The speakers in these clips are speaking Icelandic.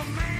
What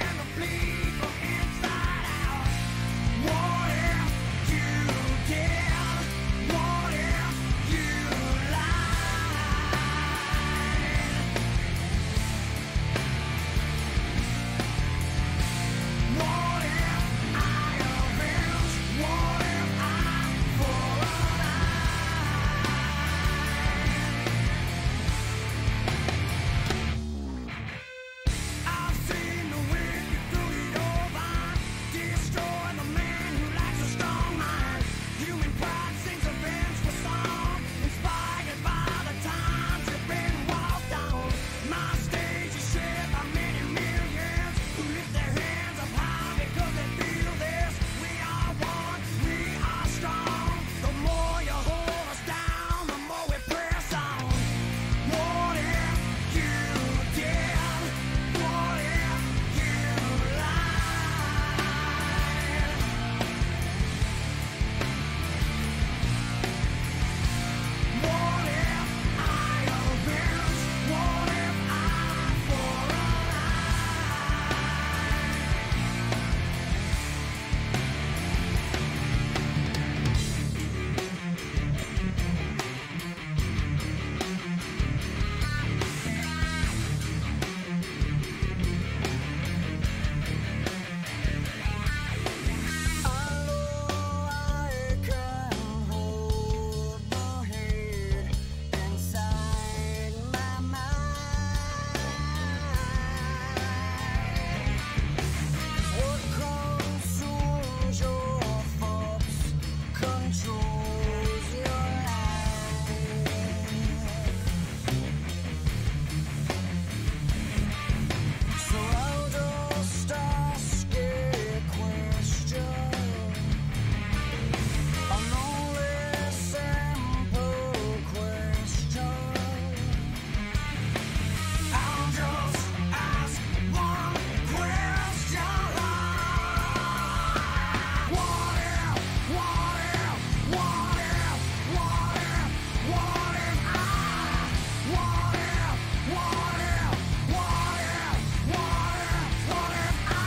if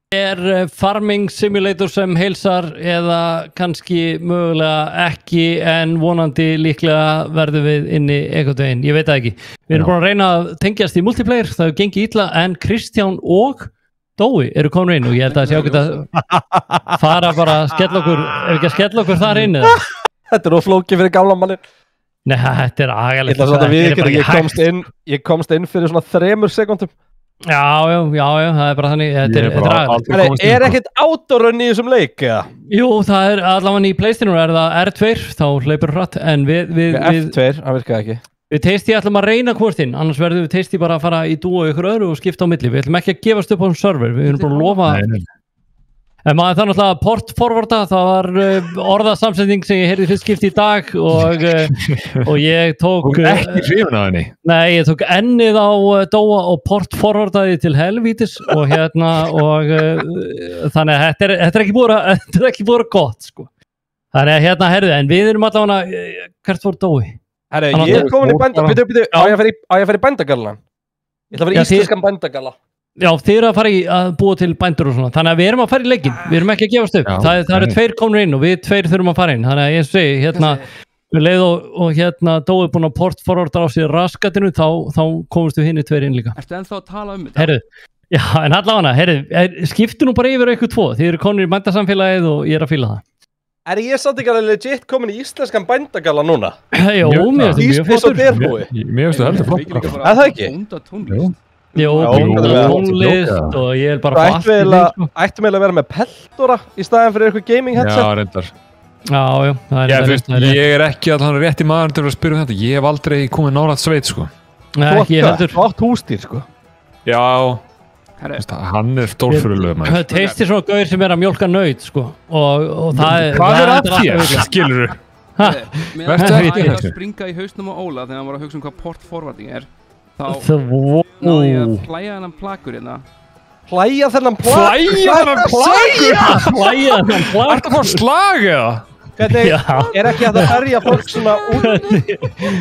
Farming Simulator sem heilsar eða kannski mögulega ekki en vonandi líklega verðum við inni einhvern veginn, ég veit það ekki. Við erum búin að reyna að tengjast í multiplayer, það hefur gengið illa en Kristján og Dói eru komin inn og ég held að sjá geta fara bara að skella okkur, ef ekki að skella okkur þar inn eða? Þetta flókið fyrir gamla mannin. Nei, þetta agalegt. Ég komst inn fyrir svona 3 sekúndum. Já, það bara þannig. Þetta agalegt. Ekkert autorun í þessum leik, eða? Jú, það allavega í PlayStation það R2, þá hleypur hratt, en F2, það virkaði ekki. Við teisti ætlum að reyna hvort annars verðum við teisti bara að fara í dúo ykkur öðru og skipta á milli. Við ætlum ekki að gefast upp á server, við erum búin að lofa. En maður það náttúrulega port forwarda, það var orðasamsetning sem ég heyrði fyrst skipti í dag og ég tók... Þú ekki hrifin af henni? Nei, ég tók ennið á Dóa og port forwardaði til helvítis og þannig að þetta er ekki búið gott, sko. Þannig að heyrðu, en við erum allavega, hvert fór Dói? Herru, ég er komin í bændagallan. Á ég að fara í bændagallan? Ég ætla að fara í íslenskan bændagalla. Já, þið eru að fara að búa til bændur og svona. Þannig að við erum að fara í leikinn. Við erum ekki að gefast upp. Það eru 2 komnir inn og við 2 þurfum að fara inn. Þannig að ég segi, við leið og Dói búin að portforwarda á sér raskatinu, þá komumst við hinni 2 inn líka. Ertu ennþá að tala þetta? Herru, já, en allavega, skiptu nú bara yfir ykkur 2. Þið eru konur í bændasamfélagið og ég er að fíla það. Ég samt ekki alveg legit komin í íslenskan bændagalla núna? Jó, mér finnst það mjög flott. Það ekki? Jó, tónlist og ég er bara fast. Ættum eiginlega að vera með peltora í staðin fyrir eitthvað gaming headset? Já, reyndar. Já, ég er ekki allan rétt í maður til að spyrja þetta. Ég hef aldrei komið nálægt sveit, sko. Nei, ekki heldur. Þú átt húsdýr, sko. Já. Hann stórfurulegu maður. Það teistir svona gauðir sem að mjólka naut, sko. Og það hvað að þér, skilurðu? Vertu ekki að springa í hausnum á Óla þegar hann var að hugsa hvað port forwarding þá náði ég að hlæja þennan plakur hérna. Hlæja þennan plakur? Ertu að fá slag eða? Hvernig ekki að það herja fólk svona út?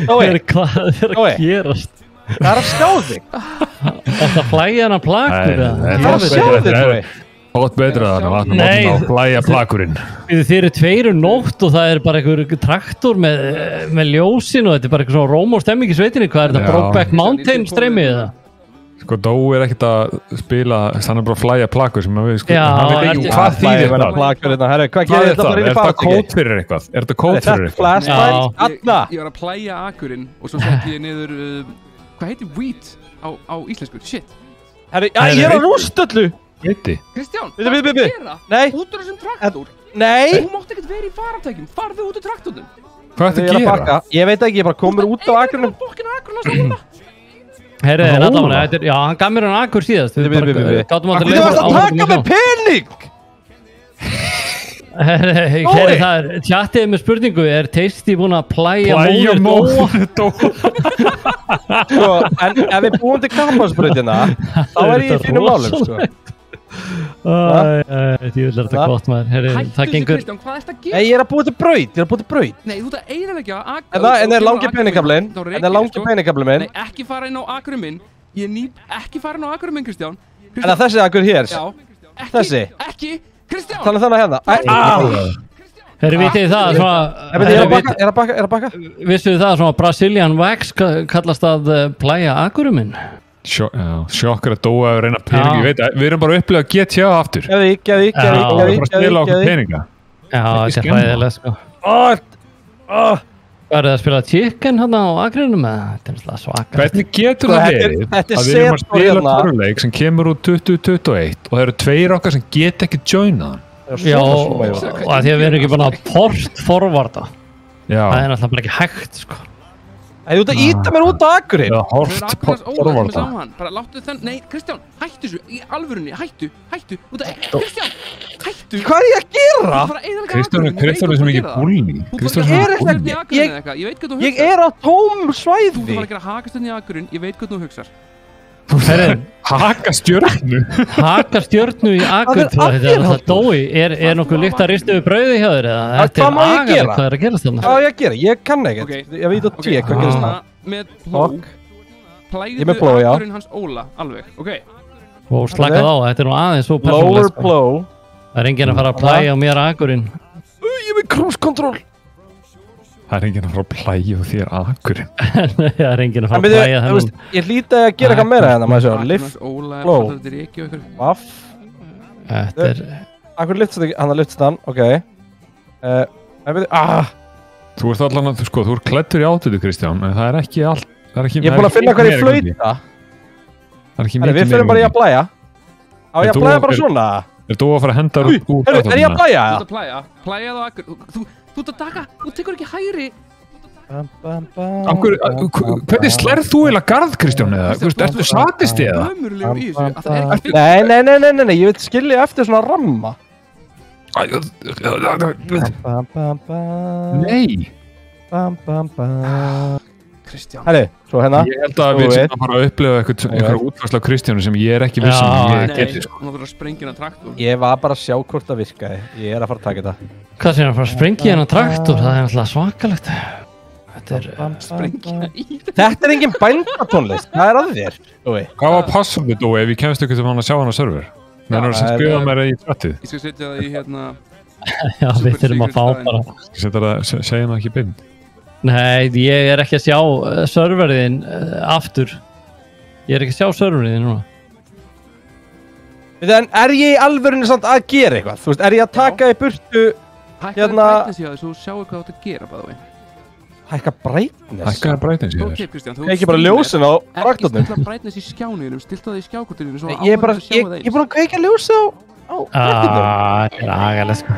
Hvað að gerast? Það að skjá þig. Þetta hlæja hana plakur. Það að skjá þig, Dói. Ótt betra þannig að vatnum á hlæja plakurinn. Þið eru 2 nótt og það er bara einhver traktor með ljósin og þetta er bara eitthvað svona róm og stemming í sveitinni. Hvað er þetta? Brokeback Mountain streymið eða? Sko, Dói er ekkert að spila, hann er bara að hlæja plakur sem að við sko. Hann veit ekki hvað þýðir það. Hvað er það? Er þetta kód fyrir eitthvað? Er þetta kód fyrir eitthvað? Ég var að hlæja akurinn og svo setti ég niður, hvað heitir wheat á íslensku? Shit. Ég er á rústöllu. Kristján, hvað er það að gera? Út úr þessum traktor? Nei. Þú mátt ekkert vera í farartækjum, farðu út úr traktornum. Hvað er það að gera? Ég veit ekki, ég bara komur út á akrunum. Herri, já, hann gaf mér hann akur síðast. Þú varst að taka með pening! Herri, það er tjattið með spurningu, er Tasty búin að plæja móður Dóa? En ef við búum til kampansbrautina, þá er ég í fínum málum, sko. Ég vil þetta gott maður. Hættu þessu Kristján, hvað er þetta að gera? Ég er að búa til braut, Nei, þú ert að eyðileggja En er langi peningaflin minn? Nei, ekki fara inn á akurinn minn. Ekki fara inn á akurinn minn, Kristján. En að þessi akur hér? Já. Þessi? Ekki, Kristján. Þannig hérna. Herri, vitið það svona... Er að baka? Vissuðu það svona Brazilian Wax kallast að plæja akurinn minn? Sjokkar að Dóa að reyna peninga, ég veit að við erum bara að upplega GTA aftur. Geði. Bara að spila okkur peninga. Já, þetta er hræðilega, sko. Hvað er það að spila chicken hérna á akrinum með? Þetta er alltaf svaka. Hvernig getur það verið að við erum að spila töruleik sem kemur úr 2021 og það eru 2 okkar sem get ekki joina hann? Já, og að því að við erum ekki bara að port forwarda. Það er alltaf bara ekki hægt, sko. Þú ert að íta mér út á akurinn. Já, hort forwarda. Bara láttu þenn, nei, Kristján, hættu þessu, í alvörunni, hættu. Kristján, hættu. Hvað er ég að gera? Kristján er sem ekki búlni. Ég er á tóm svæði. Þú þarf að gera hakastöðni í akurinn, ég veit hvað þú hugsar. Haka stjörnu? Haka stjörnu í akur, þetta er alltaf Dói. Er nokkuð lykt að ristu við brauði hjá þér eða? Hvað má ég gera? Hvað er að gerast þarna? Hvað á ég að gera? Ég kann ekkert. Ég veit að tíu, hvað gerist það? Með pló. Plægðu akurinn hans Óla, alveg, ok? Og slakað á, þetta nú aðeins svo persónulegt. Lower blow. Það enginn að fara að plæja á mér akurinn. Ég með cruise control. Það enginn að fara að plæja á þér akurinn. Það enginn að fara að plæja þennan. Ég hlýta að gera eitthvað meira hérna, maður sjá. Lift, blow. Vaff. Þetta Akkur lyftst ekki, hann lyftst hann, ok. Þú ert allan að, sko, þú ert klæddur í áttöðu, Kristján, en það er ekki allt, það er ekki... Ég er búin að finna hvað ég flauta. Það er ekki mikið... Við fyrir bara í að plæja. Á ég að plæja bara svona? Er þú að fara að henda úr áttöðuna? Er ég að plæja? Þú ert að plæja, plæja þá akkur. Þú ert að taka, þú tekur ekki hægri. Hvernig slærð þú eiginlega garð, Kristján, eða? Ertu satisti eða? Nei, ég vil skilja eftir svona ramma. Nei. Kristján. Herri, svo hérna. Ég held að við sem að fara að upplifa eitthvað útfærslu á Kristjánu sem ég er ekki viss um að ég geti, sko. Nú þurfa að sprengja hennar traktor. Ég var bara að sjá hvort það virkaði. Ég er að fara að taka þetta. Hvað sem er að fara að sprengja hennar traktor? Það er alltaf svakalegt. Þetta er... Sprengja í þetta. Þetta er engin bændatónlist. Það er að þér. Hvað var passandi, Dói, ef ég kemst ykkur til hann að sjá hann á server? Menur það sem skrifa mér í chattið? Ég skal setja það í hérna... Já, við þurfum að fá bara. Segja það ekki bind. Nei, ég er ekki að sjá serveriðin aftur. Ég er ekki að sjá serveriðin núna. En er ég í alvörinu samt að gera eitthvað? Þú veist, er ég að taka í burtu hérna... Hækkaði brightness í það, svo sjáu hvað þú átt að gera, bæða við. Hækka brightness? Hækkaði brightness í þér? Ok, Kristján, þú... Ekki bara ljósin á traktornum? Ekki stilla brightness í skjánuðinum, stilta það í skjákortinum, svo ég er búin að kveika ljósi á traktornum. Það er agalega, sko.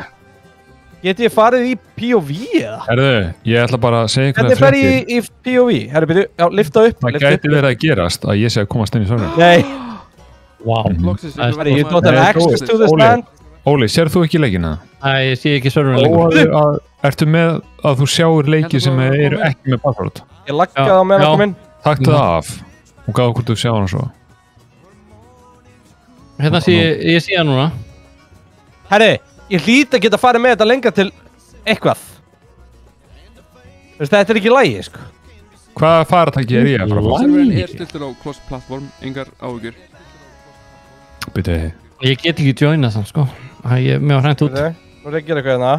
Geti ég farið í POV eða? Herðu, ég ætla bara að segja ykkur að fréttir. Hvernig fer ég í POV? Herru, byrju, já, lifta upp. Það gæti verið að gerast að ég sé að komast inn í server. Nei. Wow. You don't have access to this man. Óli, sér þú ekki leikina? Nei, ég sé ekki serverinn lengur. Ertu með að þú sjáur leiki sem eru ekki með password? Ég laggaði á meðan okkur minn. Takk það af og gáðu hvort þú sjá hana svo. Hérna ég sé það núna. Herri, ég hlýt að geta farið með þetta lengra til eitthvað. Þetta er ekki lægi, sko. Hvaða faratæki er ég að fara að fá? Serverinn er stiltur á cross-platform, engar áhugjur. Byrju. Ég get ekki joina þann, sko. Mér var hrænt út. Nú er ég að gera eitthvað hérna.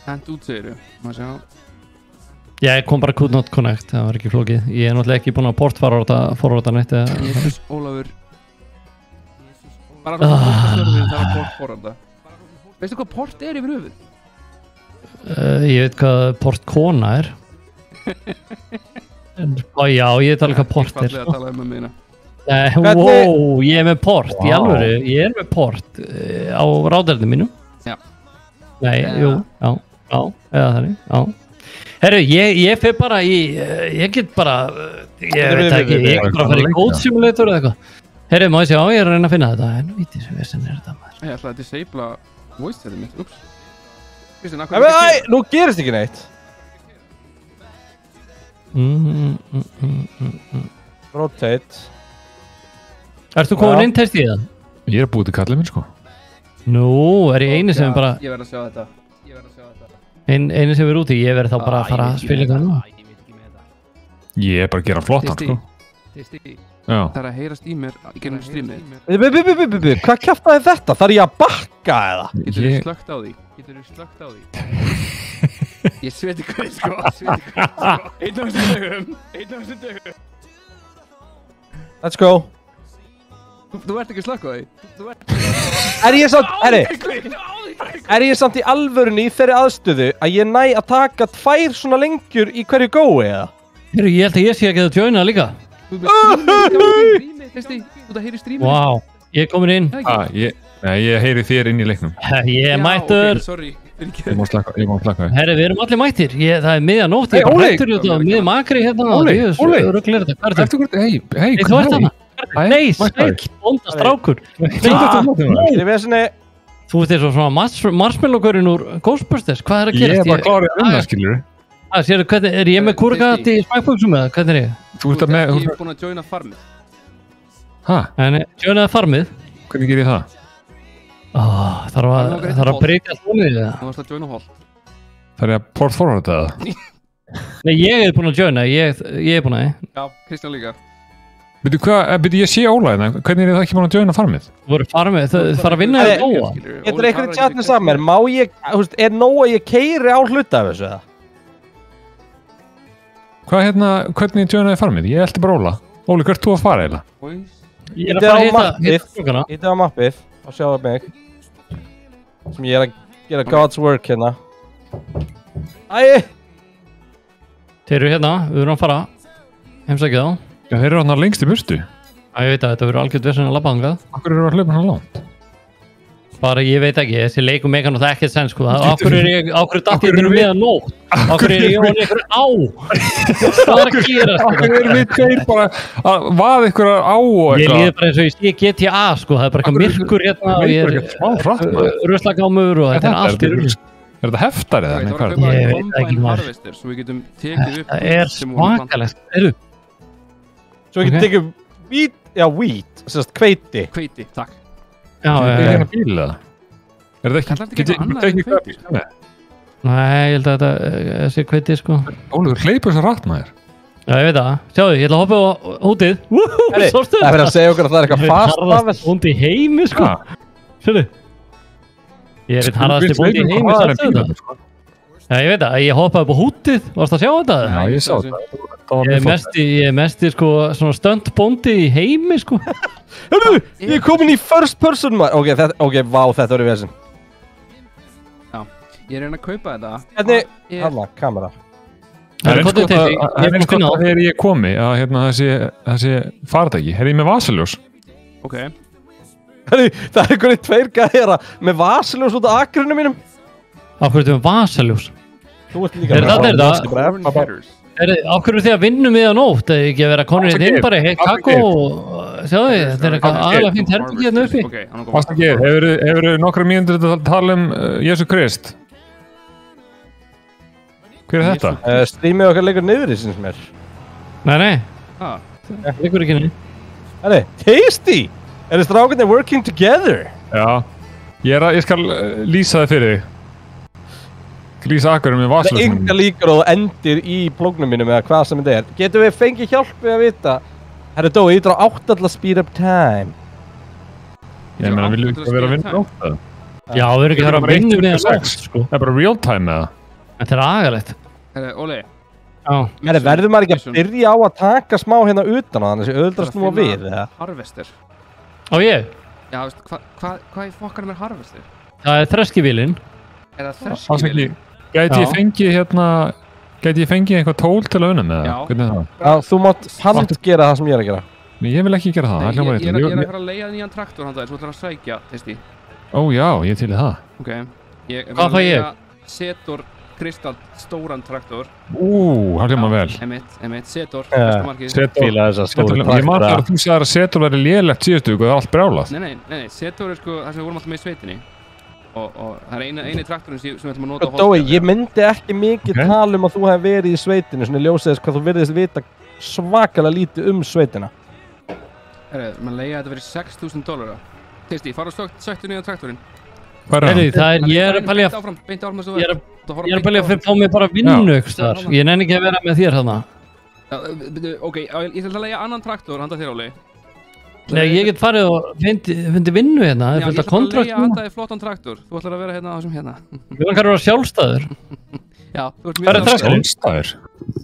Hrænt út, segir þú. Maður sjá. Ég kom bara could not connect, það var ekki flókið. Ég er náttúrulega ekki búinn að portforvarda neitt. Jesus, Ólafur. Bara serverinn þarf að portforvarda. Veistu hvað port er yfir höfuð? Ég veit hvað portkona er. Já, ég veit alveg hvað port er. Ég fallega að tala um mína. Wow, ég er með port, í alvöru. Ég er með port á ráðarðinu mínu. Já. Nei, jú, já, eða þannig, já. Herru, ég fyrir bara í, ég get bara, ég veit ekki, ég get bara að fara í Code Simulator eða eitthvað. Herru, má ég sjá, ég er að reyna að finna þetta, en víti sem við sem er þetta maður. Ég ætlaði að disabla voice-setið mitt, ups. Kristján, akkur ekki sér? Nú gerist ekki neitt. Rotate. Ertu komin inn test í það? Ég er búið til kallið minn, sko. Nú, er ég eini sem bara... Ég verð að sjá þetta. Einu sem er úti, ég verð þá bara að fara að spila eitthvað nú. Ég er bara að gera flottan, sko. Það er að heyrast í mér í gegnum streamið. Hvað kjaftaði þetta? Þarf ég að bakka eða? Getur þú slögt á því? Ég sveti hvað, sko. Einn af þessum dögum. Let's go. Þú ert ekki slögt á því? Er ég samt í alvörunni í þeirri aðstöðu að ég næ að taka 2 svona lengjur í hverju gói eða? Heru, ég held að ég sé að geta að joina líka. Þú heyri streamið. Wow, ég er komin inn. Nei, ég heyri þér inn í leiknum. Ég er mættur. Ég má slaka. Herri, við erum allir mættir. Það er miðjanótt, ég er bara hættur í þetta miðjum akri hérna. Óli. Hvað er þetta? Nei, sæl, bónda strákur. Þú veist þér svona marshmallow-görinn úr Ghostbusters, hvað er að gerast? Ég er bara klárið að vinna, skiljur. Er ég með kúrgat í spækböksum eða, hvernig er ég? Ég er búinn að joina farmið. Hæ? Joinaði farmið? Hvernig ger ég það? Þarf að breyka hlónið eða? Þú varst að joina hall. Það er að port forward eða? Nei, ég er búinn að joina, ég er búinn að. Já, Kristján líka. Byrju, ég sé Óla hérna, hvernig það ekki búin að joina farmið? Þú voru farmið, það fara að vinna þér Óla. Getur einhverju tjatni saman, má ég, nóg að ég keyri á hluta af þessu, eða? Hvernig joinaði farmið? Ég eldi bara Óla. Óli, hvert þú að fara, eða? Ég er að fara að hitta Ítið á mappið, og sjáðu mig. Sem ég er að gera God's work hérna. Æi! Þeir eru hérna, við verðum að fara. Heimsækja þá. Já, þeir eru hérna lengst í burtu. Ég veit að þetta verður algjörð verðsinn að labba þangað. Akkur eru að hlaupa hann langt? Bara, ég veit ekki, þessi leikum megan og það ekkert senn, sko. Akkur datt ég meðan nótt? Akkur ég ofan ykkur á? Hvað er að gera, sko? Akkur eru við tveir bara að vaða ykkur á og eitthvað? Ég líði bara eins og ég sé GTA, sko. Það er bara eitthvað myrkur hérna og ég er ruslagámur og þetta er allt í rúst. Er þetta heftar eða? Ég veit ekki maður. Það er svakalegt. Svo við getum tekið wheat, sérst hveiti. Hveiti, takk. Já, er það bíl eða? Er það ekki bíl? Nei, ég held að þetta sé hveiti, sko. Ólíkur, hleypur þess að ratna þér. Já, ég veit það. Sjáðu, ég ætla að hoppa á hótið. Það er að segja okkur að það er eitthvað fast. Það er harðast bóndi í heimi, sko. Sjáðu. Ég er eitt harðasti bóndi í heimi, sko. Já, ég veit það. Ég hoppaði upp á hótið. Varst að sjá þetta? Já, ég sá þetta. Ég er mesti, sko, svona stönd bóndi í heimi, sko. Hörru, ég er komin í first person, maður. Ok, vá, þetta verður vesinn. Já, ég er að kaupa þetta. Hvernig, hana, kamera. Það er eins gott að þegar ég komi að það sé fartæki. Er ég með vasaljós? Ok. Hörru, það er einhverjir tveir gæðara með vasaljós út af akrinu mínum. Af hverju þetta með vasaljós? Þú ert líka með vasaljós. Af hverju þið að vinnum við á nótt? Það er ekki að vera konur hérna inn bara, heitt kakó og sjáðu þið, þetta er eitthvað aðalega fínt herbyggið hérna uppi. Fast ekki, hefur nokkra mínútur að tala Jésu Krist? Hver er þetta? Streamið okkar leikur niður í sinns mér. Nei. Leikur ekki niður. Herri, tasty! Er þið strákarnir working together? Já, ég skal lýsa það fyrir þig. Lýsa akkurum með vasaljós. Það er enga líkur og endir í blógnum mínum eða hvað sem þetta er. Getum við fengið hjálp við að vita? Herri Dói, ég drar 8 til að speed up time. Ég meina, viljum við ekki vera að vinna nótt eða? Já, við erum ekki að vinna við að nótt, sko. Það er bara real time eða? Þetta er agalegt. Óli. Já. Herri, verður maður ekki að byrja á að taka smá hérna utan á þannig að þessi öðuldrast nú að við, eða? Harvester. Á ég? Já, veist, hvað í fokkanum er harvester? Það er þreskivélinn. Er það þreskivélinn? Gæti ég fengið eitthvað tól til að unna með það? Hvernig er það? Já, þú mátt samt gera það sem ég er að gera. Nei, ég vil ekki gera það. Ég er að fara að leiða nýjan traktor hann það, svo ætlar að sækja, testi. Ó já, ég til í það. Ok. Hvað fæ ég? Setor Kristall stóran traktor. Það hljóma vel. Emitt, Setor, besta markið. Fíla þessa stóru traktora. Ég maður að þú sagði að Setor væri lélegt síðustu og það er allt brjálað. Nei, Setor er sko það sem við vorum alltaf með í sveitinni. Og það er eini traktorinn sem við ætlum að nota á Dói, ég myndi ekki mikið tala að þú hef verið í sveitinu, svona ljósið þess hvað þú virðist vita svakalega lítið sveitina. Man leiði að þetta verið $6,000. Teisti, fara og söktu nýja traktorinn. Hvað er það? Ég er að pælja að fá mig bara vinnu ykkur þar. Ég nenni ekki að vera með þér þarna. Ok, ég ætla að leiða annan traktor, handa þér Óli. Nei, ég get farið og fyndi vinnu hérna. Já, ég ætla að leiða handa þér flottan traktor. Þú ætlar að vera hérna á þessum hérna. Við varum kannski að vera sjálfstæður. Já, þú ert mjög sjálfstæður.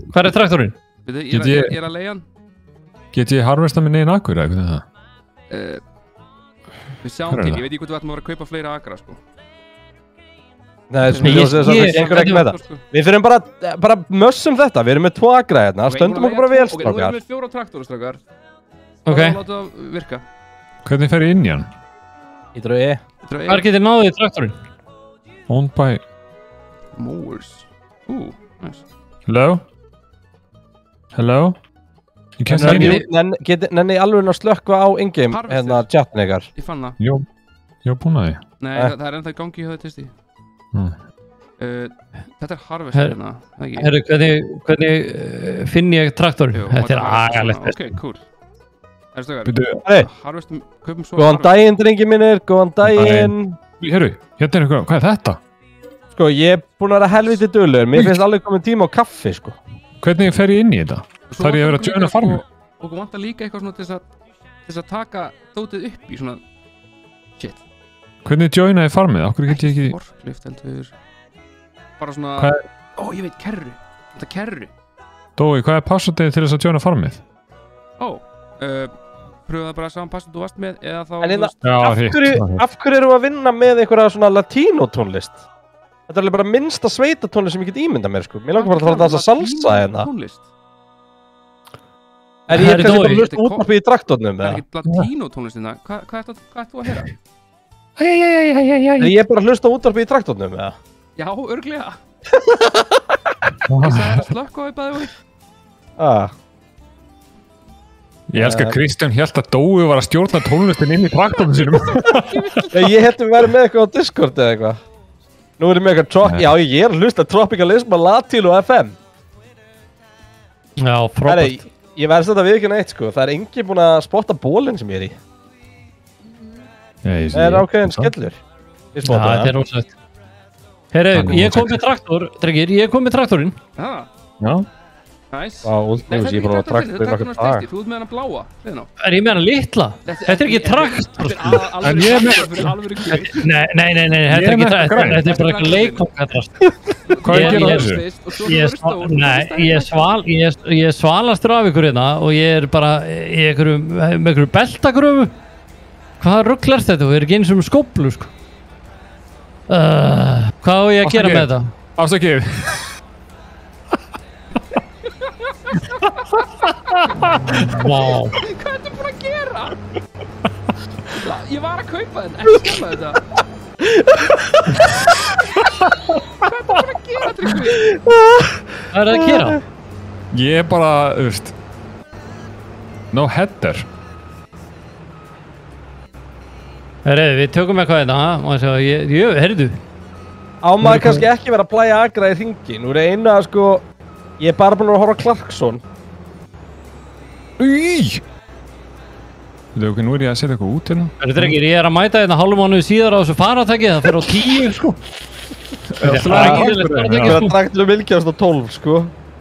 Hvað er traktorinn? Ég er að leiða hann. Get ég harvesta með negin akkur eða eitthvað það? Við sjáum til, ég veit ekki hvort við ætlum að vera að kaupa fleira akra sko. Nei, það gengur ekki með það. Við fyrir bara mössum þetta, við erum með 2 akra hérna, stöndum okkur bara vel strákar. Ok, nú erum við 4 traktorar strákar. Ok. Það láta það virka. Hvernig fer ég inn í hann? Ég dröði E. Hvar getið náðið í traktorinn? Owned by Mowers. Nice. Hello? Nenni alveg að slökkva á in-game hérna chatni ykkar. Ég fann það. Jó, búin að því. Nei, það er ennþá í gangi í höfðu testi. Þetta er harvester hérna, Herru, hvernig finn ég traktorinn? Þetta er agalegt. Ok, cool. Harvestum, kaupum svo. Góðan daginn, drengi mínir, góðan daginn. Herru, hérna er eitthvað, hvað er þetta? Sko, ég er búin að vera helviti dulur, mér finnst alveg komin tíma á kaffi, sko. Hvernig fer ég inn í þetta? Það er ég að vera að joina farmi. okkur vantar líka eitthvað svona til þess að taka dótið upp í svona shit. Hvernig joinaði farmið? Okkur get ég ekki... Forklift heldur. Bara svona... Ég veit, kerru. Þetta kerru. Dói, hvað passwordið til þess að joina farmið? Pröfaðu bara saman password þú varst með, eða þá... En af hverju eru að vinna með einhverja svona latínótónlist? Þetta er alveg bara minnsta sveitatónlist sem ég get ímyndað mér, sko. Mér langar bara að fara að dansa salsa hérna. Er ég kannski bara hlust útvarpið í traktornum, eða? Það er ekki latínótónlistina. Hvað ert þú að heyra? Er ég bara hlust útvarpið í traktornum, eða? Já, örugglega. Ég sagði að slökka á bæði. Ég elska að Kristján hélt að Dói var að stjórna tónlistin inn í traktornum sínum. Ég held að við væri með eitthvað á Discord eða eitthvað. Nú erum við eitthvað, já ég er að hlusta Tropicalism á Latino FM. Já, frábært. Ég verðist þetta við ekki neitt, sko. Það er enginn búinn að spotta bólinn sem ég er í. Það er ákveðin skellur. Já, þetta er ósætt. Herru, ég kom með traktor, drengir, ég kom með traktorinn. Já. Næs. Nei, þetta er ekki traktorinn, þetta er stærsti, þú ert með hana bláa. Er ég með hana litla? Þetta er ekki traktor. Þetta er alveg gauð. Nei, þetta er ekki traktor, þetta er bara eitthvað leikongkatrast. Hvað er að gera þessu? Ég er svalastur af ykkur hérna og ég er bara með einhverju beltagröfu. Hvaða rugl er þetta? Við erum ekki eins og skóplu, sko. Hvað á ég að gera með þetta? Afsakið. Wow. Hvað ertu búin að gera? Ég var að kaupa þenn, ekki skemma þetta. Hvað ertu búin að gera, Tryggvi? Hvað er það að gera? Ég er bara, no header. Herru, við tökum eitthvað þetta, heyrðu. Á maður kannski ekki vera að plæja agra í hringi. Nú er eina, sko, ég er bara búinn að horfa á Clarkson. Ok, nú er ég að setja eitthvað út hérna. Herru drengir, ég er að mæta hérna hálfum mánuði síðar á þessu faratæki, það fer á 10, sko. Það er traktur um Vilkjast á 12, sko.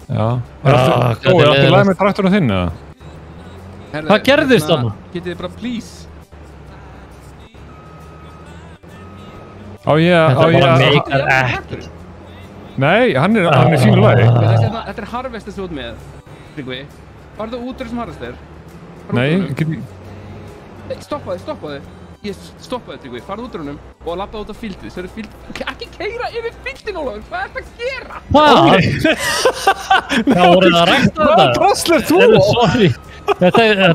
Já. Er alltaf læg með trakturinn þinn, eða? Hvað gerðist þarna? Getið þið bara please? Þetta bara meikar ekki. Nei, hann er fínu lagi. Þetta er harvestið svo út með, Tryggvi. Farðu út úr þessum harvestir. Nei, Stoppaði. Ég stoppaði, Tryggvi. Farðu út úr húnum og labbaði út á fíldið. Svo ekki keyra yfir fíldin, Ólafur. Hvað ert að gera? Hvað? Það voru það að rækta þetta. Hvað draslar þú? Sorry.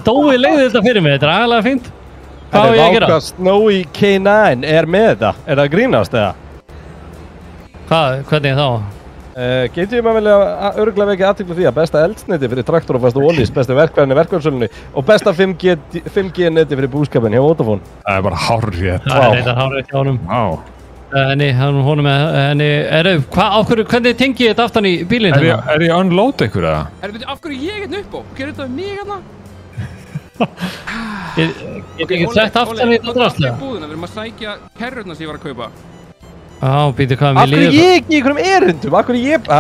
Dói leiði þetta fyrir mig. Þetta er agalega fínt. Hvað á ég að gera? Snowy K9 er með þetta. Er það að grínast, eða? Hvernig er þá? Getur ég með örugglega vekja athygli því að besta eldsneyti fyrir traktor og fasta ólís, besta verkvæðinni verkvæðarsölunni og besta 5G neti fyrir búskapin hjá Vodafone. Það er bara hárrétt. Það er eitthvað hárrétt hjá honum. Hvernig tengi ég þetta aftan í bílinn? Er ég unload ykkur, eða? Af hverju ég hérna upp á? Gerðu þetta um mig hérna? Get ekki sett aftan í þetta drastlega? Við erum að sækja kerrurna sem ég var að kaupa. Já, býtu hvað við Af líðum. hverju ég ekki í einhverjum erindum? Af hverju ég... Þú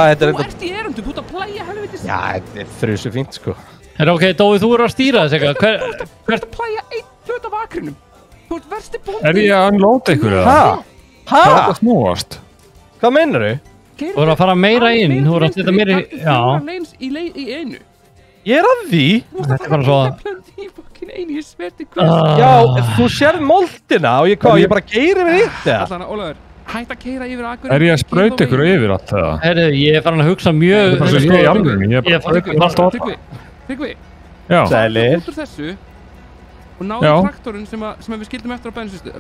ert í erindum, þú ert að plæja helvitis. Já, þetta er þrjusu fínt, sko. Ok, Dói, þú eru að stýra þess eitthvað. Þú ert að plæja einn hlut af akrinum. Þú ert versti bóndi. Er ég að unload ykkur, eða? Hæ? Það er að snúast. Hvað meinar þau? Þú eru að fara meira inn, þú eru að setja meira í... Já. Í einu. Ég er að því. Þetta er bara svo að... Já, þú sér moldina og ég bara keyri við eitt, eða? Allan, Ólafur, hætt að keyra yfir akkurinn. Er ég að sprauta ykkur yfir allt það? Herru, ég er farin að hugsa mjög... Það er bara svo ég í alvegni, ég er bara sprauta allt á það. Tryggvi, Já. út úr þessu og náðu traktorinn sem við skildum eftir á bensinstöð.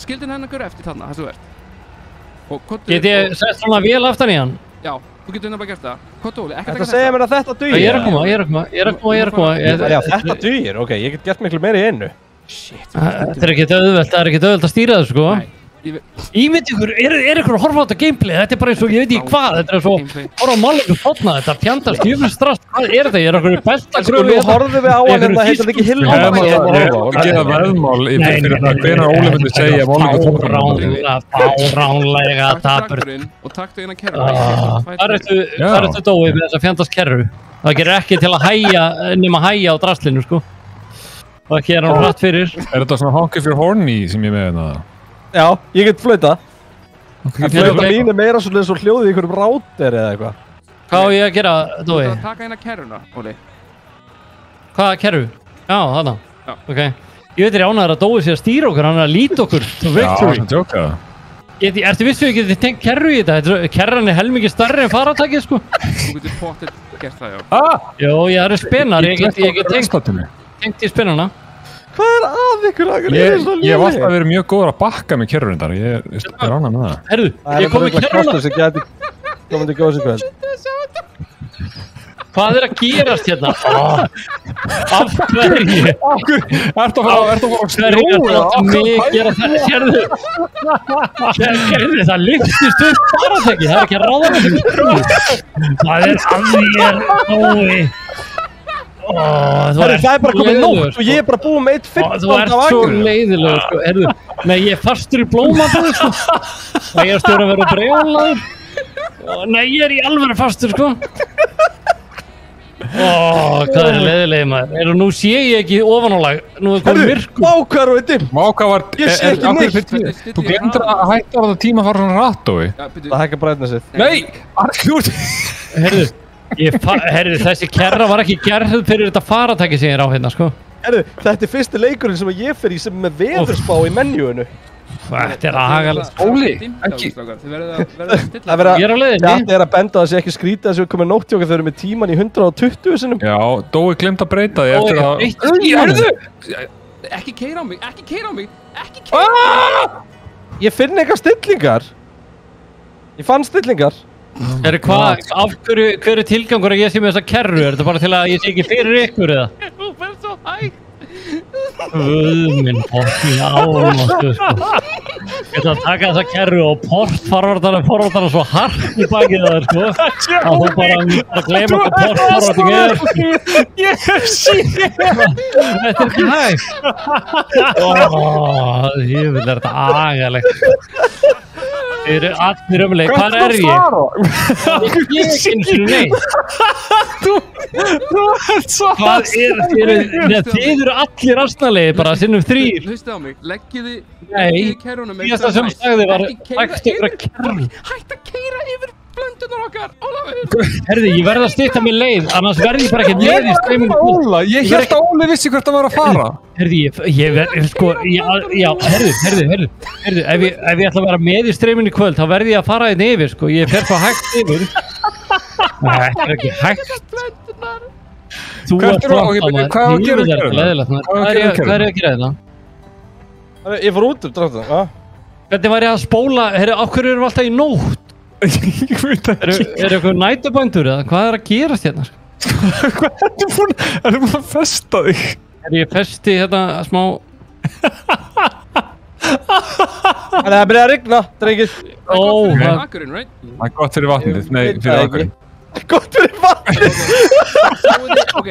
Skildin hennar görðu eftir þarna, það svo verðt. Get ég sett svona vel aftan í hann? Já, þú getur hérna bara gert það. Hvað Óli, ekkert Þetta segja mér að þetta dugir. Ég er að koma. Já, þetta dugir, ok, ég get gert miklu meira í einu. Shit. Það er ekkert auðvelt að stýra þessu, sko. Ímynd ykkur, er ykkur að horfa á þetta gameplay? Þetta er bara eins og ég veit ekki hvað, þetta er svo horfa á málingu fotna, þetta fjandast jöfnstrast, hvað er þetta? Ég er okkur beltagröfi. Nú horfum við á hann en það heitir ekki Hilma. Ég hef að gefa veðmál fyrir það hvenær Óli myndi segja málingu fotna. Fáránlega tapur. Og taktu eina kerru. Hvað er þetta Dói með þessa fjandast kerru? Það gerir ekki til að hæja, nema hæja á draslinu, sko. Og ekki hann hratt fyrir. Þetta svona honky for horny sem ég með hérna? Já, ég get flauta. Flauta mín meira svolítið svo hljóðið í einhverjum ráter eða eitthvað. Hvað á ég að gera, Dói? Þú þarf að taka eina kerruna, Óli. Hvaða kerru? Já, þarna. Já. Ok. Ég veit ánægður að Dói sé að stýra okkur, hann er að líta okkur to victory. Já, það tjóka það. Ertu vissu ekki að þið tengt kerru í þetta? Kerran er helmikið stærri en faratakið, sko. Þú getur potið gert það, já. Jó, ég er spennar, ég get tengt í spennana. Hvað er að ykkur? Ég hef alltaf verið mjög góður að bakka með kerrurindar, ég er ánægð með það. Herðu, ég kom með kerruna. Komandi góðs í kvöld. Hvað er að gerast hérna? Af hverju? Ertu að fara að snjóa? Mig gera það, sérðu? Sérðu, það lyftist upp faratæki, það er ekki að ráða með það er að mér, Dói. Það er bara komið nótt og ég er bara búið með 1 15 Þú ert svo leiðilegur, sko. Herðu, nei, ég er fastur í blómabúð, sko. Nei, ég er stjórn að vera brjálaður. Nei, ég er í alvöru fastur, sko. Hvað er leiðilegið maður? Nú sé ég ekki ofanálag. Nú er komið myrkur. Vákar og þetta. Vákar var... Ég sé ekki neitt. Þú glemdur að hætta á þetta tíma að fara svona rætt, Dói. Það hækka bræðna sitt. Nei! Arklúr! Herðu, þessi kerra var ekki gerð fyrir þetta faratæki sem ég er á hérna, sko. Herðu, þetta er fyrsti leikurinn sem ég fer í sem með veðurspá í menjúinu. Þetta er agalegt. Óli, ekki. Það verða... Ég er á leiðinni. Þetta er að benda að það sé ekki skrítið að það sé komið nótt hjá okkur þau eru með tíman í 120 sinnum. Já, Dói glemt að breyta því eftir að... Ekki keyra á mig, ekki keyra á mig, ekki keyra á mig! Ég finn eitthvað stillingar. Ég fann stillingar. Hver er tilgangur að ég sé með þessa kerru? Er þetta bara til að ég sé ekki fyrir ykkur eða? Þú verður svo hægt! Minn fokkin álmáttu, sko. Ég ætla að taka þessa kerru og portforvartana svo hart í bakið það, sko. Að þú bara gleyma hvað portforvarting er. Ég hef síðan! Þetta er ekki hægt. Ég vil þetta agalegt. Þeir eru allir umleik, hvað er ég? Ég er ekki eins og neitt. Þú ert svo Hvað er þið eru allir asnalegi, bara sinnum 3. Hlustu á mig, leggiði kerrunum Nei, það sem sagði var hægt ykkur að kerru. Hægt að keyra yfir blöndunar okkar, Ólafur! Herði, ég verði að stytta mér leið, annars verði ég bara ekki með í streyminu. Ég hélt að Óli vissi hvert það var að fara. Herði, ég verði, sko, já, herði, ef ég ætla að vera með í streyminu í kvöld, þá verði ég að fara hérna yfir, sko, ég fer svo hægt yfir. Þetta er ekki hægt. Þú ert flott á maður, ég vil þetta leðilegt maður. Hvað er ég að gera þetta? Ég fór út dráttu, Hvernig var ég að spóla, herri, á hverju erum við alltaf í nótt? Ég veit ekki. Er eitthvað nætubændur eða hvað er að gerast hérna? Hvað ertu búin að festa þig? Ég festi hérna smá... Það er byrjað að rigna, drengir. Það er akkurinn, right? Það er gott fyrir vatnið, nei, fyrir akkurinn. Gott fyrir vatnið. Ok.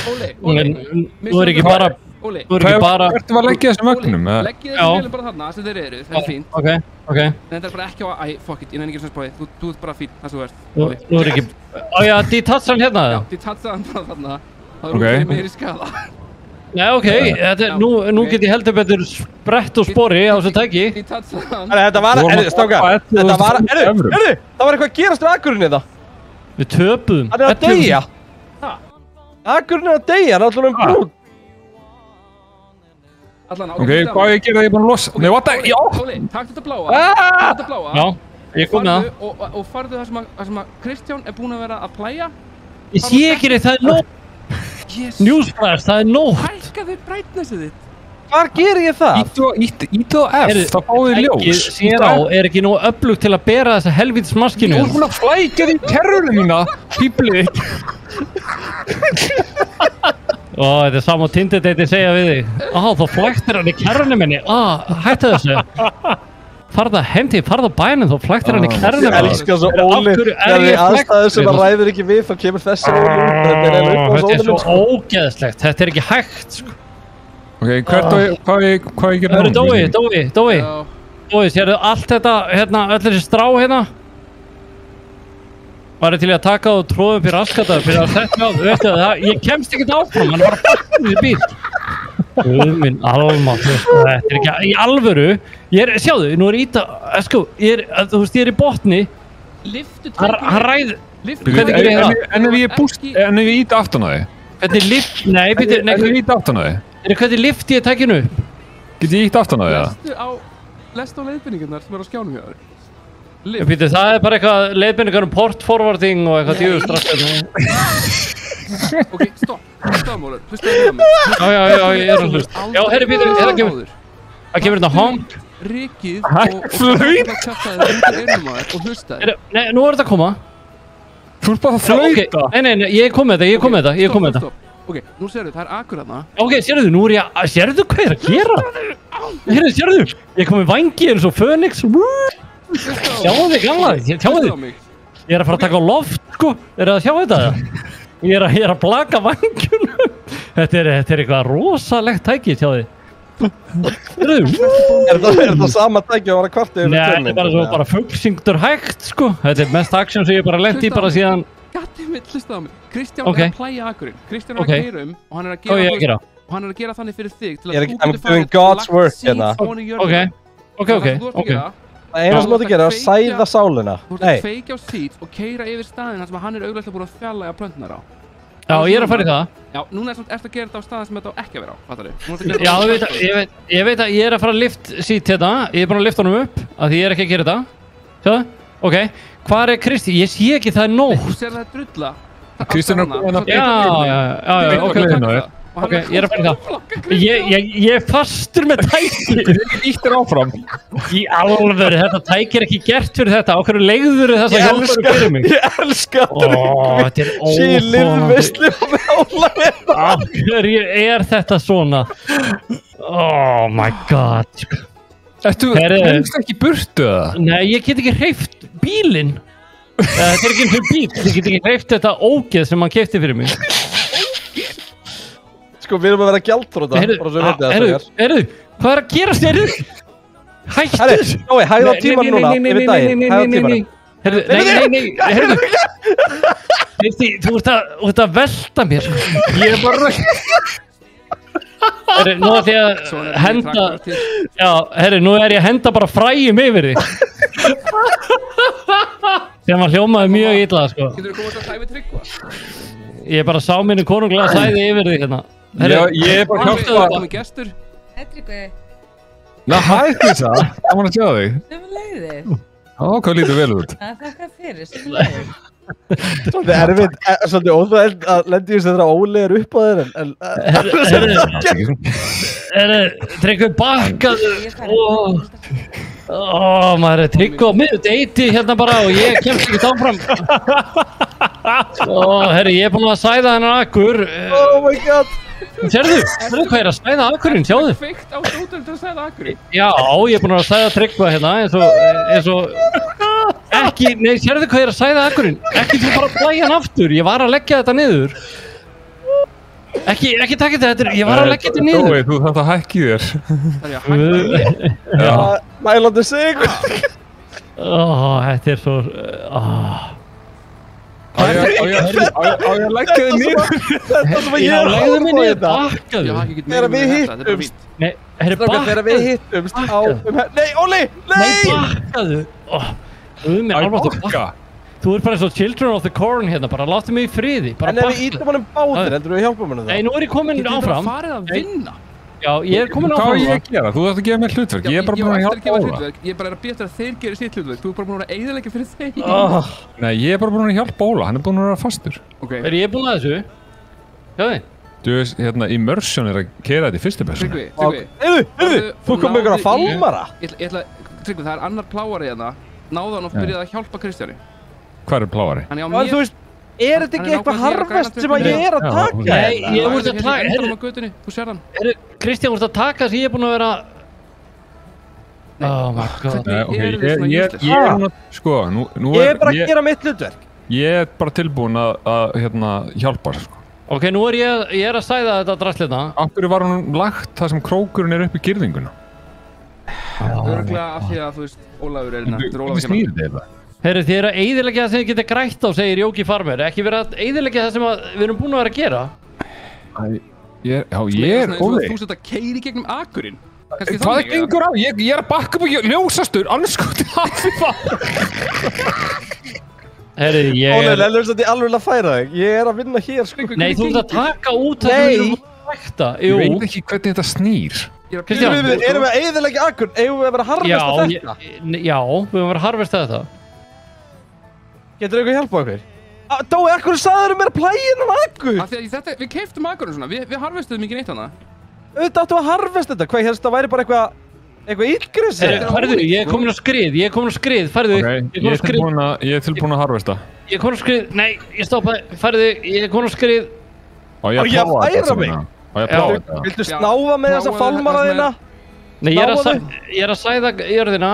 Óli. Þú er ekki bara... Hvertu að leggja þessum vögnum? Leggja þessum vélum bara þarna, sem þeir eru, það er fínt. Ok. En þetta er bara ekki á að, fuck it, ég nefnir ekki svona spáðið, þú ert bara fínt, það sem þú ert. Nú er ekki... Já, detatsan hérna? Já, detatsan bara þarna, það er út meiri skada. Já, ok, nú get ég heldur betur sprett og spori á þessu tæki. Detatsan. Þetta var, stákar, þetta var, það var eitthvað að gerast við Akurinn þetta. Við töpuðum. Það er að deyja. Akurinn er að deyja, það er alltaf brún. Ok, hvað ég gera það ég er búin að losa? Nei, what the... Já! Óli, takk þetta bláa. Já, ég kom með það. Og farðu það sem að Kristján er búin að vera að plæja. Ég sé ekki þig, það er nótt. Newsflash, það er nótt. Hækkaðu brightnessið þitt. Hvar ger ég það? Ítu á F, þá fáðu þið ljós. Sér á, er ekki nógu öflugt til að bera þessa helvítis maskinu. Þú er búin að flækja því kerrunum mína, píplið. Þetta er sama Tinder-date segja við þig. Þá flæktir hann í kerrunum minni. Hættu þessu. Farðu á bænum, þá flæktir hann í kerrunum minni. Ég elskar svo Óli. Það er aðstæður sem að ræður ekki við, þá kemur þessi Óli út. Þetta er svo ógeðslegt. Þetta er ekki hægt, sko. Ok, hvað ég gera nú? Dói, sérðu allt þetta, hérna, öll þessi strá hérna? Var til að taka og tróða upp í raskata fyrir að setja á það, ég kemst ekkert áfram, hann bara fættur í bíl. Minn almáttur, þetta ekki í alvöru. Sjáðu, nú íta, sko, þú veist, ég í botni. Hann ræður. En ef ég íta aftan á þig? Hvernig lift, nei, býttu, nei. Hvernig íta aftan á þig? Hvernig lift ég tækinu upp? Get ég íta aftan á þig, Lestu á leiðbendingarnar sem á skjánum hjá þér. Býttu, það bara eitthvað leiðbendingar port forwarding og eitthvað djúðstraft. Ok, stopp, Mólur, hlustaðu á mig. Já, ég að hlusta. Já, herri, býttu, það kemur þetta honk. Rikið og kjaftaði undir einum á þér og hlustaði. Nei, nú þetta að koma. Þú bara að flauta. Nei, ég kom með þetta. Ok, nú sérðu, það akur þarna. Ok, sérðu, nú sérðu hvað að gera? Herru, sérðu, ég kom með vangi eins og Phoenix. Sjáðu þig, gamla, sjáðu þig. Ég að fara að taka á loft, sko. Það að sjá þetta? Ég að blaka vangjunum. Þetta er eitthvað rosalegt tæki, sjáðu þig. Er það sama tæki að vara kvartið yfir tönnin? Nei, þetta er bara fullsingtur hægt, sko. Þetta er mest action sem ég bara lent í bara síðan. Goddammit, hlustaðu á mig. Kristján að plæja akurinn. Kristján að keyra og hann að gera þannig fyrir þig til að I'm doing God's work hérna. Ok. Það eina sem þú átt að gera er að sæða sálina. Þú ert að feikja á seats og keyra yfir staðinn þar sem hann auðvitað búin að fjarlægja plöntunar á. Já, ég að fara í það. Já, núna ertu að gera þetta á staðinn sem þetta á ekki að vera á, fattar þið? Já, ég veit að ég að fara að lift seat hérna. Ég búin að lifta honum upp, af því ég ekki að gera þetta. Sjáðu? Ok. Hvað Kristi? Ég sé ekki, það nóg. Þú sér það drulla. Kristján komin að Já, ok, ég að fara í það. Ég fastur með tæki. Íttir áfram. Í alvöru, þetta tæki ekki gert fyrir þetta. Á hverju leigður þess að hjálpa fyrir mig? Ég elska þetta. Þetta er Sér lifveislu með ála með það. Af hverju þetta svona? Oh my god. Þú hefst ekki burtu það? Nei, ég get ekki hreyft bílinn. Þetta ekki eins og bíl. Ég get ekki hreyft þetta ógeð sem hann keypti fyrir mig. Sko, við erum að vera gjaldþrota. Heyrðu, hvað að gerast? Hættu! Hægðu á tíman núna, yfir daginn. Hægðu á tíman. Heyrðu. Þú ert að velta mér. Ég bara... Nú ætlum ég að henda... Já, nú ég að henda bara fræjum yfir þig. Sem að hljómaði mjög illa, sko. Getur þú komast að sæfi Tryggva? Ég bara sá minni konunglega sæði yfir þig hérna. Ég bara hjálpa... Hei Tryggvi. Ná, hættu það. Það var að sjá þig. Sömuleiðis. Hvað lítur vel út? Þakka fyrir, sömuleiðis. Svolítið erfitt, svolítið óþægild að lendi í þess að það ólegar upp á þeir Tryggvi bakkaðu. Maður Tryggvi á miður deiti hérna bara og ég kemst ekki áfram. Ég búinn að sæða hennar akur. Oh my god. Sérðu hvað að sæða akurinn, sjáðu. Þú feikt á stóttur til að sæða akurinn. Já, ég búinn að sæða Tryggva hérna eins og ekki, nei, sérðu hvað að sæða akurinn. Ekki þú bara plæja hann aftur, ég var að leggja þetta niður. Ekki taka þetta, ég var að leggja þetta niður. Þú þarft að hækki þér. Það er að hækki þér. Mælandi sig. Þetta svo... Á ég að leggja þið niður? Þetta sem ég er að legðu mig niður, bakkaðu. Þegar við hittumst. Þegar við hittumst á... Nei, Óli! Nei! Bakkaðu. Þú bara eins og children of the corn hérna, bara láttu mig í friði. En ef við ítum honum báðir, heldur við að hjálpa honum það? Nei, nú ég komin áfram. Getur þú bara farið að vinna? Já, ég komin áfram. Hvað ég að gera? Þú þarft að gefa mér hlutverk. Ég bara búin að hjálpa Óla. Ég bara að bíta að þeir gera sitt hlutverk. Þú bara búin að eyðileggja fyrir þeir. Nei, ég bara búin að hjálpa Óla. Hann búin að vera fastur. Ég búin að þessu? Sjáðu. Þú veist, Immersion að keyra þetta í fyrstu persónu. Heyrðu, þú kom með einhverja fálmara. Tryggvi, það annar pláari hérna. Náðu hann og byrjaði að hjálpa Kristjáni. Hvar pláari? Þú veist, er þetta ekki eitthvað harvest sem að ég að taka? Nei, ég voru að taka... Þú sér hann. Kristján voru að taka sem ég er búin að vera... Oh my god. Ég er sko, ég er bara að gera mitt hlutverk. Ég er bara tilbúin að hjálpa, sko. Ok, nú ég er að sæða þetta drastlina. Af hverju var hún lagt það sem krókurinn er upp í girðinguna? Örgulega af því að, þú veist, Ólafur er hérna. Hvernig snýr þetta? Heyrðu, þið eru að eyðileggja það sem þið geta grætt á, segir Jóki Farmer. Ekki verið að eyðileggja það sem við erum búin að vera að gera. Ég er óveg. Þú setja keiri gegnum akurinn. Hvað gengur á? Ég er að bakka upp og ljósastur, annars skoði það. Heyrðu, ég er... Óli, lefður þetta alveg að færa þig. Ég er að vinna hér, sko. Nei, þú ert að taka út það sem við erum að rækta. Ég veit ekki hvernig þetta snýr. Kristján, erum við að eyðileggja akur? Eigum við að vera að harvesta þetta? Já, við erum að vera að harvesta þetta. Getur eitthvað hjálpa okkur? Dói, akkur sagður mér að plægin akur? Við keiftum akurinn svona, við harvestuðum ekki neitt hana. Auðvitað áttu að harvesta þetta, hvað helst það væri bara eitthvað illgrisi? Færðu, ég er komin á skrið, færðu. Ég er tilbúin að harvesta. Ég er komin á skrið, nei, ég stoppaði, færðu, ég er komin á skrið. Á ég að færa mig? Viltu snáfa með þessa fálmara þína? Nei, ég er að sæða jörðina.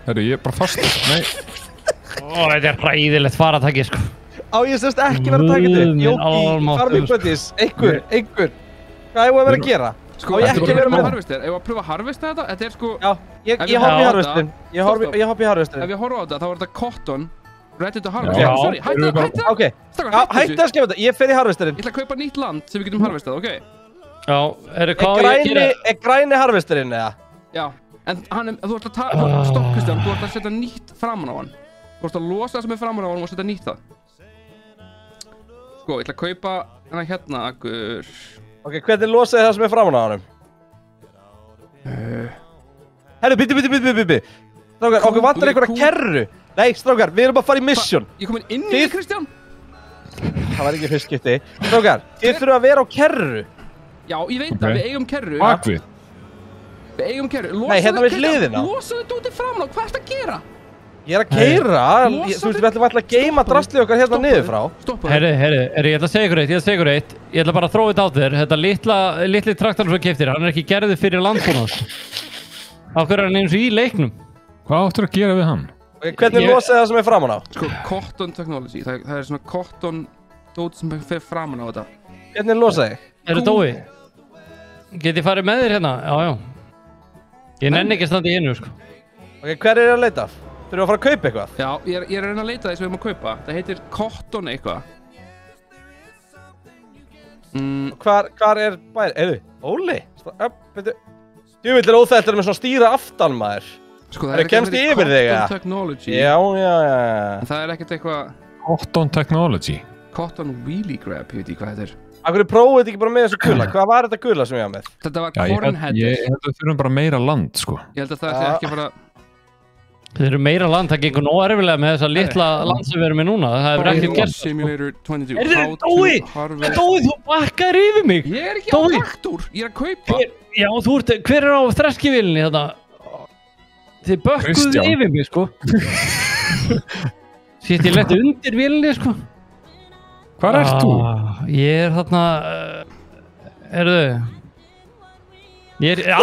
Herru, ég er bara fast, nei. Þetta er hræðilegt faratæki, sko. Á ég semst ekki verið að taka þetta. Jóki, farming buddies, einhver. Hvað hefur að vera að gera? Sko, ég ekki verið með harvester. Ef að pröfa að harvesta þetta, þetta er sko... Já, ég hopp í harvestin. Ég hopp í harvestin. Ef ég horfa á þetta, þá er þetta cotton. Ready to harvest. Já, sorry, hættu það. Ok, hættu að skemma þetta. Ég fer í harvestin. Ég ætla að kaupa nýtt land sem við getum harvestað, ok? Já, hvað ég að gera? Er græni harvestin, eða? Já, en þú ert að stopp, Kristján, þú ert að setja nýtt framan á hann. Þú ert að losa það sem er framan á hann og setja nýtt það. Sko, ég ætla að kaupa hérna akur. Ok, hvernig losaði það sem er framan á hann? Herru, bitti. Strákar, okkur vantar einhverja kerru. Nei, strákar, við erum að fara í mission. Ég kom inn í Kristján. Það var ekki fyrst skipti. Strákar, þið þurfum að vera á kerru. Já, ég veit það, við eigum kerru. Bakvið. Við eigum kerru. Nei, hérna við hliðina. Losaðu þetta út í framan á, hvað ertu að gera? Ég er að keyra, þú veist við ætlum að geima draslið okkar hérna niður frá. Herri, ég ætla að segja ykkur eitt, ég ætla bara að þróa þetta á þér, þetta litli traktorinn sem keyptir, hann er ekki gerður fyrir landbúnað. Af hverju er hann eins og í leiknum? Hvað áttur að gera við hann? Hvernig losaði það sem er framan á? Sko, cotton technology, það er svona cotton dót sem fer framan á þetta. Hvernig losaði? Herru Dói, get ég farið með þér hérna? Já. Ég nenni ekki að standa í einu, sko. Ok, hver er að leita? Þurfum við að fara að kaupa eitthvað? Já, ég er að reyna að leita því sem við erum að kaupa. Það heitir cotton eitthvað. Hvar er bæri? Eyðu, Óli? Djúvill er óþættur með svona stýra aftan maður. Sko, það er kemst yfir þig, cotton technology. Já. En það er ekkert eitthvað... Cotton technology? Cotton wheelie grab, ég veit ekki hvað þetta er. Akkur prófið þetta ekki bara með þessu gula? Hvað var þetta gula sem ég hafði með? Þetta var corn header. Ég held að við þurfum bara meira land, sko. Ég held að það sé ekki bara... Þið eru meira land, það gengur nóg erfilega með þessa litla land sem við erum með núna. Það hefur ekkert gert. Simulator 22. Dói, þú bakkar yfir mig. Ég er ekki á traktor, ég er að kaupa. Já, hver er á þreskivílinni þetta? Þið bökkuðu yfir mig, sko. Sitt ég lett undir vílinni, sko. Hvar ert þú? Ég er þarna... Ég er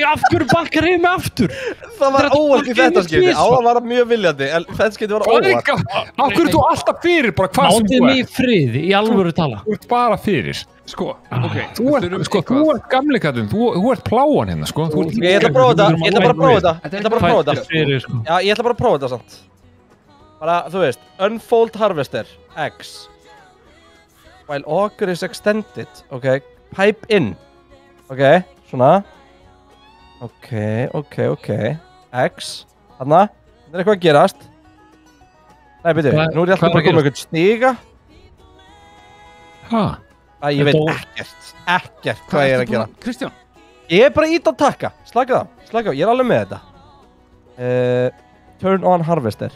af hverju bakkar yfir mig aftur? Það var óvart í þetta skipti. Áðan var það mjög viljandi, en þetta skipti var óvart. Af hverju þú alltaf fyrir bara hvað sem þú ert? Látið mig í friði, í alvöru tala. Þú ert bara fyrir. Sko, ok. Þú ert gamli kallinn, þú ert pláan hérna, sko. Ég ætla bara að prófa þetta. Já, ég ætla bara að prófa þetta samt. Bara, þú veist, Unfold Harvester, X. While auger is extended, ok. Pipe in. Ok, svona. Ok. X. Þarna. Þetta er eitthvað að gerast. Nei, byrju, nú er ég alltaf bara að koma eitthvað stiga. Hæ? Ég veit ekkert hvað ég er að gera. Kristján? Ég er bara ít að taka. Slaka á, ég er alveg með þetta. Turn on harvester.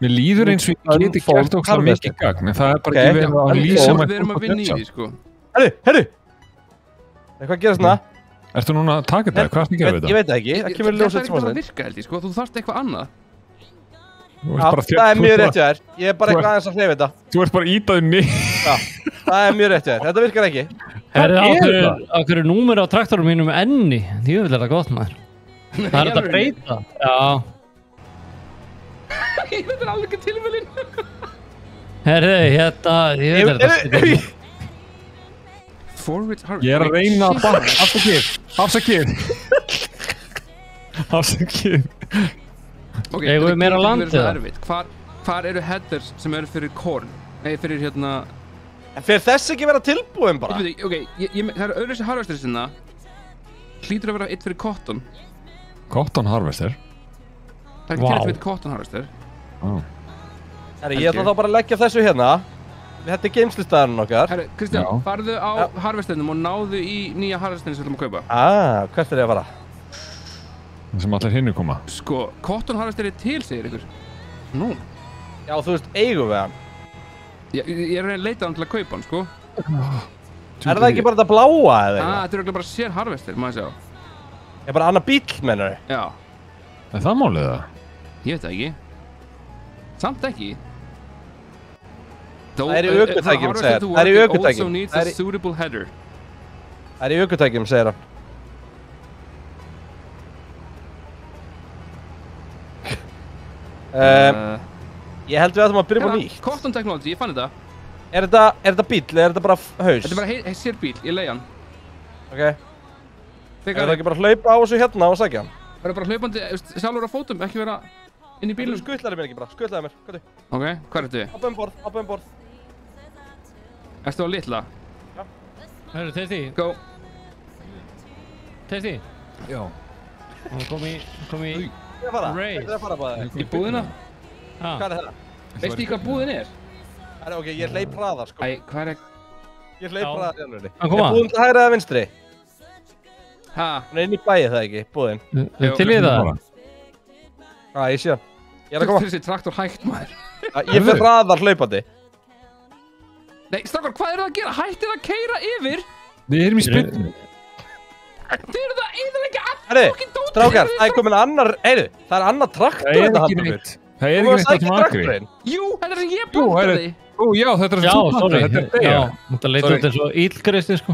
Mér líður eins og ég geti gert okkur mikið gagn, en það er bara ekki verið að lýsa maður. Við erum að vinna í því, sko. Herru! Hvað gerast það? Ertu núna að taka þetta? Hvað er það að gera við þetta? Ég veit það ekki, það kemur ljósið Það er ekki bara að virka, held ég, sko. Þú þarft eitthvað annað. Það er mjög rétt hjá þér. Ég er bara eitthvað aðeins að hreyfa þetta. Þú ert bara ítaður niður. Já, það er mjög rétt hjá þér. Þetta virkar ekki. Akkur er númer á traktorum mínum enni. Því vil þetta gott, maður. Það er þetta að breyta. Já. Ég veit alveg ekki tilmælinn. Herðu, hérna, ég veit þetta. Ég er að reyna að afsakið. Ok, Eigum við meira land eða? Hvar eru headers sem eru fyrir corn? Nei, fyrir hérna... En fyrir þess ekki vera tilbúin bara? Ok, það eru öðru þessi harvester sinna. Hlýtur að vera eitt fyrir cotton. Cotton harvester? Það er ekki til eitt fyrir cotton harvester. Herri, ég ætla þá bara að leggja þessu hérna. Þetta er geymslistæðarinn okkar. Herri, Kristján, farðu á harvesternum og náðu í nýja harvesternum sem við ætlum að kaupa. Hvert er ég að fara? Það sem allir hinnu koma. Sko, cotton harvester er til, segir ykkur. Nú. Já, þú veist, eigum við hann. Ég er að leita hann til að kaupa hann, sko. Er það ekki bara þetta bláa eða eitthvað? Þetta er ekki bara sér harvester, maður sjá. Er bara annar bíll, mennur þau? Já. Er það málið það? Ég veit það ekki. Samt ekki. Það er í ökutækjum, segir hann. Það er í ökutækjum. Also needs a suitable header. Það er í ökutækjum, segir hann. Ég held við ætlum að byrja á nýtt. Cotton Technology, ég fann þetta. Er þetta bíll eða er þetta bara haus? Þetta er bara sér bíl, ég leiði hann. Ok. Er það ekki bara að hlaupa á þessu hérna og sækja hann? Það er bara hlaupandi, sjálfur á fótum, ekki vera inn í bílum. Skutlaði mér ekki bara, skutlaði mér, hvað er þið? Ok, hvað ertu? Hoppa um borð. Ertu á litla? Já. Hörru, Testi. Go. Testi. Já. Kom í Race. Í búðina? Hvað er það? Veistu í hvað búðin er? Ok, ég hleyp hraðar sko. Hvað er... Ég hleyp hraðar í alveg. Hann koma. Er búðin til hægri eða vinstri? Hæ? Hún er inn í bæið það ekki, búðin. Til í það? Ég sé hann. Ég er að koma. Þú þessi traktor hægt maður. Ég fer hraðar hlaupandi. Nei, strákar, hvað eru það að gera? Hættið að keyra yfir? Við erum í spilnu. Þið eru það eiginlega allt Herri, fokkin dótið. strákar, það er komin annar, það er annar traktor Það er ekki neitt á Akri. Jú, þetta er sem ég bótaði. Já, þetta er sem þú bótaði. Já, þetta leit út eins og íllgristi, sko.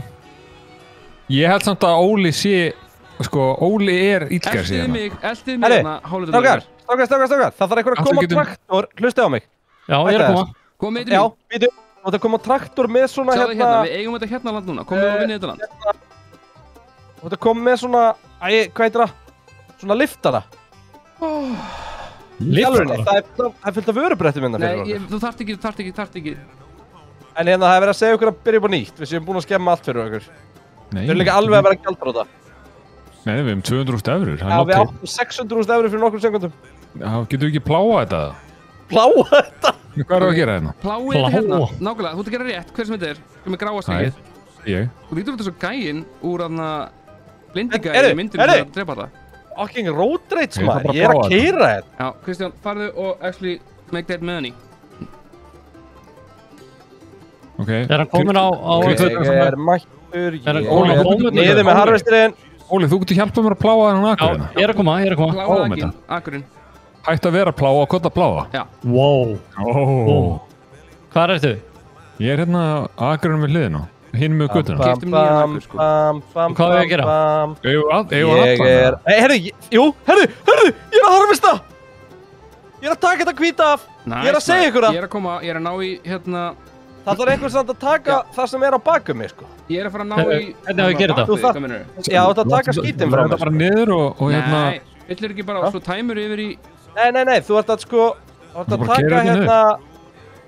Ég held samt að Óli sé, sko, Óli er íllgristi hérna. Eltið mig hérna, hálfðu Strákar, það þarf einhver að koma traktor, hlustið á mig. Já, ég er að koma. Komið Já, býtu, það koma traktor með svona hérna. Sjáðu hérna, við eigum þetta hérna land núna, komið og vinnið þetta land. Og það kom með svona, hvað heitir það? Svona liftara. Liftara? Það er fullt af vörubretti minna fyrir okkur. Nei, þú þarft ekki. En hérna það er verið að segja okkur að byrja upp á nýtt, við séum búin að skemma allt fyrir okkur. Þau eru líka alveg að vera gjaldróta. Nei, við hefum 200.000 eurur. Já, við áttum 600.000 eurur fyrir nokkrum sekundum. Já, getur við ekki pláa þetta? Pláa þetta? Hvað er það að gera hérna? Pláa þetta hérna, nákvæmlega, þú ert að gera rétt, hver sem þetta er, með gráa stíkið. Ég. Þú lítur út þessu gæinn úr aðna blindingæði myndinu sem það drepa það. Fucking road rage maður, ég er að keyra þetta. Já, Kristján, farðu og actually make that money. Ok. Er hann komin á... Ég er mættur, ég er niður með harvestirinn. Óli, þú getur hjálpað mér að pláa þennan Akurinn. Já, ég er að koma. Pláa Akurinn. Hætt að vera pláa og kotta pláa. Já. Wow. Hvað ertu? Ég er hérna Akurinn við hliðina. Hinn með guttuna. Keyptum nýjan Akur, sko. Hvað er að gera? Herru, ég er að harvesta! Ég er að taka þetta hvíta af. Ég er að segja ykkur það. Ég er að koma, ég er að ná í, hérna... Það þarf einhvers samt að taka það sem er á baku mig, sko. Ég er að fara að ná í... Hvernig hafa ég gerð þetta? Já, þú þarf að taka skítinn frá mig. Það er bara niður og hérna... Nei, villir ekki bara svo tæmur yfir í... Nei, þú ert að sko... Þú ert að taka hérna...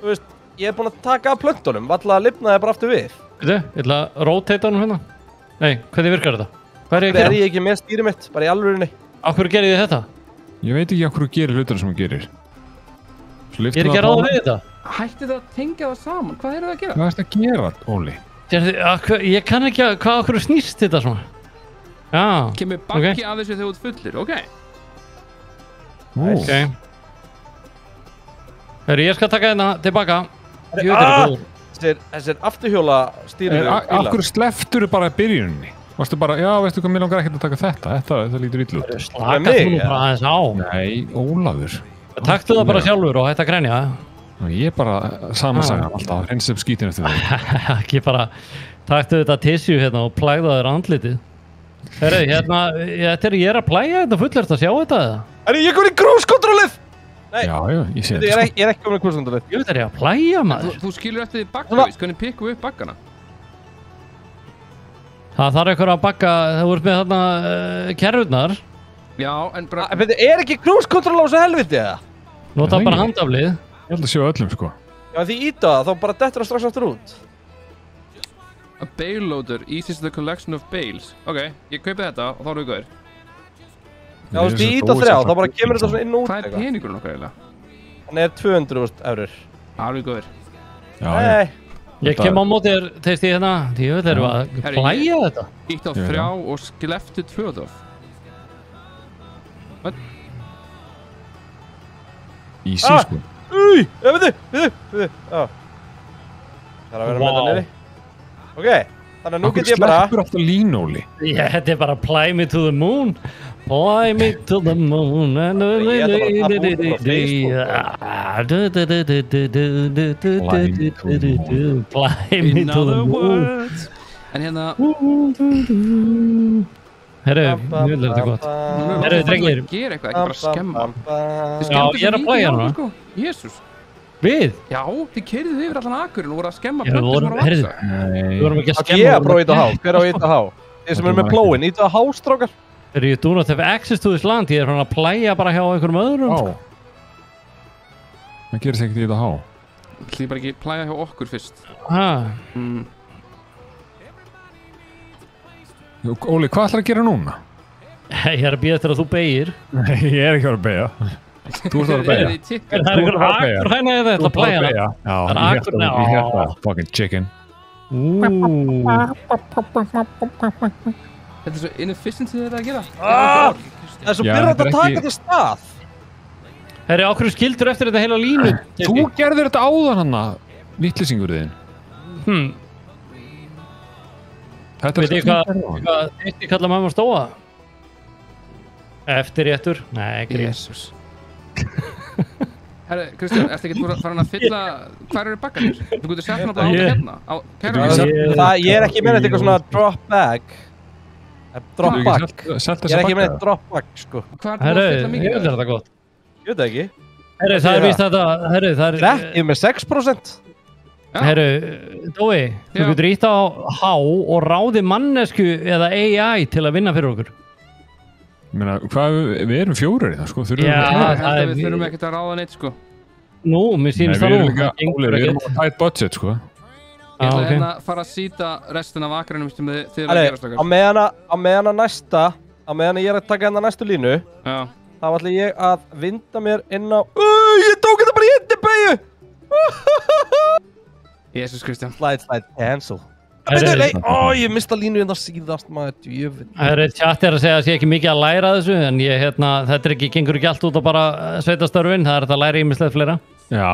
Þú veist, ég er búinn að taka af plöntunum. Valla að lifna það bara aftur við. Veitu, ég ætla að rotate honum hérna. Nei, hvernig virkar þetta? Hvað er ég að gera? Er ég ekki með stýri mitt, bara í alvörinni. Af hverju gerir þið þetta? Ég veit ekki af hverju gerir hlutur sem þú gerir. Ég er ekki að ráða við þetta. Hætti það að tengja það saman, hvað er það að gera? Hvað ertu að gera, Óli? Ég kann ekki að, hvað okkur snýst þetta svona? Já, kemur bakki af þessu þegar þú ert fullir, ok? Ok. Herri, ég skal taka hérna tilbaka. Þessir afturhjóla stýri af hverju sleftur þú bara í byrjuninni? Varstu bara, já, veistu hvað, mér langar ekkert að taka þetta lítur illa út. Slakast þú nú bara aðeins á. Nei, Ólafur. Taktu það bara sjálfur og hætti að grænja. Ég er bara samansagan alltaf, hreinsum skítinn eftir það. Ekki bara, taktu þetta tissue hérna og plægða þér andlitið. Herri, hérna, ég er að plæja þetta fullert að sjá þetta eða? Herri, ég kom í cruise-kontrollið! Já, ég sé þetta. Ég er ekki komin í cruise-kontrollið. Ég veit að ég að plæja maður. Þú skilur eftir því bakka, veist, hvernig pikkum við upp bakkana? Það þarf eitthvað að bakka, það voru með þarna kerfurnar. Já, en bara... Ekki cruise control á þessu helviti, eða? Nota bara handaflið. Ég held að sjá öllum, sko. Já, því íta það, þá bara dettur það strax aftur út. A bale loader eases the collection of bales. Ok, ég kaupi þetta og þá erum við góðir. Já, þú veist, því íta 3, þá bara kemur þetta svona inn og út. Hvað peningurinn okkar eiginlega? Hann 200.000 eurur. Það erum við góðir. Nei. Ég kem á móti þér, teist ég hérna. Ég veit þeir að plæja þetta. Ítt á 3 og sklefti 2. What? Easy, sko. Við. Það er að vera með þetta niðri. Ok, þannig að nú get ég bara... Akkur sleppur alltaf línóli. Já, þetta bara fly me to the moon. Fly me to the moon. Fly me to the moon. En hérna... Herru, mjög þetta gott. Herru, drengir. Gera eitthvað, ekki bara skemma. Já, ég er að plæja hana. Jésús. Við? Já, þið keyrðuð yfir allan akurinn og voru að skemma plöntur sem voru að vaksa. Við vorum ekki að skemma. Ég er að prófa íta á há. Hver á íta á há? Þeir sem eru með plóin, íta á há, strákar. Þegar you do not have access to this land, ég er svona að plæja bara hjá einhverjum öðrum. Það gerist ekkert íta á há. Þið bara ekki plæja hjá okkur fyrst. Óli, hvað ætlar að gera núna? Ég er að bíða eftir að þú beygir. Nei, ég er ekki að beygja. Þú ert að beygja. Það er einhver akur hæna eða þetta að plæja hana. Já, ég hérna, fucking chicken. Þetta er svo inefficient sem þetta að gera. Það er svo byrjað að taka þetta stað. Herri, á hverju skildur eftir þetta heila línu? Þú gerðir þetta áðan hana, vittlýsingur þinn. Veit ég hvað eitt ég kalla mamma stóa? Eftirréttur? Nei, ekki Jésús. Herri, Kristján, ertu ekki farin að fylla... Hvar eru bakkarnir? Þú getur sett hann bara á hérna. Ég er ekki með eitthvað svona drop bag. Drop bag. Ég er ekki með drop bag, sko. Hvað er það að fylla mikið? Herri, ég vil þetta gott. Ég veit það ekki. Herri, það er víst þetta... Herri, það er... Ég er með 6%. Herru, Dói, þú getur ítt á H og ráði mannesku eða AI til að vinna fyrir okkur. Ég meina, við erum 4 í það, sko. Við þurfum ekkert að ráða neitt, sko. Nú, mér sýnist það nú. Við erum á tight budget, sko. Ég ætla hérna að fara að síta restin af akrinum sem þið erum að gera stakar. Á meðan ég er að taka hérna næstu línu, þá ætla ég að vinda mér inn á... Ég tók þetta bara í einni beygju! Jésús Kristján. Slide, cancel. Ég mista línu hérna síðast, maður, djöfn. Chat er að segja að sé ekki mikið að læra þessu, en þetta gengur ekki allt út á bara sveitastörfin, það er að læra ýmislegt fleira. Já.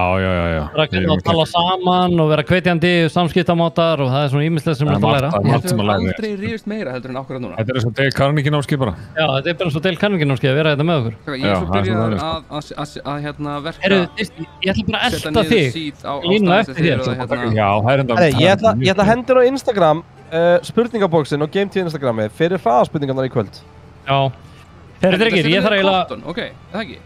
Það er að tala saman og vera hvetjandi, samskiptamátar og það er svona ýmislegt sem er að læra. Ég held að við aldrei rífist meira heldur en akkurat núna. Þetta er eins og Dale Carnegie námskeið bara. Já, þetta er bara eins og Dale Carnegie námskeið að vera þetta með okkur. Ég er svo byrjaður að verka... Ég ætla bara að elta þig. Línu eftir þér. Ég ætla að hendur á Instagram spurningabóksin og Game 10 Instagramið fyrir hraðaspurningarnar í kvöld. Já. Herri drengir, ég þarf eiginlega... Ok, það ekki.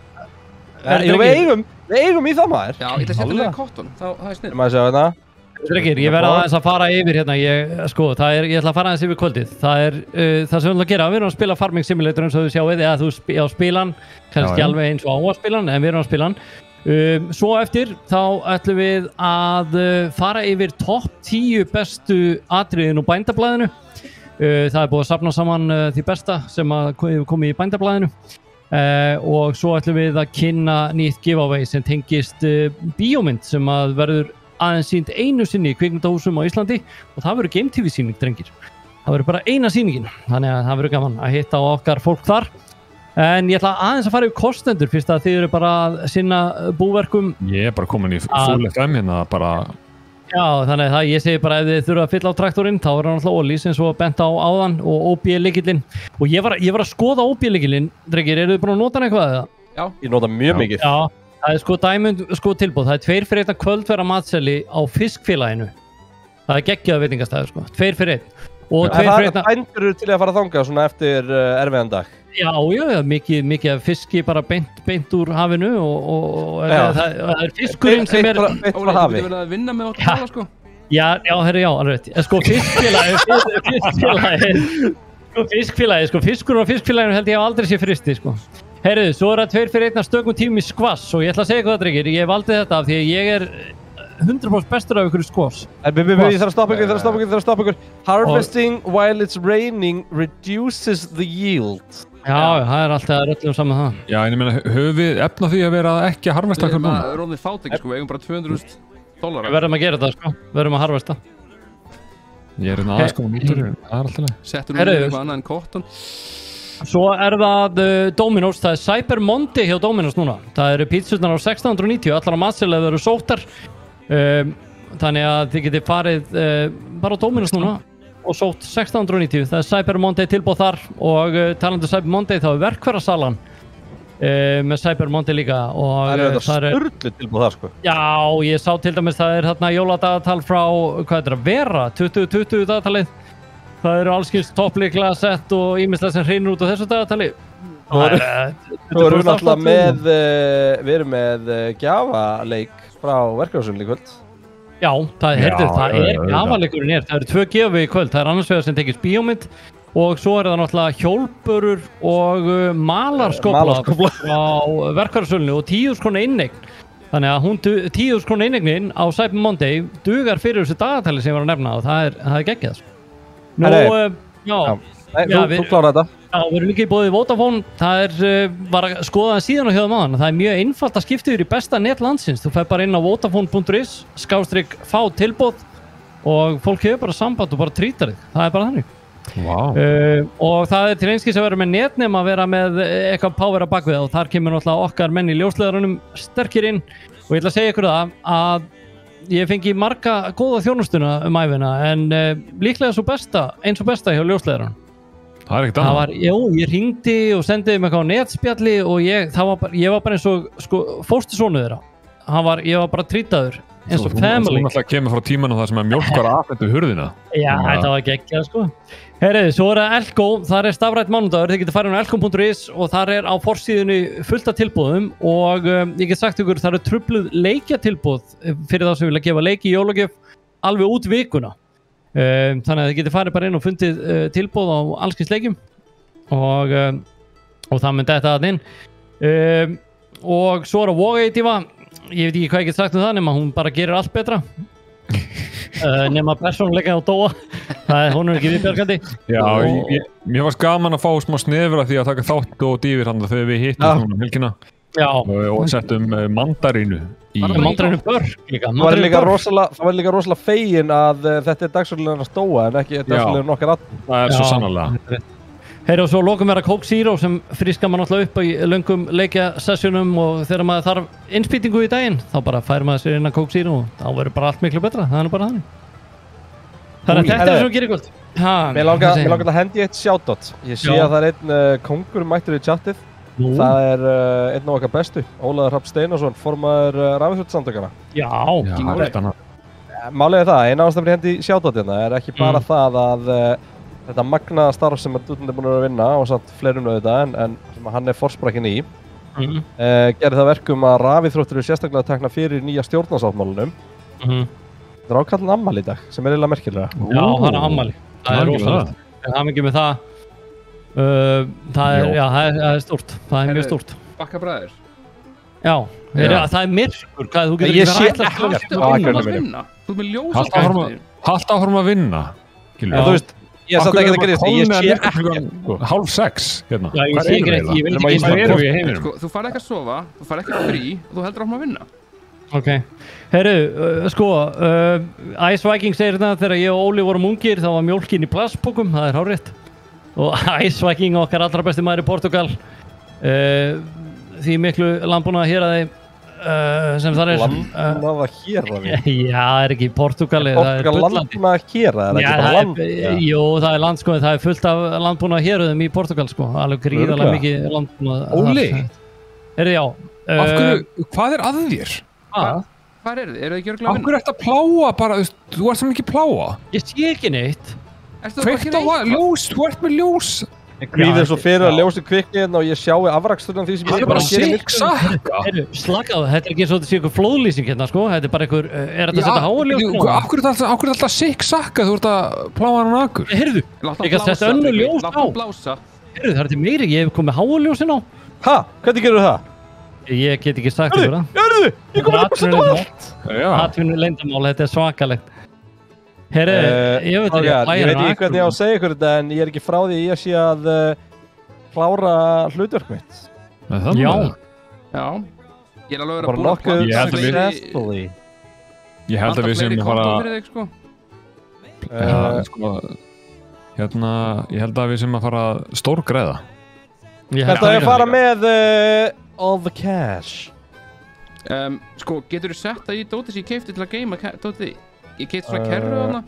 Við eigum í það, maður. Já, ég ætla að setja það í cotton, það er snið. Maður sjá þetta. Drengir, ég verða aðeins að fara yfir hérna, ég ætla að fara aðeins yfir kvöldið. Það er það sem við ætlum að gera, við erum að spila Farming Simulator eins og þú sjáuð, eða þú á spilan, kannski alveg eins og á að spilan, en við erum að spilan. Svo eftir, þá ætlum við að fara yfir topp 10 bestu atriðin úr bændablaðinu. Það er búið að safna saman því besta sem hefur komið í bændablaðinu. Og svo ætlum við að kynna nýtt giveaway sem tengist bíómynd sem að verður aðeins sýnd einu sinni í kvikmyndahúsum á Íslandi og það verður Game TV sýning, drengir. Það verður bara eina sýningin, þannig að það verður gaman að hitta á okkar fólk þar. En ég ætla aðeins að fara yfir kostendur fyrst að þið eru bara að sinna búverkum. Ég er bara komin í full FM hérna bara... Já, þannig að ég segi bara ef þið þurfa að fylla á traktorinn þá er hann alltaf ólís eins og bent á áðan og OB-lykillinn. Og ég var að skoða OB-lykillinn, drengir, eru þið búin að nota hann eitthvað eða? Já. Ég nota mjög mikið. Já, það er tilbúð, það er 2 fyrir 1 kvöldverða matseli á Fiskfélaginu. Það er geggjaða veitingastæður, 2 fyrir 1. Og 2 fyrir 1... Það bændur til að fara þangað svona eftir erfiðan dag. Já, mikið af fiski bara beint úr hafinu og það er fiskurinn sem er... Óli, þú getur verið að vinna með okkur, sko? Já, herri, já, alveg rétt. Sko, fiskfélagið... Fiskfélagi, fiskur og fiskfélaginu held ég aldrei sé fristi, Heyrðu, svo það 2 fyrir 1 stökum tímum í skvass og ég ætla að segja hvað það drengir, ég valdi þetta af því að ég 100% bestur af ykkur skvass. Ég þarf að stoppa ykkur. Harvesting while it's raining reduces the yield. Já, það alltaf öllum saman það. Já, en ég meina, höfum við efna því að vera ekki að harvesta okkur núna? Við erum fát ekki, við eigum bara $200,000. Við verðum að gera það, Við verðum að harvesta. Ég aðeins komið nýttur, það alltaf leið. Settum við eitthvað annað en cotton. Svo það Dominos, það Cyber Monday hjá Dominos núna. Það eru pítsurnar á 1690, allar á matseðlega eru sóttar. Þannig að þið getið farið bara á Dominos núna og sótt 1690. Það Cyber Monday tilbúð þar og talandi Cyber Monday þá verkfærasalan með Cyber Monday líka og það er sturlu tilbúð þar Já, ég sá til dæmis það þarna jóladagatal frá, Vera, 2020 dagatalið. Það eru allskins topplíkla sett og ýmislegt sem hreinur út á þessu dagatali. Svo erum við náttúrulega við erum með gjafaleik frá verkefnarsunni í kvöld. Já, það er gafaleikurinn það eru 2 gefi í kvöld, það er annars vegar sem tekist bíómynd og svo það náttúrulega hjólbörur og malarskópla á verkfærarsölunni og 10.000 króna inneign. Þannig að 10.000 króna innegnin á Cyber Monday dugar fyrir þessu dagatali sem ég var að nefna og það er geggjað. Þú klárar þetta. Já, við erum líka í boði Vodafone. Það var að skoða það síðan á hjá maðan. Það er mjög einfalt að skipta yfir í besta net landsins. Þú fer bara inn á vodafone.is/fá tilboð og fólk hefur bara samband og bara trýtar þig. Það er bara þannig. Wow. Og það er til einskis að vera með netnum að vera með eitthvað power að bakvið og þar kemur náttúrulega okkar menn í ljósleiðarunum sterkir inn og ég ætla að segja ykkur það að ég fengi marga góða þjónustuna ævina en líklega eins og besta hjá ljósleiðarunum. Það er ekkert annað. Ég hringdi og sendiði mig eitthvað á netspjalli og ég var bara eins og fóstursónu þeirra. Ég var bara trýtaður eins og family. Þú náttúrulega kemur frá tímanum það sem mjólk var afhentu hurðina. Já, þetta var geggjað Herriði, svo það Elko, þar stafrænt mánudagur, þið getur farið á elko.is og þar á forsíðunni fullt af tilboðum og ég get sagt ykkur, það eru trufluð leikjatilboð fyrir þá sem vilja gefa leiki í jólagjöf alveg út vikuna. Þannig að þið getur farið bara inn og fundið tilboð á allskins leikjum og það myndi þetta að inn. Og svo Vogaitiva, ég veit ekki hvað ég get sagt það nema hún bara gerir allt betra. Nema persónuleika á Dóa hún ekki viðbjargandi. Já, mér varst gaman að fá smá snefra því að taka þátt og dýfir hann þegar við hittum núna helgina og settum mandarínu í mandarínu börk líka. Það var líka rosalega fegin að þetta er dagsfjörðulegurinn að Dóa en ekki dagsfjörðulegurinn okkar all. Það er svo sannarlega. Heyri og svo lokum Coke Zero sem frískar maður náttúrulega upp í löngum leikjasessjónum og þegar maður þarf innspýtingu í daginn þá bara fær maður sér inn að Coke Zero og þá verður bara allt miklu betra, það er bara þannig. Þannig að þetta er svo gerir kvöld. Mér langar að hendi eitt shoutout. Ég sé að það er einn kongur mættur í chatið. Það er einn af okkar bestu, Ólafur Hrafn Steinarsson, formaður rafíþróttasamtökanna. Já, málið er það, eina ástæðan fyrir hendi shoutout hérna er ekki bara það að þetta magnaða starf sem Dúdlund er búin að vinna og samt fleirum auðvitað en sem hann er forsprakkin í gerir það verkum að rafíþróttir eru sérstaklega tekna fyrir nýja stjórnarsáttmálanum. Það er ákallin ammali í dag sem er eiginlega merkilega. Já, hann er ammali. Það er rosalegt. En það mikið með það. Það er stórt. Það er mjög stórt. Bakkabræður. Já, það er myrkur. Ég sé ekkert á vinna. Þú ert með ljósa. Haltu áfram að vinna. Þú veist, ég satt ekki að grýðast. Ég sé ekkert. 5:30 hérna. Já, ég sé ekki rétt. Ég vil ekki erum við í heiminum. Þú farið ekki að sofa, þú farið ekki að frí og þú heldur áfram að vinna. Ok, Ice Viking segir þetta þegar ég og Óli vorum ungir þá var mjólkin í plastpokum, það er hárrétt og Ice Viking okkar allra besti maður í Portugal því miklu landbúnaða héraði sem það er landbúnaða héraði? Já, það er ekki í Portugali, það er landbúnaða héraði, það er ekki bara land? Jú, það er land, það er fullt af landbúnaða héruðum í Portugal, alveg gríðarlega mikið landbúnaða. Óli? Já. Hvað er að þér? Hvað eru þið? Eru þið ekki örgulega að vinna? Af hverju ert að pláa bara, þú ert sem ekki pláa? Ég sé ekki neitt. Kveikt á ljós, þú ert með ljós Gríðir svo fyrir að ljósi kvikni og ég sjái afraksturinn því sem ég bara gerir Sick Saka. Slakaðu, þetta er ekki eins og þetta sé ykkur flóðlýsing hérna sko, þetta er bara ykkur, er þetta að setja háaljós? Af hverju er alltaf Sick Saka þú ert að pláa hann akur? Heyrðu, ég kann setja önnur ljós á. Heyrðu, það er til meiri, ég hef komið háaljósin á. Ha? Hvernig gerur það? Ég get ekki sagt ykkur það. Heyrðu, ég kom upp að setja allt. Atvinnu leyndamál, þetta er svakalegt. Herri, ég veit ekki hvernig ég á að segja ykkur þetta en ég er ekki frá því ég sé að klára hlutverk mitt. Já. Ég er alveg að búin að planta successfully. Ég held að við séum að fara hérna, ég held að við séum að fara stórgræða. Þetta er að fara með all the cash. Sko, getur þú sett það í dótið sem ég keipti til að geima dótið í? Ég keypti svona kerru þarna.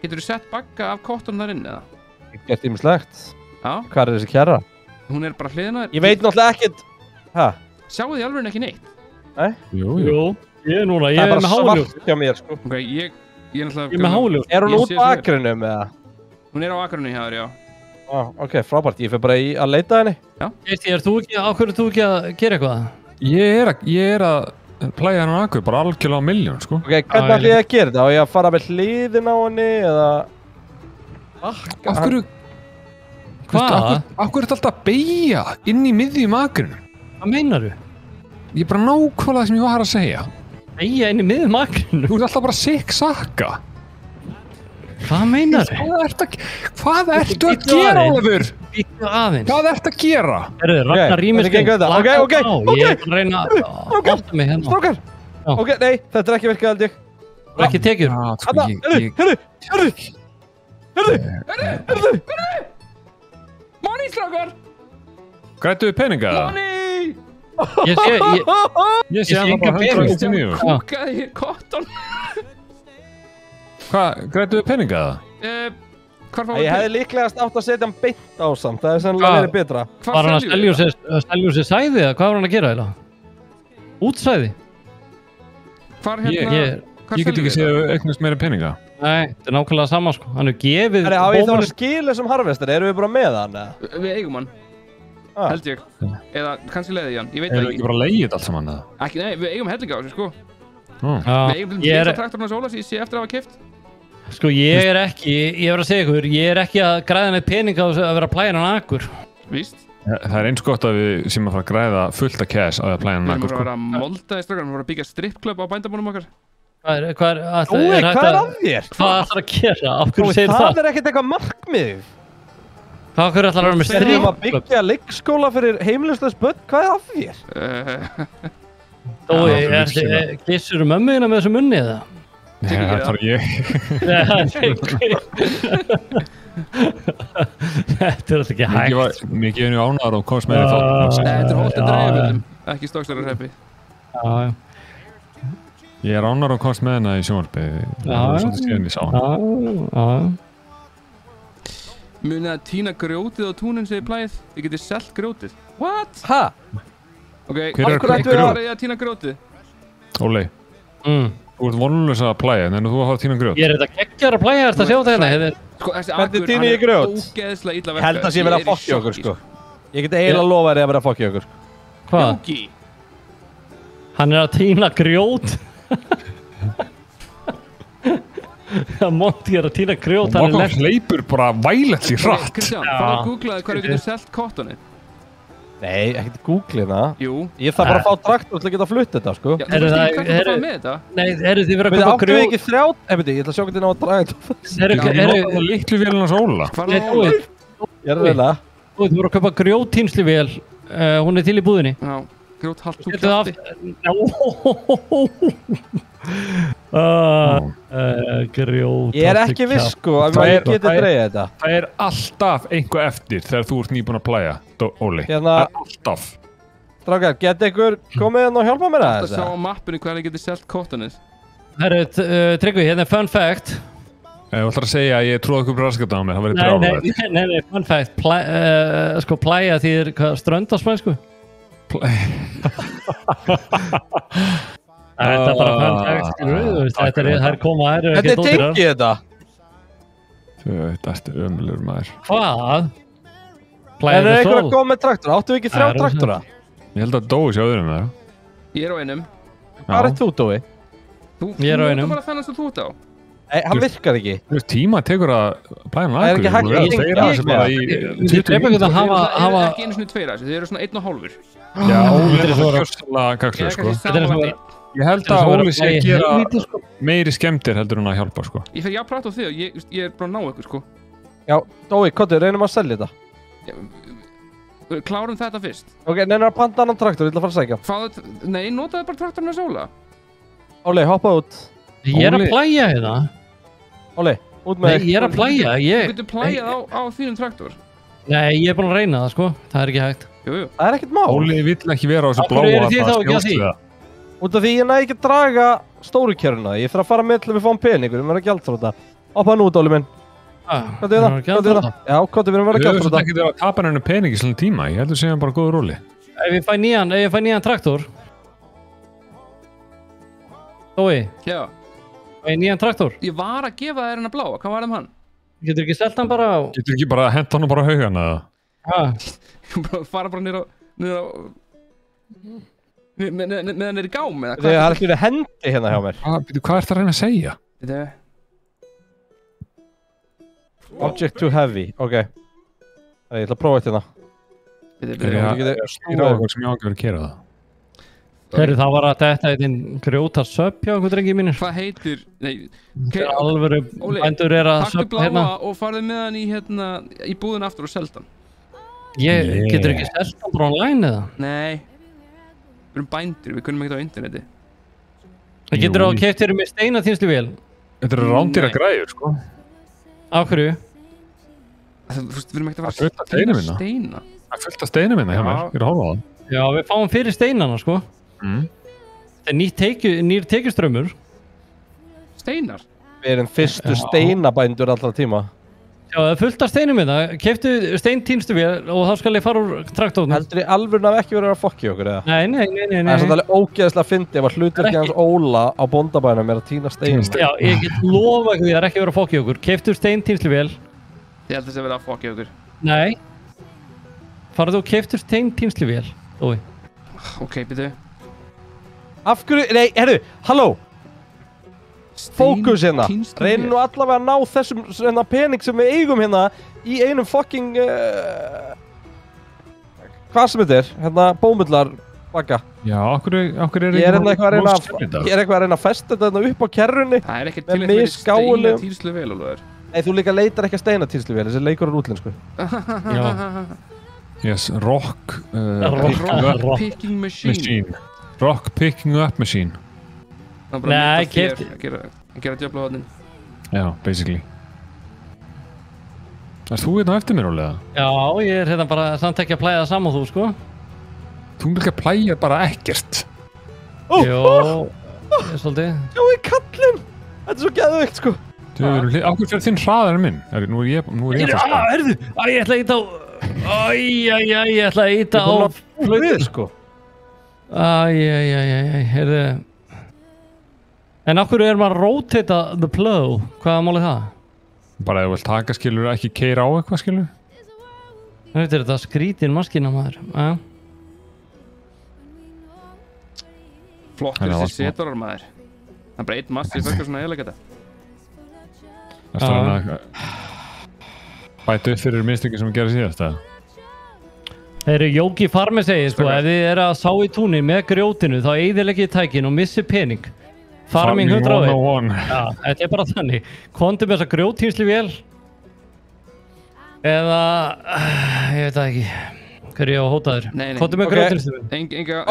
Getur þú sett bagga af kottunum þar inn eða? Ég gert ýmislegt. Já. Hvað er þessi kerra? Hún er bara hliðina þér. Ég veit náttúrulega ekkert. Hæ? Sjáu þið alveg ekki neitt? Nei? Jú. Ég er núna, ég er með háljós. Það er bara svart hjá mér sko. Ok, ég náttúrulega... Ég er með háljós. Er hún út á akrinum eða? Hún er á akrinum hjá þér, já. Ok, frábært. Ég fer bara í að leita henni. Já. Geisti, áhverju þú ekki að gera eitthvað? Ég er að plæja hann akur, bara algjörlega á milljón, sko. Ok, hvernig ætlum ég að gera þetta? Á ég að fara með hliðin á henni, eða... Af hverju... Hvað? Af hverju er þetta alltaf að beygja inn í miðjum akrinu? Hvað meinaru? Ég er bara nákvæmlega það sem ég var að segja. Beygja inn í miðjum akrinu? Þú ert alltaf bara Sick Saka. Hvað meinaru? Hvað ertu að gera, Ólafur? Býttu aðeins. Hvað ertu að gera? Ragnar Rýmiskeið. Ok. Ég er að reyna að átta mig hérna. Strókar. Ok, nei, þetta er ekki virkað held ég. Það er ekki tekjur. Hörru. Money, strókar. Grættu við peninga það? Money. Ég sé hann bara 199. Kúkaði kotton. Hvað, grættu við peninga það? Ég hefði líklegast átt að setja hann beint á samt, það er sennilega verið betra. Var hann að stelja úr sér sæði eða hvað var hann að gera eða? Útsæði? Ég get ekki séð eignast meira peninga. Nei, þetta er nákvæmlega sama sko. Hann er gefið... Á ég þá að skila þessum harvestar, eru við bara með hann eða? Við eigum hann, held ég. Eða kannski leiði ég hann, ég veit það ekki. Erum við ekki bara að leiði þetta allt saman eða? Ekki, nei, við eigum hellinga á þessu sko. Við eigum til þess að traktorna Óla sem ég sé eftir að hafa keypt. Sko ég er ekki, ég verð að segja ykkur, ég er ekki að græða neitt pening á að vera að plæja hann akur. Víst? Það er eins gott að við sem að fara að græða fullt af cash á að plæja hann akur. Við erum að vera að molda í strákar, við erum að vera að byggja strippklub á bændabónum okkar. Hvað er að þér? Hvað ætlar að gera? Af hverju segir það? Það er ekkert eitthvað markmið. Hvað ætlar að vera með strippklub? Við erum að byggja leikskóla fyrir heimilislaus börn, hvað er að þér? Dói, kissur mömmuðina með þessu munni eða? Nei, það er ég. Þetta er alltaf ekki hægt. Mikið er nú ánægður og komst með því þá. Þetta er hótt að dræfum, ekki Stokkseyrar-hreppi. Ég er ánægður og komst með hennar í sjónvarpið. Það var svolítið síðan ég sá hann. Munið að tína grjótið á túnin sem þið plæðið. Þið getið selt grjótið. What? Hæ? Ok, af hverju ættu að tína grjótið? Óli. Þú ert vonulegs að plæja, en þú að hafa tína grjót. Ég er þetta geggjar að plæja, þetta að sjá þetta hérna. Sko, þessi akur, hann er ógeðslega illa verkað. Held að sé verið að fokki okkur, sko. Ég get eiginlega lofa þér að vera að fokki okkur. Hvað? Jóki. Hann er að tína grjót. Það Monty er að tína grjót. Og maður hleypur bara vælet í hratt. Kristján, fara að googlaði hvað þú getur selt kottonið. Nei, ekkert googlið það. Jú. Ég þarf bara að fá traktor til að geta að flutta þetta, sko. Já, þú veist ekki hvernig þú fara með þetta? Nei, þið verið að köpa grjót. Áttu við ekki þrjá... Ég ætla að sjá hvernig það á að draga þetta. Ég var litlu vélina Óla. Hvað er það Óla? Ég er vel að. Þú verið að köpa grjóttínsluvél. Hún er til í búðinni. Já, grjóthalt þú kjafti. Grjót. Ég er ekki viss, sko, að ég geti dreigið þetta. Það er alltaf einhver eftir þegar þú ert nýbúin að plæja, Óli. Það er alltaf. Strákar, geti ykkur komið inn og hjálpa mér að þess að? Það sjá á mappinu hvað ég geti selt kottonið. Herru, Tryggvi, hérna er fun fact. Þú ætlar að segja að ég trúði okkur braskat á mig, það verið brjálægt. Nei, fun fact. Sko, plæja þýðir strönd á spænsku. Þetta er bara fun fact, skilur. Það er koma, það er ekki dóttir. Þetta er tengið þetta. Þetta er ömulur maður. Hvað? En eitthvað að koma með traktora? Áttu við ekki 3 traktora? Ég held að Dói sé öðrum með það. Ég á einum. Hvað þú, Dói? Ég á einum. Þú bara þennast þú út á. Nei, hann virkar ekki. Þú veist, tíma tekur að plæna það er ekki hægt að gera þessu bara í 20 mínútur. Það er ekki einu svona 2 þessu, þið eru svona 1,5. Já, Óli er svona kjörslega kakslega, sko. Ég held að Óli sé að gera meiri skemmtir heldur hún að hjálpa, sko. Ég fer jafnframt á þig og ég er bara að ná ykkur, sko. Já, Dói, kottu, reynum að selja þetta. Klárum þetta fyrst. Ok, neina að panta annan traktor, ég ætla að fara að sækja. Nei, notaðu bara traktorinn að sóla. Óli, hoppa út. Ég er að plæja hérna. Óli, út með þig. Nei, ég er að plæja. Þú getur plæjað á þínum traktor. Nei, ég er búin að reyna það, sko. Það er ekki hægt. Jú. Það er ekkert mál. Óli vill ekki vera á þessu bláa út af því ég næði ekki að draga stóru kjöruna. Ég þarf að fara með til að við fáum peningur. Við verðum að gjaldþrota. Hoppa hann út, Óli minn. Hvað er það? Já, hvað er við að vera gjaldþrota? Við höfum ekki verið að tapa henni pening í svona tíma. Ég heldur að segja bara góður Óli. Ef ég fæ nýjan traktor. Dói. Já. Fæ nýjan traktor. Ég var að gefa þér hennar bláa. Hvað var hann? Getur ekki selt hann bara á... Getur ekki bara hent hann bara á haugan eða? Fara bara niður á... Með hann er í gám eða? Það er ekki verið hendi hérna hjá mér. Hvað ert það að reyna að segja? Object too heavy, ok. Ég ætla að prófa þetta hérna. Ég stýra eitthvað sem ég ákveður að gera það. Það var að þetta er einn grjóta söp hjá einhver drengi mínir. Hvað heitir... Alvöru bændur er að söp hérna. Taktu bláa og farðu með hann í búðin aftur og selta hann. Ég getur ekki selta hann bara online eða? Nei. Við erum bændur, við kunnum ekkert á interneti. Það getur á keyptir með steinatínnsluvél. Þetta eru rándýra græjur, sko. Af hverju? Við erum ekkert að fara að steina. Það er fullt af steinum minna hjá mér, ég er að horfa á það. Já, við fáum fyrir steinana, sko. Það er nýr tekjuströmmur. Steinar? Við erum fyrstu steinabændur allra tíma. Já, það er fullt af steinum minna. Keyptu steintínnsluvél og þá skal ég fara úr traktornum. Heldur þið alveg að ekki verið að fokki okkur, eða? Nei. Það er svolítið ógeðslega fyndið ef að hlutverki hans Óla á bóndabænum er að tína steinum. Já, ég get lofa ekki því að það er ekki verið að fokki okkur. Keyptu steintínnsluvél. Ég held þess að vera að fokki okkur. Nei. Farðu og keyptu steintínnsluvél. Ok, byrju. Af hverju, nei, herru, halló. Fókus hérna. Reynum nú allavega að ná þessum pening sem við eigum hérna í einum fucking hvað sem þetta er, hérna bómullar bakka. Já, okkur er ég er eitthvað að reyna að festa þetta upp á kerrunni. Það er ekki til að vera steinatínnsluvél, Ólafur. Nei, þú líka leitar ekki að steinatínnsluvél, þessi leikur er útlensku. Já. Yes, rock picking machine. Rock picking up machine. Nei, keypti. Að gera djöfla á hodnin. Já, basically. Erst þú hérna eftir mér, Ólega? Já, ég er hérna bara samt ekki að plæja það saman þú, sko. Þú vil ekki að plæja bara ekkert. Jó, ég er svolítið. Jó, ég kallinn. Þetta er svo geðveikt, sko. Ákveð fyrir þinn hraðar en minn. Nú er ég að fasta. Herðu, ég ætla að íta á... ég ætla að íta á... flöðið, sko. Herðu... En af hverju er maður að rotata the plow? Hvaða mál er það? Bara ef þú vilt taka, skilur, ekki keyra á eitthvað, skilur. Þetta skrítin maskína, maður. Flottur þessi setorar, maður. Það er bara einn massi, það er svona eiginlega þetta. Það er svona að bæta upp fyrir mistökin sem við gerum síðast, eða? Það eru Jóki Farmi segið, sko, ef þið eru að sá í túnni með grjótinu, þá eyðileggið tækin og missi pening. Farming 101. Já, þetta er bara þannig. Kontu með þessa grjóttínsluvél eða ég veit það ekki hverju ég á að hóta þér. Kontu með grjóttínsluvél.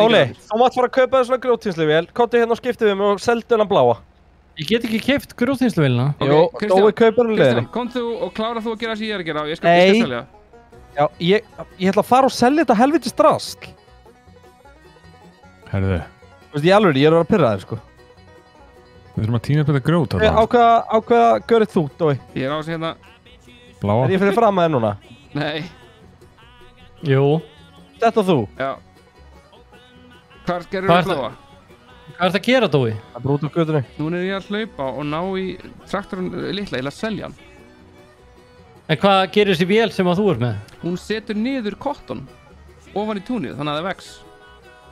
Óli, þú mátt fara að kaupa þessuna grjóttínsluvél. Kontu hérna og skiptið við mig og seldu hennan bláa. Ég get ekki keypt grjóttínsluvelina. Jú, Dói kaupar henni leðinni. Kontu og klára þú að gera það sem ég er að gera og ég skal selja. Já, ég ætla að fara og selja þetta helvitis drasl. Herðu. Þú veist, ég alveg, ég er að vera pirraður, sko. Við þurfum að tína upp þetta grjót á hvað görið þú, Dói? Ég er á þessi hérna bláa. Er ég fyrir fram að þér núna? Nei. Jú. Þetta þú? Já. Hvað gerir við bláa? Hvað er það að gera, Dói? Að brúta upp götunni. Nú er ég að hlaupa og ná í traktorinn litla, ég ætla að selja hann. En hvað gerir þessi vél sem að þú ert með? Hún setur niður cotton ofan í túnið, þannig að það vex.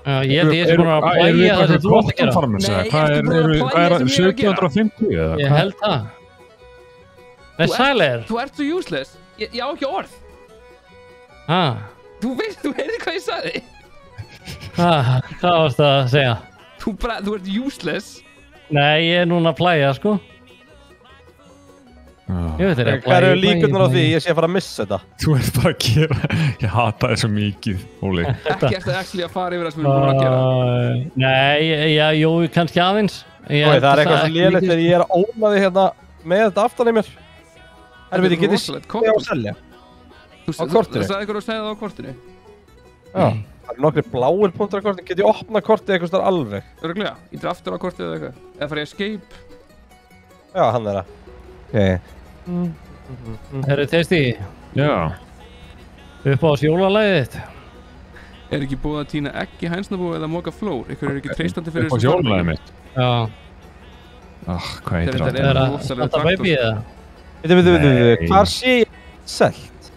Já, ég held ég sem búin að plæja það sem þú átt að gera. Nei, hvað er 1750 eða? Ég held það. Nei, sælir. Þú ert svo useless. Ég á ekki orð. Þú heyrði hvað ég sagði. Hvað varst það að segja? Þú ert useless. Nei, ég er núna að plæja, sko. Ég veit þér, hvað eru líkurnar á því ég sé að fara að missa þetta? Þú ert bara að gera, ég hata þér svo mikið, Óli. Ekki eftir actually að fara yfir það sem við erum bara að gera. Nei, jú, kannski aðeins. Það er eitthvað svo lélegt þegar ég er að óna þig hérna með þetta aftan í mér. Veit ég, get ég að selja? Á kortinu? Þú sagði ykkur að segja það á kortinu? Já, það eru nokkri bláir punktur á kortinu, get ég opna kortið eitthvað starf alveg? Öruglega, ég drar aftur á kortið eða eitthvað. Eða fara ég escape? Já, hann er það. Ok. Herru, testi. Já. Upp á jólalæðið þitt. Er ekki búið að týna ekki hænsnabú eða moka flór? Ykkur er ekki treystandi fyrir þessu jólalæðið mitt? Já. Hvað heitir það? Er það baby eða? Hvað sé ég selt?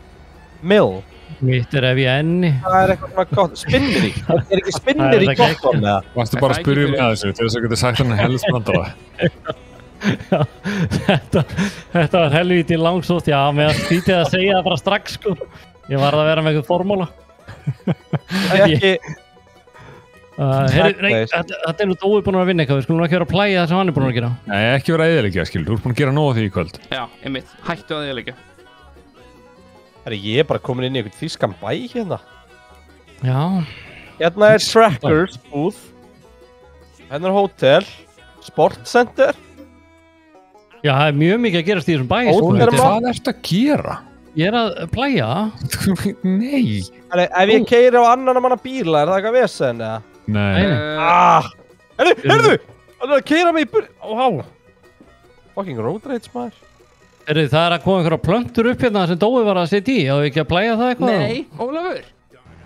Mill? Mitt er ef ég enni. Það er eitthvað svona gott. Spinnir í? Er ekki spinnir í gott om það? Varstu bara að spyrja mig að þessu til þess að geta sagt hann helstbrandara? Já, þetta var helvíti langsótt, já, með að skítið að segja það bara strax, sko. Ég varð að vera með eitthvað formóla. Þetta er nú Dói búin að vinna eitthvað, við skulum ekki vera að plæja það sem hann er búin að gera. Nei, ekki vera að eyðileggja, skil, þú ert búin að gera nóg af því í kvöld. Já, einmitt, hættu að eyðileggja. Ég er bara komin inn í einhvern þýskan bæ hérna. Já. Hérna er Trackers búð. Hérna er hótel. Sportcenter. Já, það er mjög mikið að gerast í þessum bæ. Hvað ertu að gera? Ég er að plæja. Nei. Ef ég keyri á annan manna bíla, er það eitthvað vesen, eða? Nei. Heyrðu! Það er að keyra mig í bur... Wow. Fucking road rage, maður. Það er að koma einhverja plöntur upp hérna sem Dói var að setja í. Á ekki að plæja það eitthvað? Nei, Ólafur.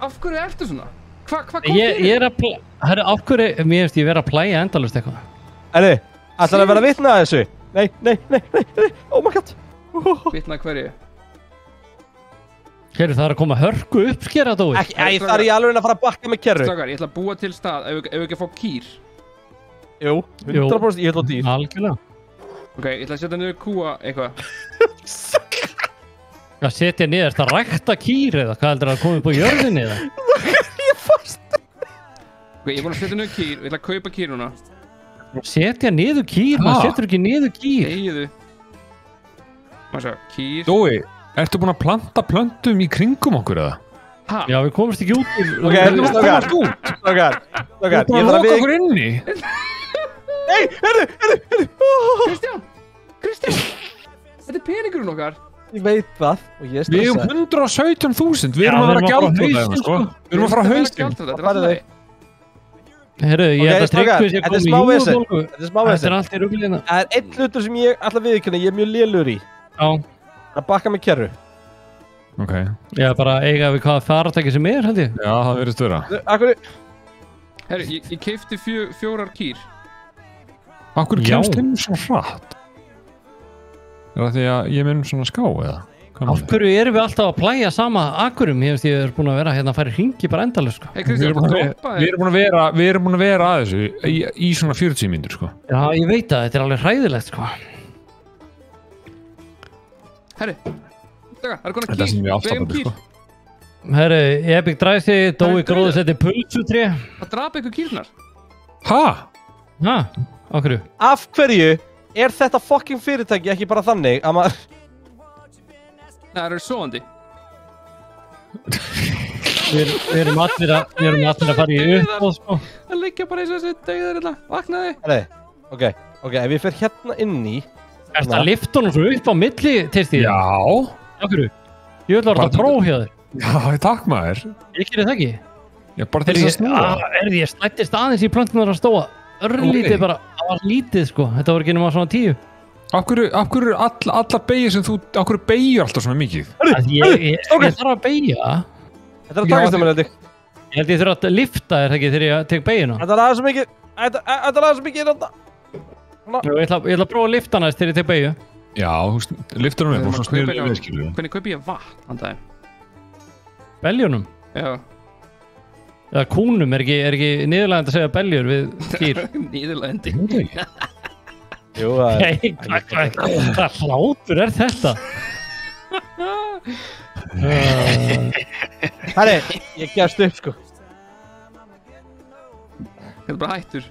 Af hverju ertu svona? Hvað kom þér? Ég er að plæja... Herru, af hverju... Mér finnst ég verið að plæja endalaust eitthvað. Herru, ætlar að vera vitna að þessu? Nei, oh my god. Vitna hverju? Herru, það er að koma hörku uppskera, Dói. Það er ég alveg að fara að bakka með kerru. Strákar, ég ætla að búa til stað ef við ekki að fá kýr. Jú, 100% ég ætla á dýr. Algjörlega. Ok, ég ætla að setja niður kúa eitthvað. Hvað setja niður? Er þetta rækta kýr eða? Hvað heldur það að koma upp á jörðinni eða? Ég fast. Ok, ég er búin að setja niður kýr, ég ætla að kaupa kýr núna. Setja niður kýr? Maður setur ekki niður kýr. Þegiðu. Maður sjá, kýr. Dói, ertu búin að planta plöntum í kringum okkur eða? Ha? Já, við komumst ekki út. Ok, Strákar. Þú ert búin að loka okkur inni. Nei, heyrðu. Kristján. Þetta er peningurinn okkar. Ég veit það og ég er stressað. Við erum 117.000, við erum að vera gjaldþrota, sko. Við erum að fara að haustum. Þetta er alltaf leið. Herru, ég held að Tryggvi sé komið í júlabólgu. Þetta er allt í ruglina. Það er einn hlutur sem ég ætla að viðurkenna, ég er mjög lélur í. Já. Að bakka með kerru. Ok. Ég er bara eiga við hvaða faratæki sem er, held ég. Já, það virðist vera. Akkur... Herru, ég keipti 4 kýr. Akkur kemst inn svona hratt? Er það því að ég mun svona ská, eða? Af hverju erum við alltaf að plæja sama akkurum? Ég er búin að vera hérna að fara í hringi bara endalaust, sko. Hey, Kristján, við erum búin að vera að þessu í svona 40 mínútur, sko. Já, ég veit að þetta er alveg hræðilegt, sko. Herru, það er konar kýr. Þetta sem við alltaf sko. Herru, Epic Drive Dói gróði setti pulsutri. Það drap eitthvað kýrnar. Ha? Af hverju? Af hverju er þetta fucking fyrirtæki ekki bara þannig að maður... Það eru svoandi. Við erum allir að fara í uppbóð, sko. Það liggja bara eins og þessi dauðar hérna. Vaknaði. Ok, ef ég fer hérna inn í... Er þetta lift honum svo upp á milli, Teisti? Já. Af hverju? Ég vil vera að prófa hjá þér. Já, takk maður. Ég gerir það ekki. Já, bara til þess að snúa. Ég slættist aðeins í plöntunar að stóa. Örlítið bara, það var lítið, sko. Þetta voru ekki nema svona 10. Af hverju allar beygir sem þú... Af hverju beygir alltaf svona mikið? Ég þarf að beygja. Þetta er að takast um mér, held ég. Ég held ég þurfa að lifta þér þegar ég tek beygina. Þetta er aðeins svo mikið. Ég ætla að prófa að lifta næst þegar ég tek beygju. Já, lyftur hún upp og svo snýrðu við, skilur. Hvernig kaupi ég vatn, handæði? Beljunum? Já. Eða kúnum, er ekki niðurlægandi að segja beljur við kýr? Niðurlægandi? Jú, það er... Nei, hvað hlátur er þetta? Herri, ég gefst upp, sko. Þetta er bara hættur.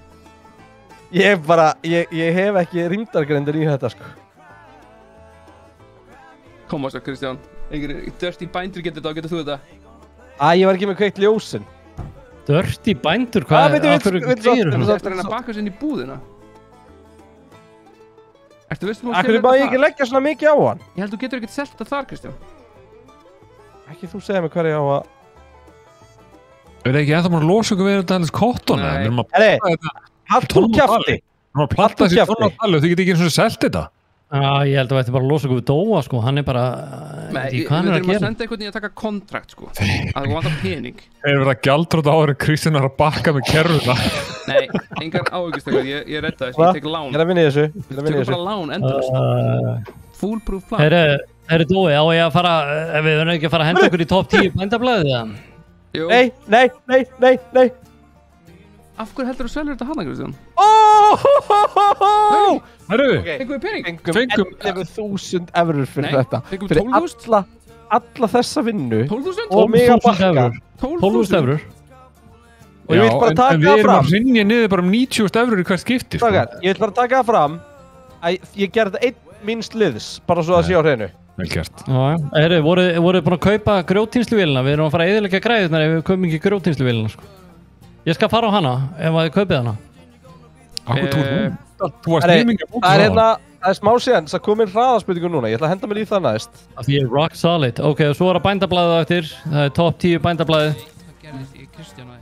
Ég hef ekki rýmdargrendur í þetta, sko. Koma svo, Kristján. Einhverjir dirty bændur getur þú þetta? Ég var ekki með kveikt ljósin. Dirty bændur? Hvað er það? Þú ert að reyna að baka sér inn í búðina. Ertu vissum að Akkur má ég ekki leggja svona mikið á hann? Ég held þú getur ekkert selt það þar, Kristján. Ekki þú segja mig hver ég á að... Er ekki ennþá maður að losa okkur við þetta helst kottona? Herri, haldt þú kjafti? Hún var að platta sér svona að tala og þið getur ekki eins og selt þetta. Já, ég held að það ætti bara að losa okkur við Dóa, sko. Hann er bara... Nei, við þurfum að senda einhvern í að taka kontrakt, sko. Að þú vantar pening. Hefur verið að gjaldróta áður en Kristján er að bakka með kerruna. Nei, engar áhyggjustakar, ég redda þessu, ég tek lán. Ég er að vinna í þessu. Tökum bara lán, endurist. Foolproof plan. Herri Dói, á ég að fara... Við verðum ekki að fara að henda okkur í top 10 bændablaðið, eða? Jú. Nei. Af hverju heldur þú selur þetta hana, Kristján? Herru, fengum við pening? Fengum 11.000 eurur fyrir þetta. Fengum fyrir 12.000? alla þessa vinnu 12.000? og mig að bakka 12.000 eurur. Og ég vil bara taka það fram. En við erum að hrynja niður bara 90.000 eurur í hvert skipti. Ég vil bara taka það fram að ég gerði einn minnst liðs, bara svo að sé á hreinu. Vel gert. Herru, voruð búin að kaupa grjóttímsluvélina? Við erum að fara að eyðileggja græðurnar ef við kaupum ekki grjóttímsluvélina, sko. Ég skal fara á hana ef að þið kaupið hana. Þú varst nýmingi að búka það. Það er smá síðan, það kom inn hraðaspurningu núna. Ég ætla að henda mér í það næst. Því ég er rock solid. Ok, og svo er að bændablaðið eftir. Það er top 10 bændablaðið. Hvað gerðist í Kristjánu?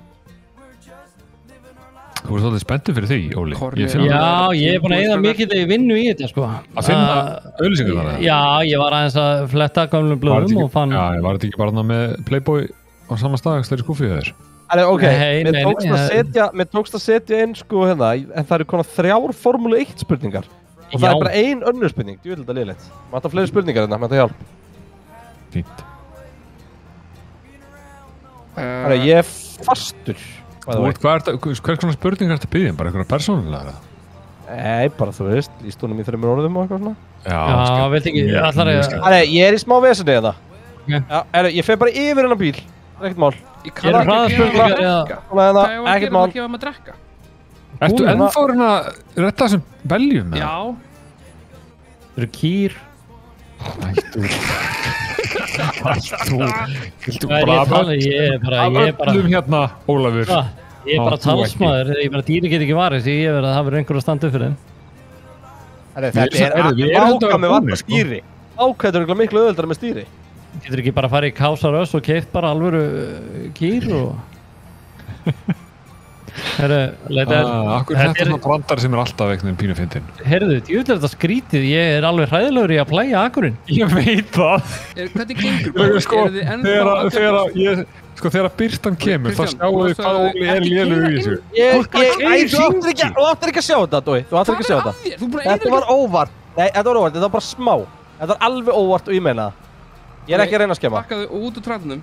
Þú voru svolítið spenntið fyrir því, Óli. Já, ég er búin að eyða mikið vinnu í þetta, sko. Að finna auglýsingar þarna? Já, ég var aðeins að fletta gömlum blöðum og fann... Já, var þetta ekki bara með Playboy á sama staðagsleiri skúfið þeir? Ok, mér tókst að setja inn sko hérna, en það eru konar 3 Formúlu 1 spurningar og það er bara ein önnur spurning, ég vil þetta liðleitt. Maður ætla fleiri spurningar hérna, maður ætla hjálp. Fínt. Ég er fastur. Hvers konar spurningar ertu að byggja? Bara einhverja persónulega? Nei, bara þú veist, líst honum í 3 orðum og eitthvað svona. Já, veit ekki, allar ég er í smá vesenni þetta. Ég fer bara yfir hennar bíl, það er ekkert mál. Ég kann ekki að gefa maður að drekka. Ertu ennfórin að retta þessum beljum? Já. Það eru kýr. Ég er bara hérna, Ólafur. Ég er bara talsmaður, dýri get ekki varist, ég verð að hafa einhver að standa upp fyrir þeim. Þetta er ákvað með vatn og stýri. Ákvæður er miklu öðuldar með stýri. Getur ekki bara að fara í Kásaröss og keypt bara alvöru kýr og... Akkur þetta er svona brandar sem er alltaf einhvern pínu fyndin. Heyrðu, djúvill er þetta skrítið, ég er alveg hræðilegur í að plæja Akurinn. Ég veit það. Hvernig gengur? Þegar byrtan kemur, þá sjáum við hvað Óli er lélugur í þessu. Þú áttir ekki að sjá þetta, Dói. Þú áttir ekki að sjá þetta. Þetta var óvart. Nei, þetta var óvart, þetta var bara smá. Þetta var alveg óvart og ég meina það. Ég er ekki að reyna að skemma. Bakkaðu út úr traktornum.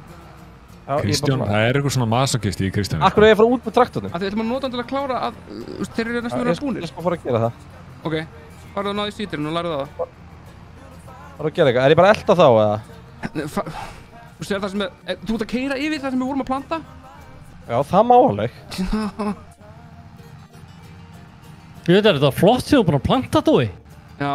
Kristján, það er eitthvað svona masokisti í Kristján. Akkur er ég að fara út með traktornum? Við ætlum að nota hann til að klára að þeir eru næstum verið að búnir. Ég skal fara að gera það. Ok, farðu að náðu í sýtirinn og lærðu það. Farðu að gera eitthvað. Er ég bara að elda þá eða? Þú sér það sem er... Þú ert að keyra yfir það sem við vorum að planta? Já, það má alveg. Ég veit að þetta var flott sem þú búin að planta, Dói. Já.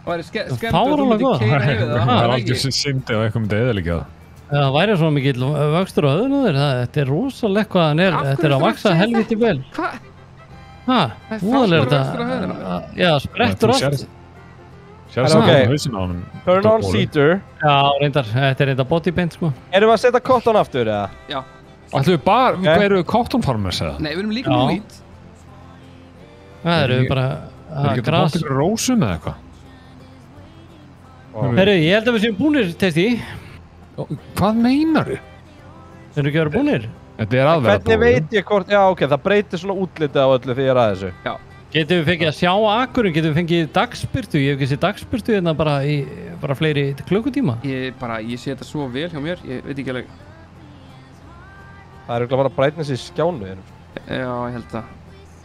Og það er skemmt að þú myndi keyra yfir það. Það er algjör sem syndi og eitthvað myndi eðalikja það. Það væri svona mikill vöxtur á öðun þér. Þetta er rosalega hvað hann er. Þetta er að vaksa helviti vel. Hvað? Það er vöxtur á höfðina. Já, sprettur allt. Sér saman á hausinn á honum. Turn on seater. Já, reyndar. Þetta er reynda bodypaint, sko. Erum við að setja cotton aftur, eða? Já. Ætlum við bara... Erum við cotton farmers, eða? Nei, við erum líka með wheat. Það eru bara... Við getum bátt ykkur rósum eða eitthvað. Herru, ég held að við séum búnir, Testi. Hvað meinar þið? Erum ekki að vera búnir? Þetta er aðverða búin. Hvernig veit ég hvort... Já, ok, það breytir svona útlitið á öllu því ég er að þessu. Já. Getum við fengið að sjá Akurinn, getum við fengið dagsbirtu, ég hef ekki séð dagsbirtu hérna bara í fleiri klukkutíma. Ég sé þetta svo vel hjá mér, ég veit ekki alveg. Það bara brightness í skjánu. Já, ég held það.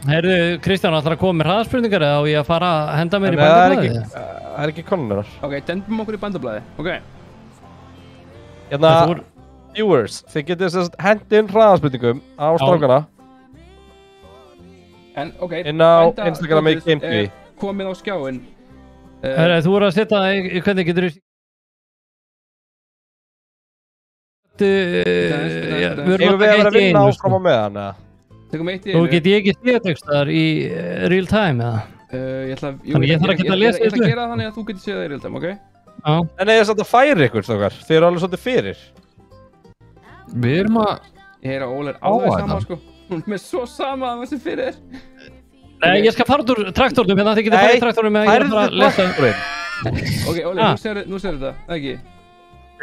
Heyrðu, Kristján, ætlar að koma með hraðaspurningar eða á ég að fara að henda mér í bændablaði? Það er ekki konunnar. Ok, dendum okkur í bændablaði, ok. Hérna, viewers, þið getið hent inn hraðaspurningum á strákana. En, ok, inn á Instagram í GameTV. Komið á skjáinn. Þú voru að setja, hvernig getur þú... Við erum að vera að vinna áfram á meðan, eða? Þú get ég ekki séðtekstar í real time, eða? Þannig ég þarf að geta að lesa þessu. Ég ætla að gera þannig að þú getur séð það í real time, ok? Já. En ég samt að færi ykkur, stókar. Þið eru alveg svolítið fyrir. Við erum að... Ég heyra Óli alveg sama, sko. Hún er svo sama að þessi fyrir. Nei, ég skal fara út úr traktornum, hérna þið getur farið í traktornum með að ég er að fara að lesa. Ok, Óli, nú sér þetta, ekki?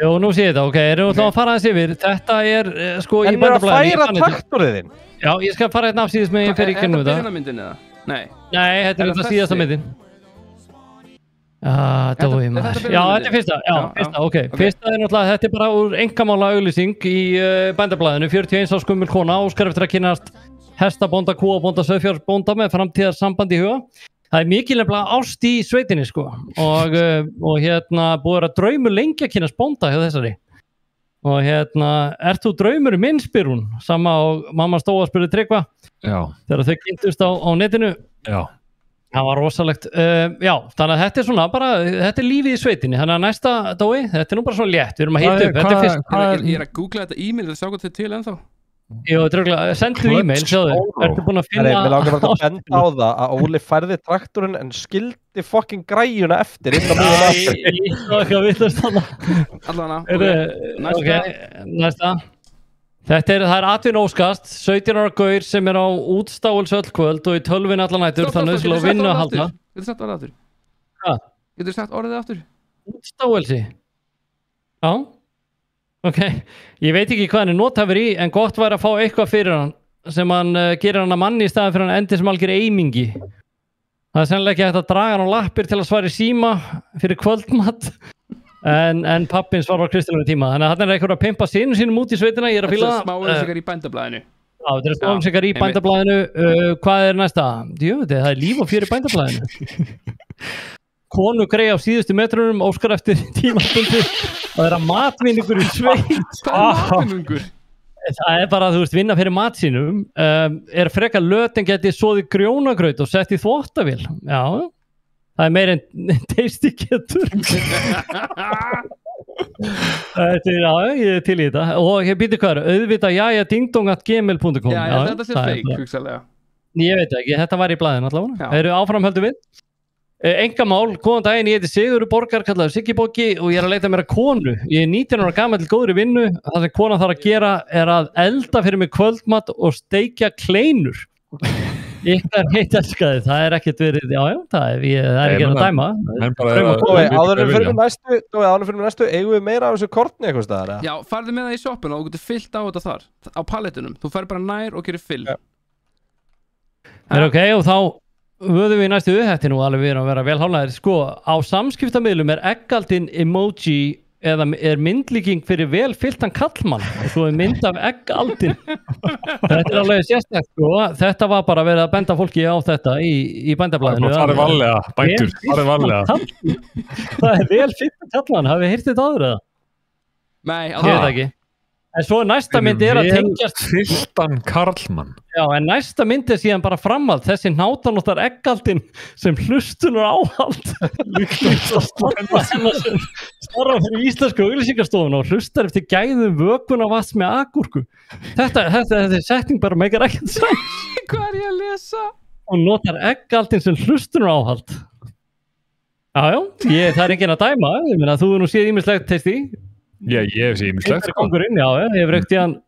Jú, nú sé ég þetta, ok, erum við að fara aðeins yfir. Þetta er, sko, í bændablaðinu. En er að færa traktorið þinn? Já, ég skal fara hérna afsíðis með ég fer í kynnu þetta. Er þetta myndin eða? Nei. Nei, þetta er þetta síðasta myndin. Dói maður. Já, þetta er fyrsta, ok. Fyrsta er náttúrulega, þetta er bara úr einkamála auglýsing í bændablaðinu. 41 árs gömul kona, óskar eftir að kynnast hestabónda, kúabónda, sauðfjárbónda með framtíðarsamband í huga. Það er mikil nefnilega ást í sveitinni, sko. Og hérna, búið að draumur lengi að kynnast bónda hjá þessari. Og hérna, ert þú draumurinn minn, spyr hún. Sama og mamma stóð að spyrja Tryggva. Já. Þegar þau kynntust á netinu. Já. Það var rosalegt. Já, þannig að þetta er svona bara, þetta er lífið í sveitinni. Þannig að næsta, Dói, þetta er nú bara svona létt. Við erum að hita upp, þetta er fyrst. Ég er að googla þetta e-mail, það sjá hvað þetta er til ennþá. Jú, dröglega, sendu e-mail, sjáðu. Ertu búin að finna... Mér langar bara að benda á það að Óli færði traktorinn en skildi fucking græjuna eftir inn á mjög aftur. Ég sá ekki að vitast þarna. Allana, ok, næsta. Það er atvinnuóskast, 17 ára gaur sem er á útstáels öll kvöld og í tölvin allan nætur, þannig að við vinna að halda. Getur sagt orðið aftur? Hvað? Getur sagt orðið aftur? Útstáelsi? Já. Ok, ég veit ekki hvað hann er nothæfur í, en gott væri að fá eitthvað fyrir hann sem hann gerir hann að manni í staðan fyrir hann endi sem algjör eimingi. Það er sennilega ekki hægt að draga hann á lappir til að svara í síma fyrir kvöldmatt. En pappin svarar Kristján í tíma. Þannig að hann er eitthvað að pimpa sínum út í sveitina. Ég er að fíla það. Þetta er smáauðsingar í bændablaðinu. Já, þetta er smáauðsingar í bændablaðinu. Hvað er næsta? Jú, það er líf og fjör í bændablaðinu. Konu grei á síðustu metrunum, óskar eftir tímastundi. Það er að matvinningur í sveit. Hvað er matvinningur? Það er bara að þú veist, vinna fyrir mat sínum. Er frekar löt en geti soðið grjónagraut og sett í þvottavél. Já. Það er meira en tasty getur. Já, ég er til í þetta. Og ég býti hvað er, auðvitað jajadingdong@gmail.com. Já, þetta sé fake, hugsalega. Ég veit ekki, þetta var í blaðinu allavega. Það eru áframhöldu við. Engamál, góðan daginn, ég heiti Sigurður Borgar, kallaður Siggi-Boggi og ég er að leita mér að konu. Ég er 19 ára gamall góður í vinnu. Það sem konan þarf að gera er að elda fyrir mig kvöldmatt og steikja kleinur. Ykkar heitt elskaði, það er ekkert verið, já, það er ekki að dæma. Áður en fyrir næstu, eigum við meira af þessu kortni eitthvað staðar? Já, farðu með það í shoppinu og þú getur fyllt á þetta þar, á palettunum. Þú fer bara nær og gerir fyll. Ok, og þá vöðum við í næstu, þetta er nú alveg við erum að vera vel hálnaðir. Sko, á samskiptamiðlum er eggaldin emoji eða er myndlíking fyrir vel fylltan kallmann og svo er mynd af eggaldin. Þetta er alveg sérstætt, sko. Þetta var bara verið að benda fólki á þetta í bændablaðinu. Það er varlega, bændur, það er varlega. Það er vel fylltan kallmann, hafið þið heyrt þetta áður eða? Nei, ég veit ekki. En svo næsta mynd er að tengjast fylltan karlmann. Já, en næsta mynd er síðan bara framhald. Þessi nátanóttar eggaldin sem hlustunar áhald. Starra fyrir íslensku auglýsingastofuna og hlustar eftir gæðum vökunarvatns með agúrku. Þetta er setning bara meikar ekkert sæl. Hvað er ég að lesa? Og notar eggaldin sem hlustunar áhald. Já, það er enginn að dæma. Ég meina, þú er nú séð ýmislegt teisti. Já, ég hef séð ýmislegt. Já, ég hef reykt í hann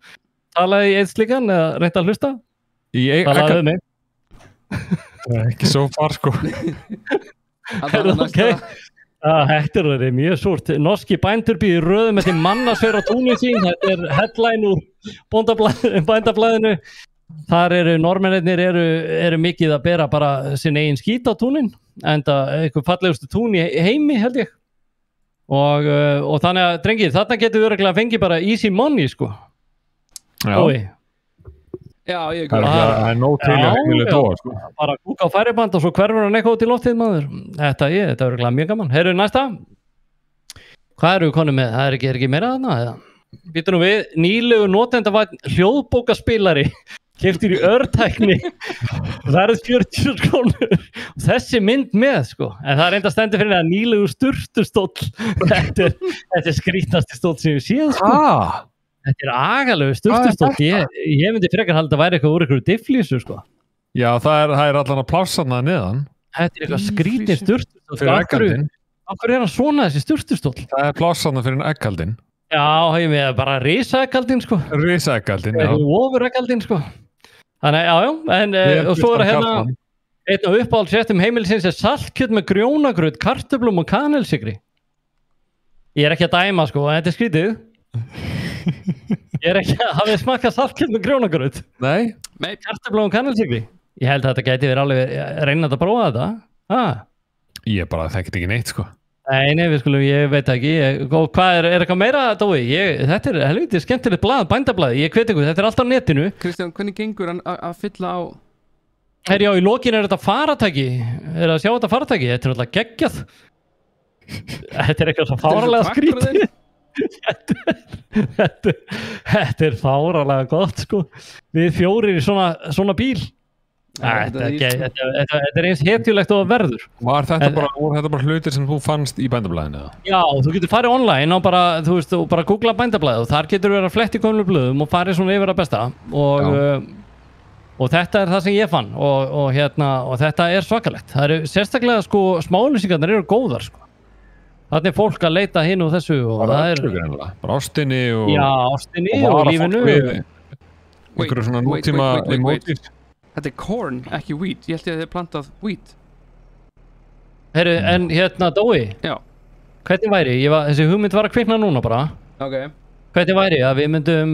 talaði í eðslíkan eða reynt að hlusta. Talaði við mig. Það er ekki svo far, sko. Þetta er mjög súrt. Norski bændur býður röðum eftir mannasver á túnum sín. Þetta er headline úr bændablaðinu. þar normennirnir eru mikið að bera bara sinn eigin skít á túnin, enda eitthvað fallegustu tún í heimi held ég og þannig að drengir, þarna getur við að fengi bara easy money sko. Já, ég það nóg til að heimilega tóa sko. Bara kúka á færiband og svo hverfur hann eitthvað út í loftið maður. Þetta er mjög gaman. Heyrðu næsta, hvað eru við konum með? Það er ekki meira þarna? Býtum nú við, nýlegu notendavænn hljóðbókaspilari keyptur í örtækni verð 40 krónur og þessi mynd með sko, en það enda stendur fyrir að nýlegu sturtustóll þetta skrítnasti stóll sem ég séð sko. Þetta agalegu sturtustóll, ég myndi frekar halda að væri eitthvað úr eitthvað difflísu sko. Já, það er allan að plássanna neðan. Þetta eitthvað skrítið sturtustóll fyrir eggaldinn. Af hverju hann svona þessi sturtustóll? Það plássanna fyrir eggaldinn. Já, ég með bara risaeggaldinn sko. Risaeggaldinn, já. Ofureggaldinn sko. Þannig, já, en og svo hérna einn af uppáhaldsréttum heimilisins saltkjöt með grjónagraut, kartöflum og kanilsykri. Ég ekki að dæma sko, þetta skrítið. Ég ekki að hafa smakað saltkjöt með grjónagraut. Nei. Kartöflum og kanilsykri. Ég held að þetta gæti verið alveg reynað að prófa þetta. Ég bara þekkti ekki neitt sko. Nei, ég veit ekki. Og hvað eitthvað meira, Dói? Þetta helviti skemmtilegt blað, bændablaði. Ég hveti ykkur, þetta allt á netinu. Kristján, hvernig gengur hann að fylla á? Já, í lokin þetta faratæki. Að sjá þetta faratæki? Þetta alltaf geggjað. Þetta eitthvað svo fáralega skrítið. Þetta fáralega gott, sko. Við 4 í svona bíl. Þetta eins hetjulegt og verður. Var þetta bara hlutir sem þú fannst í bændablaðinu? Já, þú getur farið online og bara, þú veist, og bara googla bændablaðið og þar getur verið að fletti gömlu blöðum og farið svona yfir að besta og þetta það sem ég fann og þetta svakalegt. Það sérstaklega sko smáauglýsingarnar góðar sko. Þannig fólk að leita hinn og þessu og bara ástinni og ástinni og lífinu. Einhverju svona nútíma emojis. Þetta corn, ekki wheat. Ég held ég að þið plantað wheat. Herru, en Dói. Já. Hvernig væri? Þessi hugmynd var að kvikna núna bara. Ok. Hvernig væri að við myndum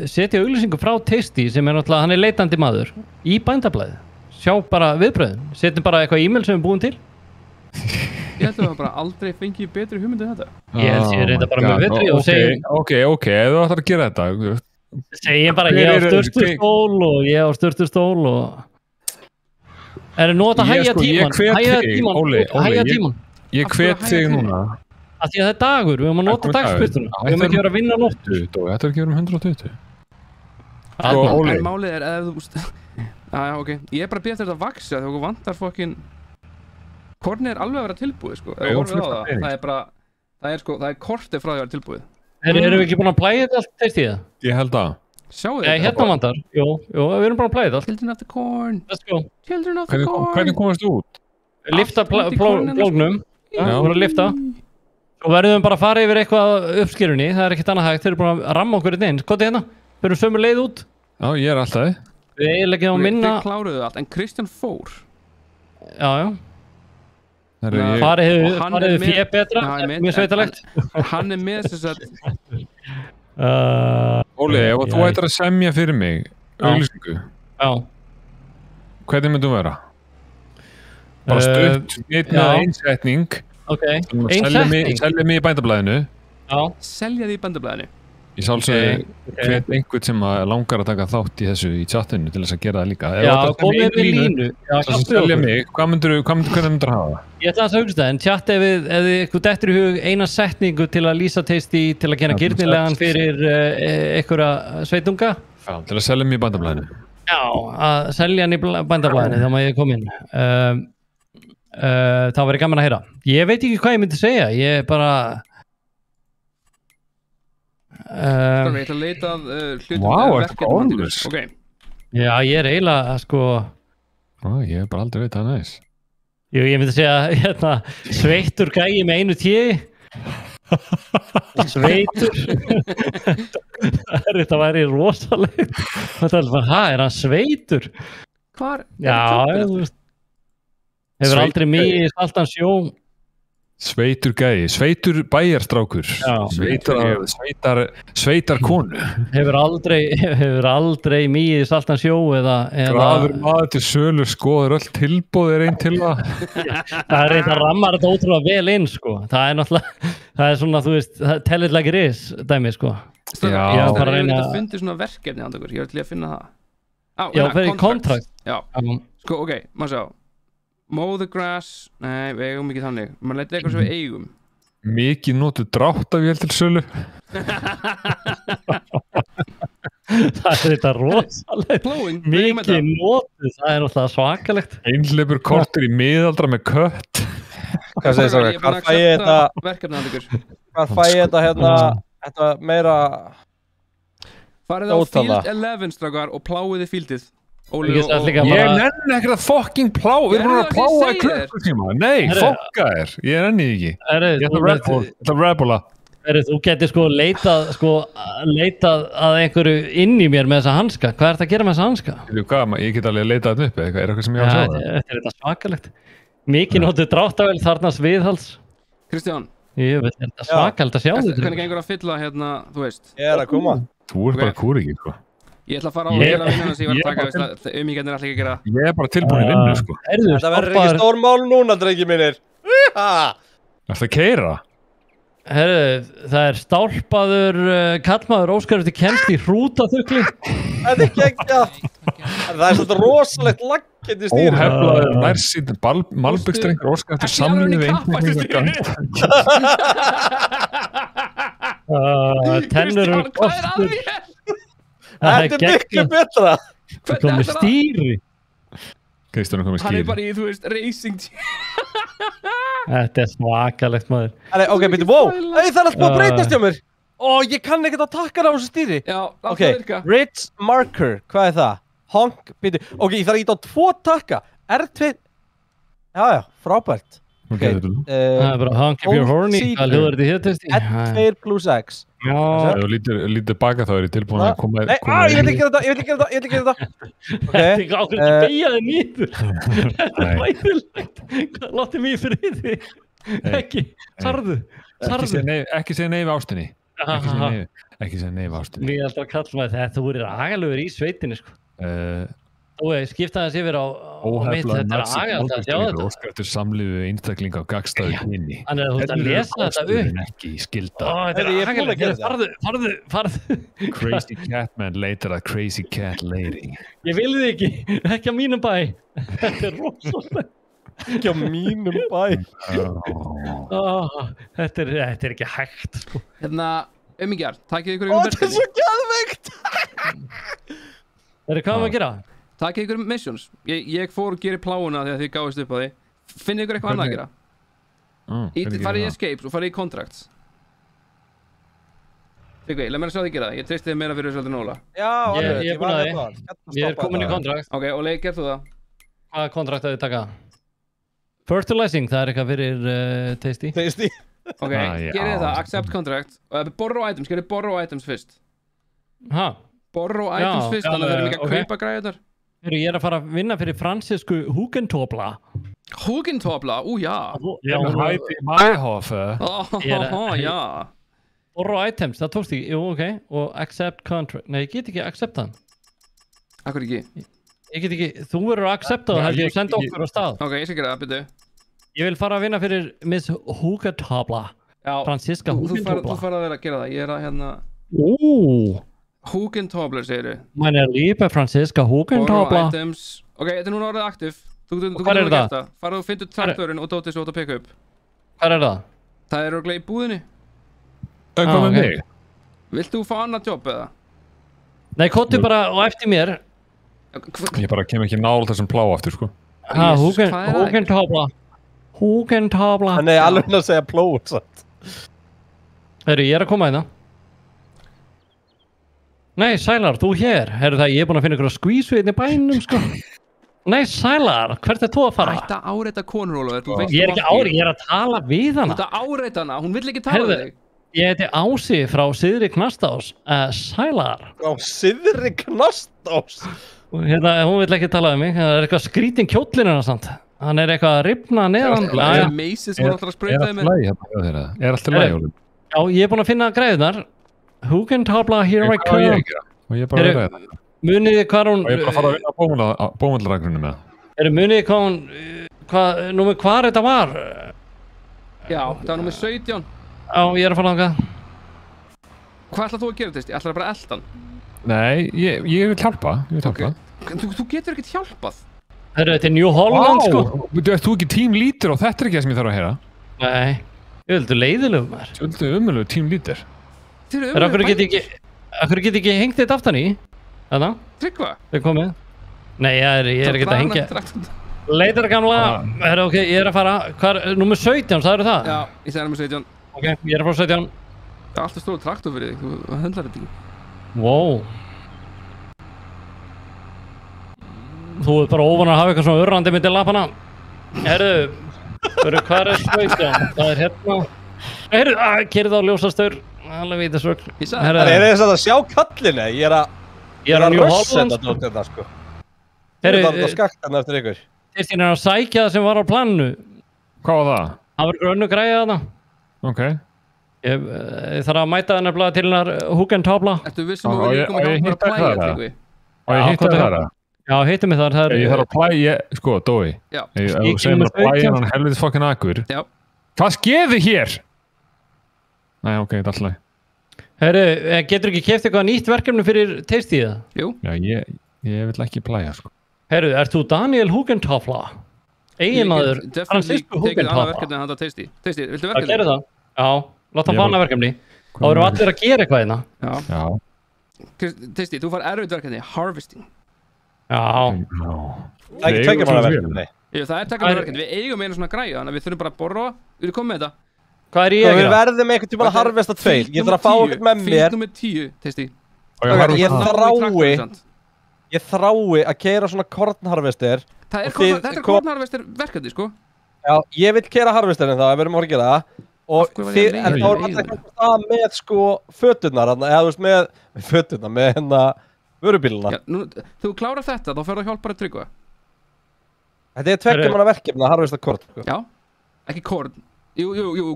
setja auglýsingu frá Tasty sem náttúrulega, hann leitandi maður, í bændablaðið. Sjá bara viðbröðin. Setjum bara eitthvað e-mail sem við búin til. Ég held að það bara aldrei fengið betri hugmynd en þetta. Ég held ég reynda bara með betri og segjum. Ok, ef þú ætlar að gera þetta. Segjum bara ég á störtustól og nota hægja tíman. Ég hvet þig núna. Af því að það er dagur, við höfum að nota dagspyrtuna. Við höfum ekki verið að vinna nóttu. Þetta ekki verið 120. En málið ef þú... Ok, ég bara býð þetta að vaksa þegar þú vantar fokkin... Korni alveg að vera tilbúið sko. Það er kortið frá því að vera tilbúið. Erum við ekki búin að plæja þetta allt teist í það? Ég held að. Sjáu þetta? Hérna vantar. Jú, við erum bara að plæja þetta allt. Children of the Corn. Let's go. Children of the Corn. Hvernig komast þú út? Lifta blógnum. Já, við erum að lifta. Og verðum bara að fara yfir eitthvað uppskýrunni. Það ekkert annað hægt. Þeir eru búin að ramma okkur inn. Skotið hérna. Við erum sömu leið út. Já, ég alltaf. Við eiginlega á minna. Þið kláruðu allt, en Kristján fór. Já. Farið fjö betra, mjög sveitalegt. Hann með þess að... Óli, ef þú ættir að semja fyrir mig auglýsingu, hvernig myndum vera? Bara stutt, einsetning. Ok, einsetning. Selja mig í bændablaðinu. Selja því í bændablaðinu. Ég sálsögði hvet einhvern sem langar að taka þátt í þessu í chatinu til þess að gera það líka. Já, komið með línu. Selja mig, hvernig myndur hafa það? Ég ætla að hugsa það, en chat ef þið eitthvað dettur í hug eina setningu til að lýsa Tasty til að gera girnilegan fyrir einhverja sveitunga. Já, til að selja mig í bændablaðinu. Já, að selja hann í bændablaðinu, þá má ég koma inn. Það væri gaman að heyra. Ég veit ekki hvað ég myndi segja, ég bara... Ég ætla að leita að hlutum verkefnum handilus. Já, ég eiginlega sko... Ég hef bara aldrei veit það næs. Jú, ég myndi segja sveittur gæi með einu tíi. Sveittur. Þetta væri rosalegt. Er hann sveittur? Hvar? Já, þú veist. Hefur aldrei mikið saltan sjó. Sveitur gæi, sveitur bæjarstrákur, sveitar konu. Hefur aldrei mýið saltan sjó eða... Graður maður til sölu, skoður öll tilboð einn til það. Það reynda rammar þetta ótrúlega vel inn, sko. Það náttúrulega, það svona, þú veist, tell it like it is, dæmi, sko. Já. Ég var bara að reyna að fundi svona verkefni handa ykkur, ég var til að finna það. Já, fyrir kontrakt. Já, sko, ok, maður sjá. Mow the grass, nei, við eigum ekki þannig. Maður leita eitthvað sem við eigum. Mikið notu dráttavél til sölu. Það þetta rosalegt. Mikið notu, það náttúrulega svakalegt. Einhleipur kortur í miðaldra með kött. Hvað segir það? Hvað fæ ég þetta? Verkefni handa ykkur. Hvað fæ ég þetta hérna, þetta meira... Farið á Field 11 strákar og pláiði fieldið. Ég nenni ekkert að fucking plá. Við erum að pláa í klukkutíma. Nei, fokka þér. Ég nenni því ekki. Ég ætla að rebula. Þú getur sko leitað að einhverju inn í mér með þessa hanska. Hvað er þetta að gera með þessa hanska? Ég get alveg að leita þetta upp. Er eitthvað sem ég á að sjá það? Þetta er þetta svakalegt. Mikið notu dráttavél þarnast viðhalds. Kristján. Ég veit, þetta er svakalegt að sjá þetta. Hvernig gengur að fylla hérna, þú veist? Ég er að koma. Þú er bara kúriki, sko. Ég ætla að fara á heila vinnuna sem ég var að taka, umíkjarnir ætla ekki að gera. Ég er bara tilbúin í vinnu, sko. Þetta verður ekki stór mál núna, drengi mínir. Ætla að keyra? Herðu, það er stálpaður kallmaður Óskar eftir kemst í hrútaþukli. Þetta er geggjað. Það er svona rosalegt laggett í stýri. Óheflaður nærsýnd malbyggstrengur Óskar eftir samlífi einhverjum. Tennur eru kostur. Þetta er miklu betra. Það komið stýri. Kristján er komið stýri. Hann er bara í, þú veist, racing Þetta er svakalegt maður. Ok, byrju, wow. Það er alltaf búið að breytast hjá mér. Ég kann ekkert að taka það á þessu stýri. Já, láta það virka. Ridge marker, hvað er það? Honk, byrju. Ok, ég þarf að íta á 2 takka. R2. Já, frábært. Það er bara honk if you're horny. Hvað hljóður þetta hér testi? R2 plus X. Já. Ef þú lítur baka þá er ég tilbúin að koma... Nei, ég vil ekki gera þetta. Þetta er ekki ákveð að beigja þig nýður. Þetta er væðilegt. Láttu mig fyrir því. Ekki, sarðu. Ekki segja nei við ástinni. Ekki segja nei við ástinni. Mér er alltaf að kalla maður þetta. Þú voru agalugur í sveitinni, sko. Skipta þess yfir á mitt, þetta er agalegt að sjá þetta. Óskar eftir samlífi einstaklinga á gagnstæðu kynni. Þannig að þú ert að lesa þetta upp. Ekki skilda. Þetta er agalegt, farðu. Crazy cat man later að crazy cat lady. Ég vil þið ekki á mínum bæ. Þetta er rosalega. Ekki á mínum bæ. Þetta er ekki hægt, sko. Hérna, umíkjar, takkið ykkur verkefni. Þetta er svo geðveikt. Hvað maður að gera? Takkið ykkur missions. Ég fór og gerir pláuna þegar þið gáðist upp á því. Finnið ykkur eitthvað annað að gera. Farið í escapes og farið í contracts. Tryggvi, leið mér að sjá þig gera það. Ég treysti þið meira fyrir þessu aldrei nóla. Já, ég er búin að því. Ég er komin í contract. Ok, og leið, gerð þú það? Hvaða contract að þið taka? Fertilizing, það er eitthvað fyrir Tasty. Tasty. Ok, gerið það, accept contract. Borrow items, gerið borrow items fyrst. Borrow items fyrst, þannig að við erum ekki að kaupa græðunar. Ég er að fara að vinna fyrir Francisku Hugentobla. Hugentobla? Já. Heidi Meyhofe. Já. Borrow items, það tókst ekki. Jú, ok. Og accept contract. Nei, ég get ekki accepta hann. Akkur ekki? Ég get ekki, þú verður að accepta það, heldur þú senda okkur á stað. Ok, ég skal gera það, byrju. Ég vil fara að vinna fyrir Miss Hugentobla. Francisca Hugentobla. Þú fara að vera að gera það. Ég er að hérna... Hugentobler, segir þau. Mæn er lípa Francisca Hugentobla. Borrow items. Ok, þetta er núna orðið aktiv. Þú getur að geta það. Farðu og fyndu traktorinn og dótið svo að peka upp. Hvað er það? Það er orðið í búðinni. Hvað með mig? Vilt þú fá annað jobb eða? Nei, kottu bara og eftir mér. Ég bara kem ekki nála þessum plá aftur, sko. Hugentobla. Hugentobla. Nei, alveg að segja plót, satt. Herru, ég er að koma í það. Nei, Sælar, þú hér. Herru það, ég er búin að finna ykkur að skvísu inn í bænum, sko. Nei, Sælar, hvert er þú að fara? Ætta áreita konur, Ólafur. Ég er ekki áreita, ég er að tala við hana. Þú ert að áreita hana, hún vill ekki tala við þig. Ég heiti Ási frá Syðri Knastás. Sælar. Frá Syðri Knastás? Hérna, hún vill ekki tala við mig. Það er eitthvað skrítin kjóllin hennar samt. Hann eitthvað að rifna neðan. Macy's voru alltaf að sprauta þeim. Alltaf læg? Já, ég búinn að finna græðunar. Hugentobla, here I come. Og ég bara að ræða það. Muniði hvað hún... Og ég bara að fara að vinna bómullarreglunum með það. Muniði hvað hún... Númer hvað þetta var? Já, það var númer 17. Já, ég að fara þangað. Hvað ætlað þú að gera þetta? Ég ætlaði bara að elda hann. Nei, ég vil hjálpa. Þú getur ekkert hjálpað. Þetta New Holland, sko. Þú ekki teamleader og þetta ekki það sem ég þarf að heyra. Nei, ég vildu leiðilegum þar. Þú vildu umöðulegu teamleader. Akkur get ekki hengt þetta aftan í? Þarna? Tryggva? Það er komið. Nei, ég ekkert að hengja. Leitar gamla. Ok, ég að fara. Númer 17, sagður það? Já, ég sagði númer 17. Ok, ég að fara 17. Það er alltaf stór traktor fyrir þig, þú höndlar þetta ekki. Wow. Þú er bara óvan að hafa eitthvað svona urrandi myndi lapana. Herru, hvað er 17? Það er hérna. Herru, kerið á ljósastaur. Alveg vítasvögn. Það er þess að sjá kallinu. Ég er að rössenda þetta, sko. Þú er að skakta hann eftir ykkur. Kristín að sækja það sem var á planinu. Hvað var það? Það var ykkur önnu græða þarna. Ok. Ég þarf að mæta það nefnilega til hennar Hugentobla. Ertu vissum að við komum að plæja Tryggvi? Og ég hitti það? Já, hittu mig þar. Ég þarf að plæja, sko, Dói. Já. Ef þú segir mér að plæja hann helvitis fokkin akkur. Já. Hvað skeði hér? Nei, ok, þetta er alltaf. Herru, getur ekki keypt eitthvað nýtt verkefni fyrir Tasty það? Jú. Já, ég vil ekki plæja, sko. Herru, ert þú Daniel Hugentobla? Eiginmaður Francisco Hugentobla? Tasty, viltu verkefni? Það gerir það. Já. Láta hann fana verkefni. Þá erum við allir að gera eitthvað hérna. Já. Tasty, þú far erfitt verkefni. Harvesting. Já. Það er ekki tvekja manna verkefni. Jú, það er tvekja manna verkefni. Við eigum einu svona græja, þannig að við þurfum bara að borra. Við erum komið með þetta. Hvað er ég að gera? Við verðum einhvern tíma að harvesta 2. Ég þarf að fá okkur með mér. Fylg nummer 10, Tasty. Ég þrái að keyra svona kornharvester. Þetta er kornharvester verkefni, sko. Já, ég vil keyra harvesterinn þá, ef við erum að gera það. Og þið, en þá alltaf það með sko föturnar, eða þú veist með föturnar, með hérna vörubíluna. Þú klárar þetta, þá ferðu að hjálpa að Tryggva. Þetta er tvekja manna verkefni að harvesta korn, sko. Já, ekki korn. Jú,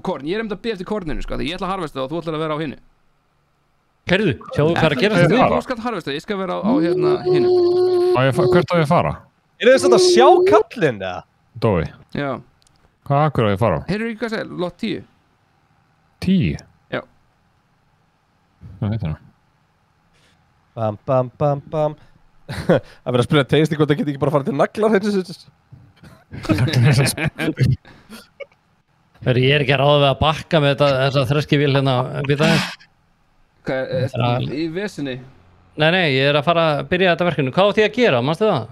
korn. Ég er að byrja eftir korninu, sko, því ég ætla að harvesta og þú ætlar að vera á hinnu. Herðu, sjáðu hvað er að gera þetta? Þú skalt harvesta, ég skal vera á hérna hinnu. Hvert á ég að fara? Er þess að sjá kallinn, eða? Dói. Já. Hvað akkur á ég að fara á? Heyrðu ekki hvað segja, lot 10. 10? Já. Hvað heitir það? Bam. Það verður að spyrja Tasty hvort það geti ekki bara farið til naglar heinsins. Ég er ekki að ráða við að bakka með þessa þreskivíl hérna við það. Hvað, er það í vesinni? Nei, ég er að fara að byrja þetta verkefni. Hvað átti ég að gera, manstu það?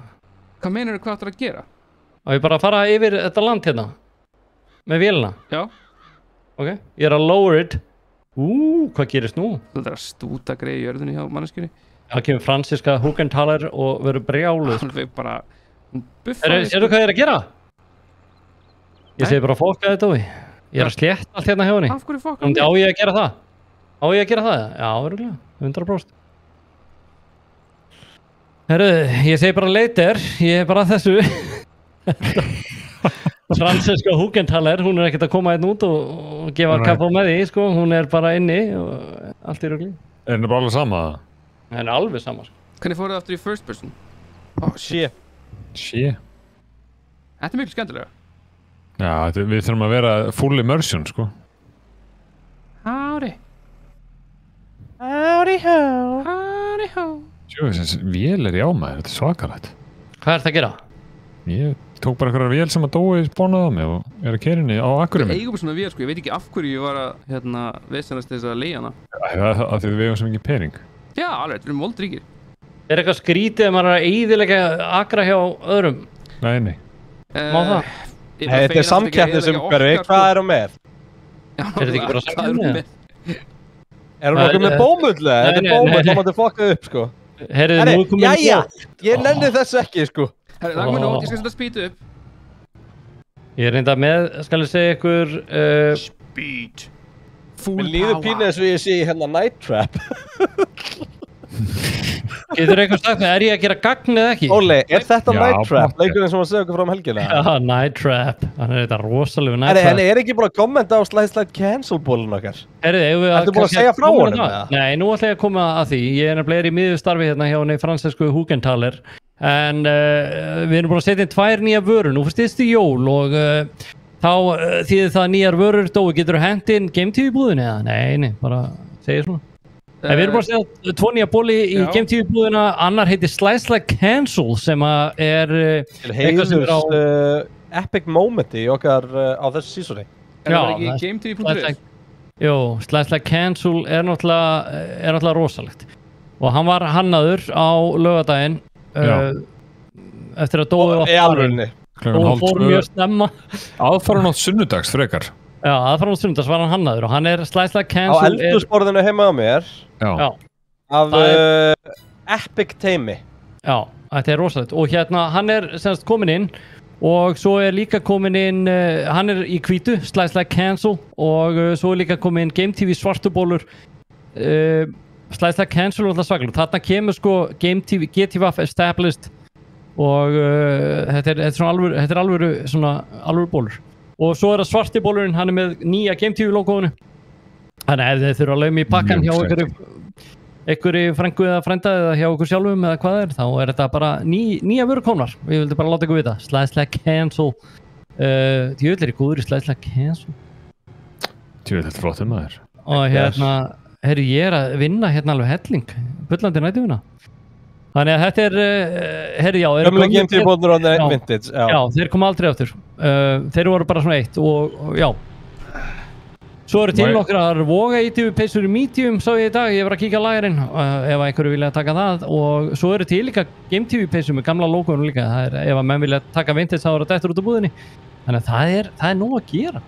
Hvað meinarðu hvað áttu að gera? Og ég bara að fara yfir þetta land hérna. Með vélina. Já. Ok, ég er að lower it. Hvað gerist nú? Þú ætlar að stúta greið í jörðinni hjá manneskjunni. Það kemur Franziska Hugenthaler og verður brjáluð. Alveg bara, hún buffaði. Sérðu hvað ég er að gera? Ég segi bara fokka þetta og ég er að slétta allt hérna hjá henni. Af hverju fokka? Á ég að gera það? Á ég að gera það? Já, örugglega, 100%. Herru, ég segi bara later, ég er bara að þessu. Franziska Hugenthaler, hún er ekkert að koma hérna út og gefa kappa með því, sko. Hún er bara inni og allt í rugli. Er henni bara alveg sama? Það er alveg sama, sko. Hvernig fóruð það aftur í first person? Shit. Þetta er miklu skemmtilega. Já, við þurfum að vera full immersion, sko. Howdy ho. Sjóðu, þessi vél er í ámæður, þetta er svakalegt. Hvað er það að gera? Ég tók bara einhverjar vél sem að Dói spánaði á mig og er að keyra henni á Akureyri. Ég eigum bara svona vél, sko, ég veit ekki af hverju ég var að vesenast þess að leigja hana. Af því við eigum svo mikið pening. Já, alveg, við erum voldríkir. Er eitthvað skrítið ef maður er að eyðileggja akra hjá öðrum? Nei. Má það? Þetta er samkeppnisumhverfi, hvað er hún með? Er þetta ekki bara samkeppni? Er hún okkur með bómull? Þetta er bómull, þá máttu fokkað upp, sko. Herri, nú er komin jæja, ég nenni þessu ekki, sko. Herri, lag mér nót, ég skal setja spýtu upp. Ég er reynda með, skal ég segja ykkur... Speed. Mér líður pínu eins og ég sé hérna Night Trap. Getur eitthvað sagt það, ég að gera gagn eða ekki? Óli, þetta Night Trap? Leikurinn sem að segja okkur frá helgina? Já, Night Trap, hann þetta rosalega Night Trap. En ekki búin að kommenta á slide cancel bólun okkar? Ertu búin að segja frá honum það? Nei, nú ætla ég að koma að því. Ég nefnilega í miðjustarfi hérna hjá henni Fransesku Hugenthaler. En við erum búin að setja inn 2 nýjar vörur. Nú fyrir stystu jól og þá þýðir það nýjar vörur. Dói, getur þú hent inn Game TV búðinni eða? Nei, bara segja svona. Við erum bara að segja 2 nýja bóli í Game TV búðina. Annar heitir Slice Like Cancel sem er eitthvað sem er á epic momenti í okkar á þessu sísoni. Er það ekki GameTV.is? Jú, Slice Like Cancel er náttúrulega rosalegt. Og hann var hannaður á laugardaginn eftir að Dói var farin. Og fór mjög snemma. Aðfaranótt sunnudags frekar. Já, aðfaranótt sunnudags var hann hannaður og hann er Slice Like Cancel. Á eldhúsborðinu heima á mér. Já. Af epic teimi. Já, þetta er rosalegt. Og hérna, hann er semst komin inn og svo er líka komin inn, hann er í hvítu, Slice Like Cancel og svo er líka komin inn Game TV svartubólur. Slice Like Cancel er alltaf svakalegt. Þarna kemur sko Game TV, GTVF established og þetta er alvöru bólur. Og svo er það svarti bólurinn, hann er með nýja Game TV logoinu. Þannig að ef þið þurfa að lauma í pakkan hjá einhverju frængu eða frænda eða hjá okkur sjálfum eða hvað þá er þetta bara nýja vöru komnar. Við vildum bara láta ykkur vita. Slice Like Cancel. Djöfull er í góður í Slice Like Cancel. Djöfull er flottur maður. Og hérna, ég er að vinna hérna alveg helling. Bullandi nætuvina. Þannig að þetta er, já. Gömlega Game TV bóðnur á vintage. Já, þeir koma aldrei aftur. Þeir voru bara svona eitt og já. Svo eru til nokkrar voga ítífu peysur í medium, sá ég í dag, ég var að kíka lagerinn ef einhverju vilja taka það og svo eru til líka Game TV peysur með gamla logoinu líka, það ef að menn vilja taka vintage þá er það dættur út á búðinni, þannig að það er nóg að gera.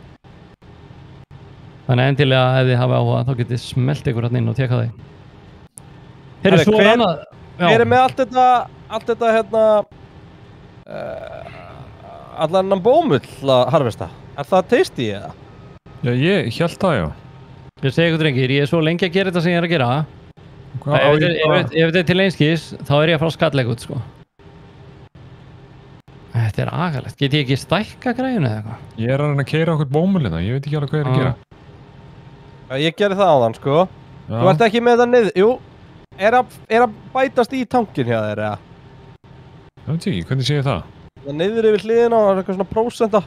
Þannig að endilega ef þið hafa áhuga þá getið smelt ykkur hann inn og teka þeim. Heyrðu, svo er annað. Hver er með allt þetta hérna, allan annan bómull að harvesta? Er það tasty eða? Já, ég held það, já. Ég segi ykkur drengir, ég er svo lengi að gera þetta sem ég er að gera. Ef þetta er til einskis, þá er ég að fara að skalla út, sko. Þetta er agalegt. Get ég ekki stækka græjuna eða eitthvað? Ég er að reyna að keyra okkur bómulina, ég veit ekki alveg hvað ég er að gera. Já, ég gerði það áðan, sko. Já. Þú ert ekki með það niður, jú. Er að bætast í tankin hjá þér, eða? Það veit ég ekki, hvernig sé ég það? Það niður yfir hliðina og það er eitthvað svona prósenta.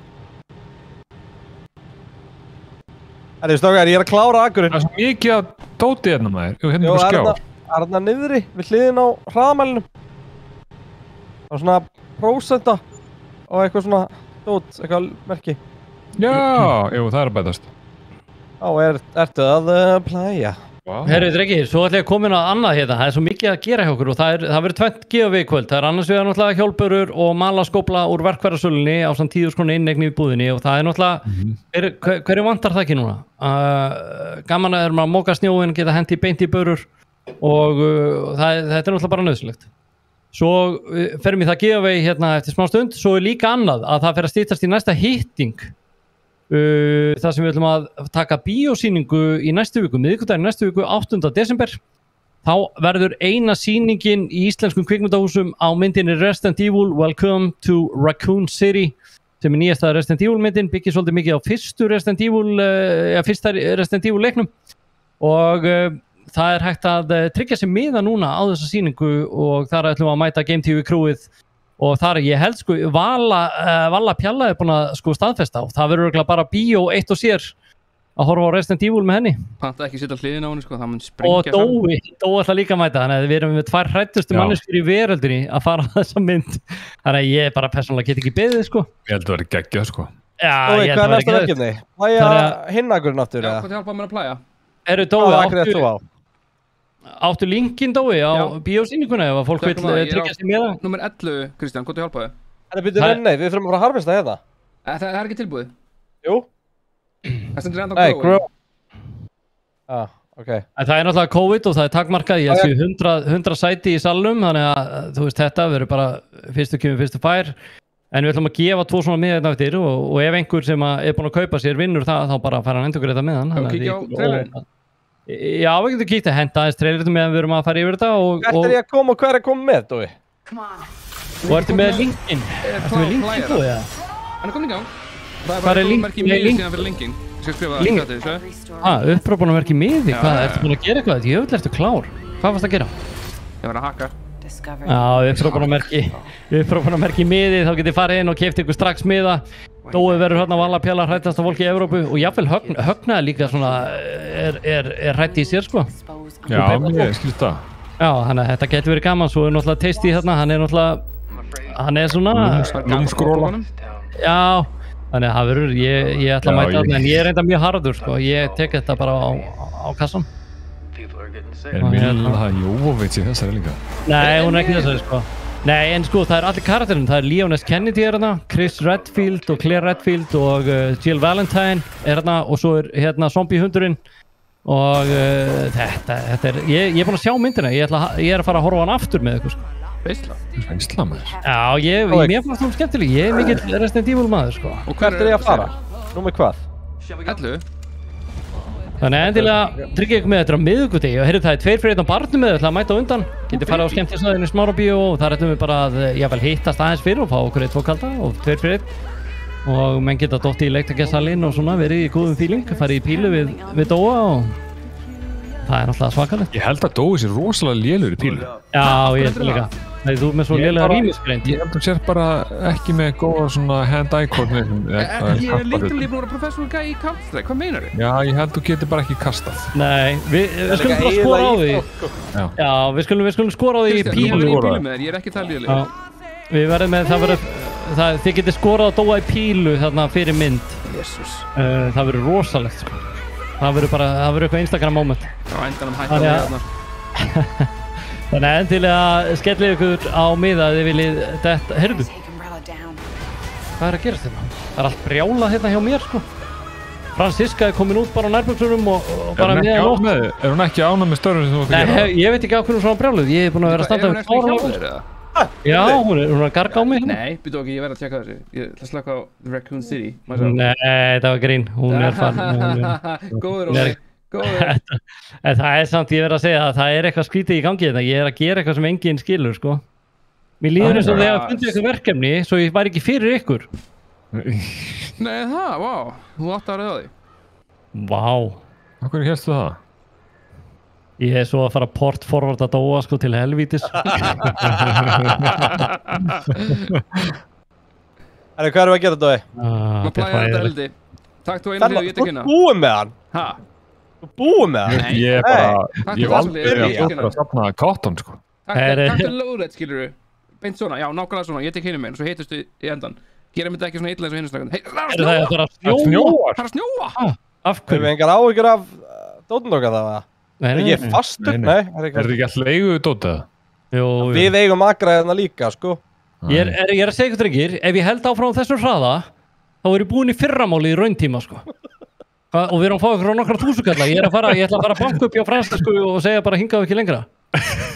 Herri, stókar, ég er að klára akkurinn. Það er svo mikið að dóti hérna maður. Jú, hérna er skjár. Það er þarna niðri við hliðin á hraðamælinum. Það er svona prósenta og eitthvað svona dót, eitthvað merki. Já, jú, það er að bætast. Já, ertu að plæja? Wow. Herru drengir, svo ætla ég að koma inn á annað hérna. Það er svo mikið að gera hjá okkur og það verður 20 giveaway kvöld. Það er annars vegar náttúrulega hjólbörur og malaskópla úr verkfærasölunni á samt 10.000 krónu innegni í búðinni og það er náttúrulega, hverju vantar það ekki núna? Gaman að maður móka snjóin, geta hendi beint í börur og þetta er náttúrulega bara nöðsilegt. Svo ferum við það giveaway hérna eftir smá stund, svo er líka annað að það fer að styttast í næsta hitting. Það sem við ætlum að taka bíósýningu í næstu viku, miðvikudaginn næstu viku 8. desember. Þá verður eina sýningin í íslenskum kvikmyndahúsum á myndinni Resident Evil Welcome to Raccoon City sem er nýjasta Resident Evil myndin, byggir svolítið mikið á fyrsta Resident Evil leiknum og það er hægt að tryggja sig miða núna á þessa sýningu og þar ætlum við að mæta Game TV crewið og þar ég held sko Vala Pjalla er búin að sko staðfesta og það verður örugglega bara bíó eitt og sér að horfa á Resident Evil með henni. Panta ekki setja hliðina á henni sko, það mun sprengja og Dói ætla líka að mæta, þannig að við erum með 2 hræddustu manneskjur í veröldinni að fara á þessa mynd, þannig að ég bara persónulega get ekki beðið sko. Ég held að það verði geggjað sko. Já, Dói, hvað er næsta verkefni? Plæja hinnakurinn áttur? Já, hvað hjálpa mér að plæja? Dói, áttu linkin Dói á bíósýninguna ef að fólk vil tryggja sig með það? Númer 11, Kristján, hvað hjálpaði? Nei, við þurfum að fara að harvesta hérna. Það er ekki tilbúið? Jú. Það stendur enda á Grow. Ok. Það er náttúrulega COVID og það er takmarkað, ég held að 100 sæti í salnum, þannig að þú veist þetta verður bara fyrstu kemur, fyrstu fær. En við ætlum að gefa 2 svona miða eftir og ef einhver sem er búin að kaupa sér vinnur það, þá bara fara hann endurgreita með hann. Kíkja á trailerinn. Já, við getum kíkt að henda aðeins trailerinu meðan við erum að fara yfir þetta Hvert ég að koma og hver koma með, Dói? Og ertu með linkin? Ertu með linkin, Dói, eða? Hann komin í gang Hvað merki miði síðan fyrir linkin Ég skal skrifa skatið, svo Upprópunarmerki miði, hvað? Ertu búin að gera eitthvað? Jöfull ertu klár Hvað varst að gera? Ég var að haka Já, upprópunarmerki miði Þá getið farið inn og keypt ykkur strax miða Dói verður hérna valapjala hrættasta fólki í Evrópu og jafnvel högnaði líka svona er hrætt í sér sko Já, ég skilst það Já, þannig að þetta getur verið gaman svo er náttúrulega Tasty hérna, hann er svona Lúmskróla Já, þannig að það verður ég ætla að mæta þarna en ég er reynda mjög harður sko ég tek þetta bara á kassan Milla Jovovich í þessari líka? Nei, hún er ekki þessari sko Nei, en sko, það er allir karakterinn, það er Leon S. Kennedy er hérna, Chris Redfield og Claire Redfield og Jill Valentine er hérna og svo er hérna zombie-hundurinn og þetta er, ég er búinn að sjá myndina, ég er að fara að horfa hann aftur með eitthvað sko. Veistla maður? Já, mér fannst það skemmtileg, ég er mikill Resident Evil maður sko. Og hvert er ég að fara? Nú með hvað? 11 Þannig að endilega tryggja ykkur með þetta á miðvikudegi og heyrðu það er 2 fyrir 1 barnum með þetta að mæta á undan getið farið á skemmtistöðinni Smárabíó og þar ætlum við bara að jáfnvel hittast aðeins fyrir og fá okkur 1 kalda og 2 fyrir 1 og menn geta dottið í leiktagessalinn og svona verið í góðum feeling farið í pílu við Dóa og það er náttúrulega svakalegt Ég held að Dói sé rosalega lélur í pílu Já, ég held líka Það er þú með svo lélega rýmisgreind Ég held að þú sér bara ekki með góða svona hand-eye coordination Ég er literally búin að vera professional guy í Counter-Strike, hvað meinar þið? Já, ég held að þú getur bara ekki kastað Nei, við skulum bara skora á því Já, við skulum skora á því í pílu Ég er ekki það lélega Við verðum með, þið getur skorað á Dóa í pílu þarna fyrir mynd Það verður rosalegt sko Það verður eitthvað Instagram moment Já, endanum hætti að þarna Þannig að endilega skellið ykkur á miða að þið viljið þetta, heyrðu Hvað er að gerast hérna? Það er allt brjálað hérna hjá mér sko Franziska er komin út bara á nærbuksunum og bara miðan nótt Er hún ekki ánað með störfum sem þú ætti að gera? Nei, ég veit ekki á hvernig svona brjáluð, ég er búin að vera að standa Er hún ekki hjá þér eða? Já, hún er að garga á mig Nei, byrju okkur, ég verð að tjekka þessu Ég ætla að slaka á Raccoon City Nei, það var grín, hún er fann Góður Óli En það er samt, ég verð að segja að það er eitthvað skrítið í gangi þetta, ég er að gera eitthvað sem enginn skilur sko. Mér líður eins og þegar að fundið eitthvað verkefni svo ég væri ekki fyrir ykkur. Nei það, vá, þú átt að reyða því. Vá. Af hverju hérstu það? Ég er svo að fara að portforwarda Dóa sko til helvítis. Hvað erum við að gera Dói? Maður plæði þetta eldi. Takk þú einu því að ég geta kynna. Þú búið með hann? Hæ? Þú búið með hann? Ég er bara, ég var aldrei að safna cotton sko. Takk til lóðrætt skilur þú. Beint svona, já nákvæmlega svona, ég tek hinu með og svo heitustu í endan. Gerum þetta ekki svona illa eins og hinnaslagan. Hei, það er að snjóa! Það er að snjóa! Af hverju? Erum við engar áhyggjur af dótendokka það? Er ekki fastur? Nei. Er þetta ekki all leiguðu dótað? Við eigum akraðina líka, sko. Ég er að segja ykkur drengir, ef ég held áfram þessum hraða, þá er ég búinn í fyrramáli í rauntíma, sko. Og við erum að fá ykkur á nokkra þúsukalla. Ég ætla að fara að banka upp hjá fransku og segja bara hingað ekki lengra.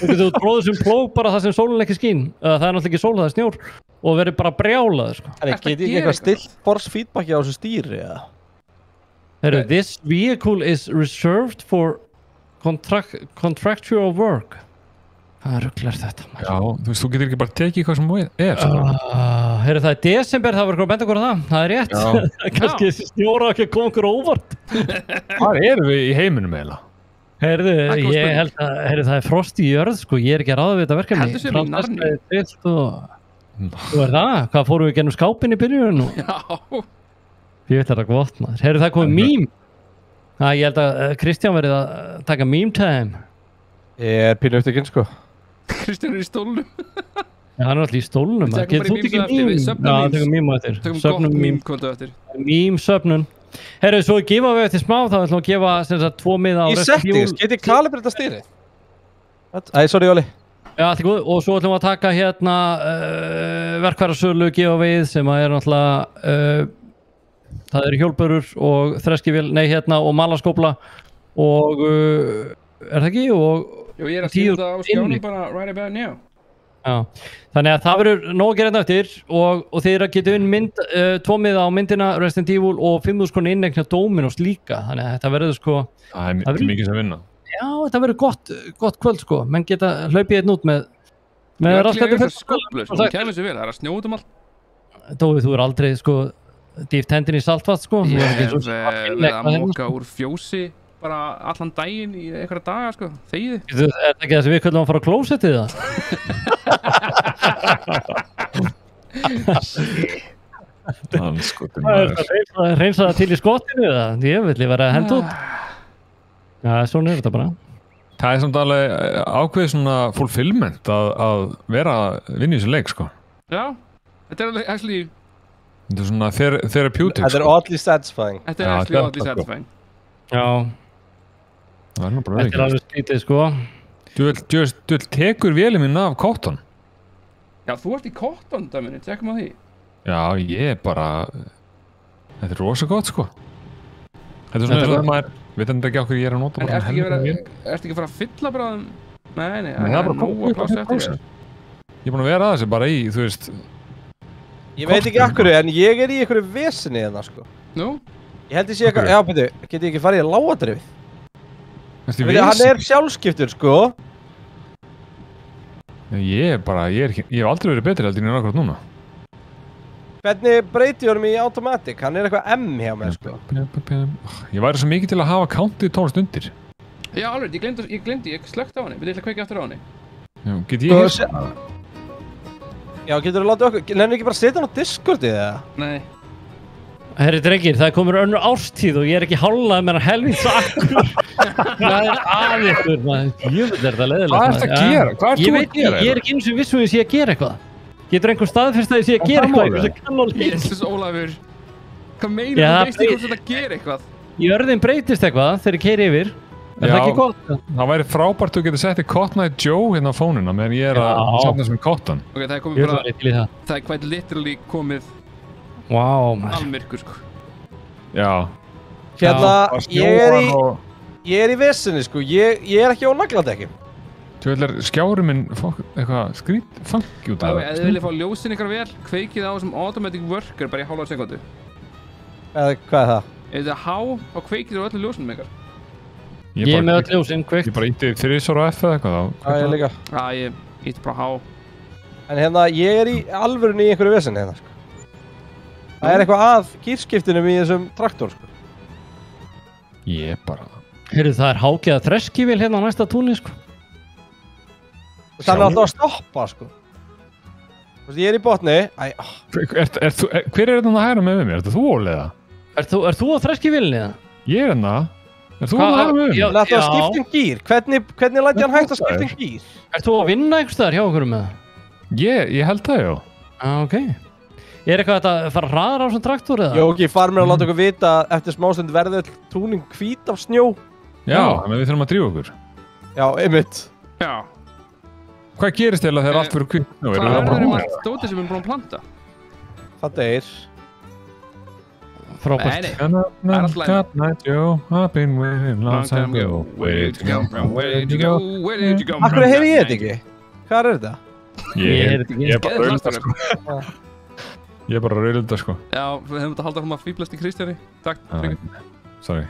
Þú tróður sem plóg bara það sem sólinn ekki skín. Það er náttúrulega ekki sól, það er snjór. Og verður bara brjálað, sko. En get ég ekki eitthvað stillt force feedbacki á þessu stýri, eða? Heru, this vehicle is reserved for contractual work. Hvað rugglar þetta? Já, þú veist, þú getur ekki bara tekið hvað sem er. Heyrðu, það er desember, það verður að benda okkur á það. Það er rétt. Kannski snjóra ekki að koma okkur óvart. Hvað erum við í heiminum eiginlega? Heyrðu, ég held að það er frost í jörð, sko. Ég er ekki að ráða við þetta verkefni. Heldur sem í Narni. Þú er það? Hvað fórum við gennum skápinn í byrjun? Já. Ég veit þetta gott, maður. Heyrðu, það er komið mím. Ég held að Kristján verið að taka meme time. Ég er pínu upptekinn, sko. Kristján er í stólnum. Já, hann er alltaf í stólnum. Getur þú ekki mím? Já, tökum mím á eftir. Tökum gott mím kvöldu eftir. Mím söfnun. Herru, svo gefa við eftir smá, þá ætlum við að gefa sem sagt 2 miða á settings, get ég kalibrita stýri? Æ, sorry Óli. Já, allt er góð. Og svo ætlum við að taka hérna verkfærasölu gefa við sem að er náttúrulega það eru hjólbörur og þreskivél, nei hérna og malaskópla og er það ekki? Og jú, ég er að skilja þetta á skjánum bara right about now. Já, þannig að það verður nóg að gera þetta eftir og þeir að geta mynd 2 miða á myndina Resident Evil og 5.000 krónu innegna Dominos líka, þannig að þetta verður sko það er mikið sem vinna. Já, þetta verður gott kvöld sko, menn geta hlaupið einn út með raskandi sköflus, það kemur sér vel, það er að snjóta um allt. Dói, þú er aldrei sko dýft hendin í saltvatn sko. Ég hef verið að móka úr fjósi bara allan daginn í einhverja daga sko, þegiði. Er það ekki það sem við köllum að fara á klósettið það? Reynsa það til í skottinu það? Ég vil vera að henda út. Já, svona er þetta bara. Það er samt alveg ákveðið svona fulfillment að vera að vinna í þessu leik sko. Já, þetta er alveg actually þetta er svona therapeutic. Þetta er oddly satisfying. Þetta er actually oddly satisfying. Já. Það er nú bara ekki. Þetta er alveg skrítið sko. Du tekur vélið minn af Cotton. Já, þú ert í Cotton, dæminu, tekum á því. Já, ég er bara þetta er rosa gott sko. Þetta er svona eins og maður veit endur ekki á hverju ég er að nota. En ertu ekki að fara að fylla bara Nei, það er nóg að plása eftir þér. Ég er búin að vera að þessu bara í, þú veist ég veit ekki akkur, en ég er í einhverju vesinni hérna sko. Nú? Ég held ég sé eitthvað, já betur, get ég ekki farið í lágadrifið? Hann er sjálfskiptur sko. Ég hef aldrei verið betri heldur en akkurat núna. Hvernig breyti ég honum í automatic? Hann er eitthvað M hjá mér sko. Ég væri svo mikið til að hafa countið tónlist undir. Já, alveg, ég glemdi, ég slökkt á henni, við ætla að kveika aftur á henni. Já, get ég hér? Já, getur þú látið okkur, nefnir ekki bara að setja hann á Discordið eða? Nei. Herri drengir, það komur önnur ástíð og ég er ekki hálfað með hann helvíts akkur. Það er að ykkur, maður. Jöfnveld er það leiðilegt. Hvað ert að gera? Hvað ert þú að gera? Ég er ekki eins og vissu að ég sé að gera eitthvað. Getur einhver staðfyrst að ég sé að gera eitthvað? Jesus, Ólafur. Hvað meinar þú veist ekki hvort þetta gera eitthvað? Jörðin breytist eitthvað þegar ég keyri yfir. Er það ekki gott? Það væri frábært að geta sett í Cotton Eye Joe hérna á fónuna meðan ég er að safna sem Cotton. Ok, það er komið bara, það er quite literally komið almyrkur sko. Já. Hérna, ég er í vesinni sko, ég er ekki á nagladekki. Þú vil skjárum minn eitthvað funky út af það. Ef þið viljið fá ljósin ykkar vel, kveikið á sem automatic worker bara í hálfa sekundu. Hvað er það? Ef þið há og kveikið á öllu ljósinum ykkar. Ég er með öll ljósin kveikt. Ég bara ítti 3 á F eða eitthvað þá. Já, ég líka. Já, ég ítti bara há. En hérna, ég er í alvörunni í einhverju vesinni hérna sko. Það er eitthvað að gírskiptinum í þessum traktor sko. Ég bara... Heyrðu, það er hágeða þreskívél hérna á næsta túnni sko. Það er alltaf að stoppa sko. Þú veist, ég er í botni. Hver er þetta að hæra með mér? Er þetta þú ólega? Er þú á þreskívélinni eða? Ég er hérna. Er þú að hæra með mér? Það er alltaf að skipta gír. Hvernig læti hann hægt að skipta gír? Er þú að vinna einhvers staðar hjá okkur með það? Ég held það, já. Ok. Er eitthvað að fara hraðar á þessum traktor eða? Jó, ekki, farmir að láta okkur vita að eftir smástund verði túning hvít af snjó. Já, þannig að við þurfum að drífa okkur. Já, einmitt. Já. Hvað gerist eða þegar allt verður hvít? Hvað verður allt stótið sem við erum búin að planta? Það deyr. Frábært. Nei, það er alltaf Akkur heyri ég þetta ekki? Hvað er þetta? Ég er bara raulita sko. Ég er bara raulita sko. Já, við hefum þetta að halda hún að fýblast í Kristjáni. Takk, Frigg. Sorry.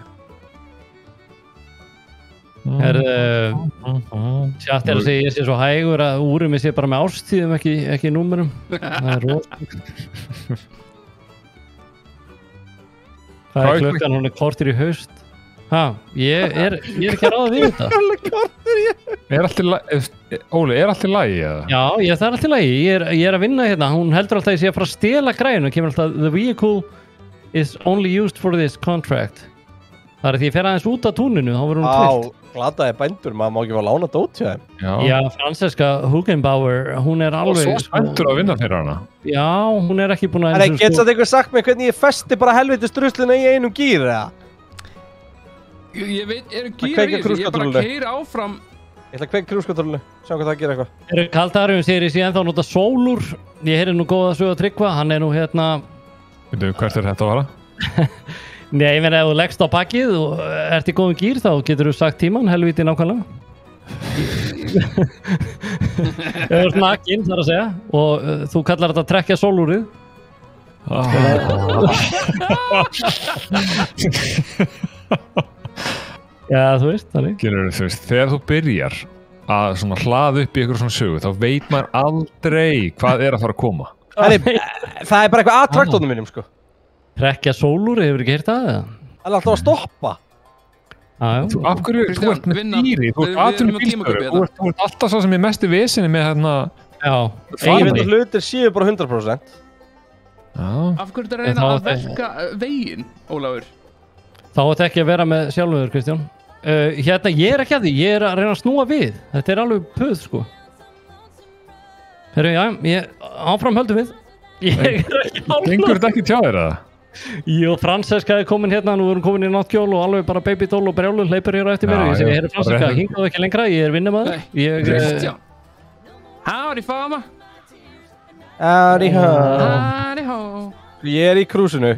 Tjátt er að segja ég sé svo hægur að úrum ég sé bara með árstíðum ekki númerum. Það er rosa. Hvað er klukkan? Hún er kortir í haust. Ég er ekki að ráða við þetta. Óli, er allt í lagi eða? Já, það er allt í lagi. Ég er að vinna hérna. Hún heldur alltaf að ég sé að fara að stela grænu. Kemur alltaf, the vehicle is only used for this contract. Það er því ég fer aðeins út af túninu, þá verður hún trillt. Gladaði bændur, maður má ekki fá lána dót hjá þeim. Já, Franziska Hugenbauer, hún er alveg... Og svo spenntur að vinna fyrir hana. Já, hún er ekki búin að... En gets það einhver sagt mig hvernig ég festi bara helviti strusluna í einum gír, eða? Ég veit, eru gírar í þessu? Ég bara keyri áfram. Ég ætla að kveika krúskontrollinu, sjá hvað það gerir eitthvað. Kaldarjum segir ég sé ennþá nota sólur. Ég heyri nú góða sög að Tryggva, hann er nú hérna... Veitu, hvert er þetta að vara? Nei, ég meina ef þú leggst á bakkið og ert í góðum gír þá getur þú sagt tíman helviti nákvæmlega. Þú ert nakinn, þar að segja, og þú kallar þetta að trekkja sólúrið. Já, þú veist, þannig. Þegar þú byrjar að svona hlaða upp í einhverjum svona sögu, þá veit maður aldrei hvað er að fara að koma. Það er bara eitthvað að traktornum mínum, sko. Trekkja sólúrið, hefur ekki heyrt það, eða? Það er alltaf að stoppa. Af hverju, þú ert með dýri, þú ert atvinnubílstjóri, þú ert alltaf svo sem er mest í vesinni með hérna... Já, ég hlutir séu bara 100%. Af hverju þetta reyna að verka veginn, Ólafur? Þá ætti ekki að vera með sjálfur, Kristján. Hérna, ég er ekki að því, ég er að reyna að snúa við. Þetta er alveg puð, sko. Herru, já, áfram höldum við. Ég er ekki hálfur. Gengur þetta ekki tjá þér, eða? Jú, Franceska er komin hérna, nú erum komin í náttkjól og alveg bara babydoll og brjálu hleypur hér á eftir mér. Ég segi, herru Franceska, hingaðu ekki lengra, ég er vinnumæður. Kristján. Howdy, farmer. Howdy ho. Howdy ho. Ég er í krúsinu.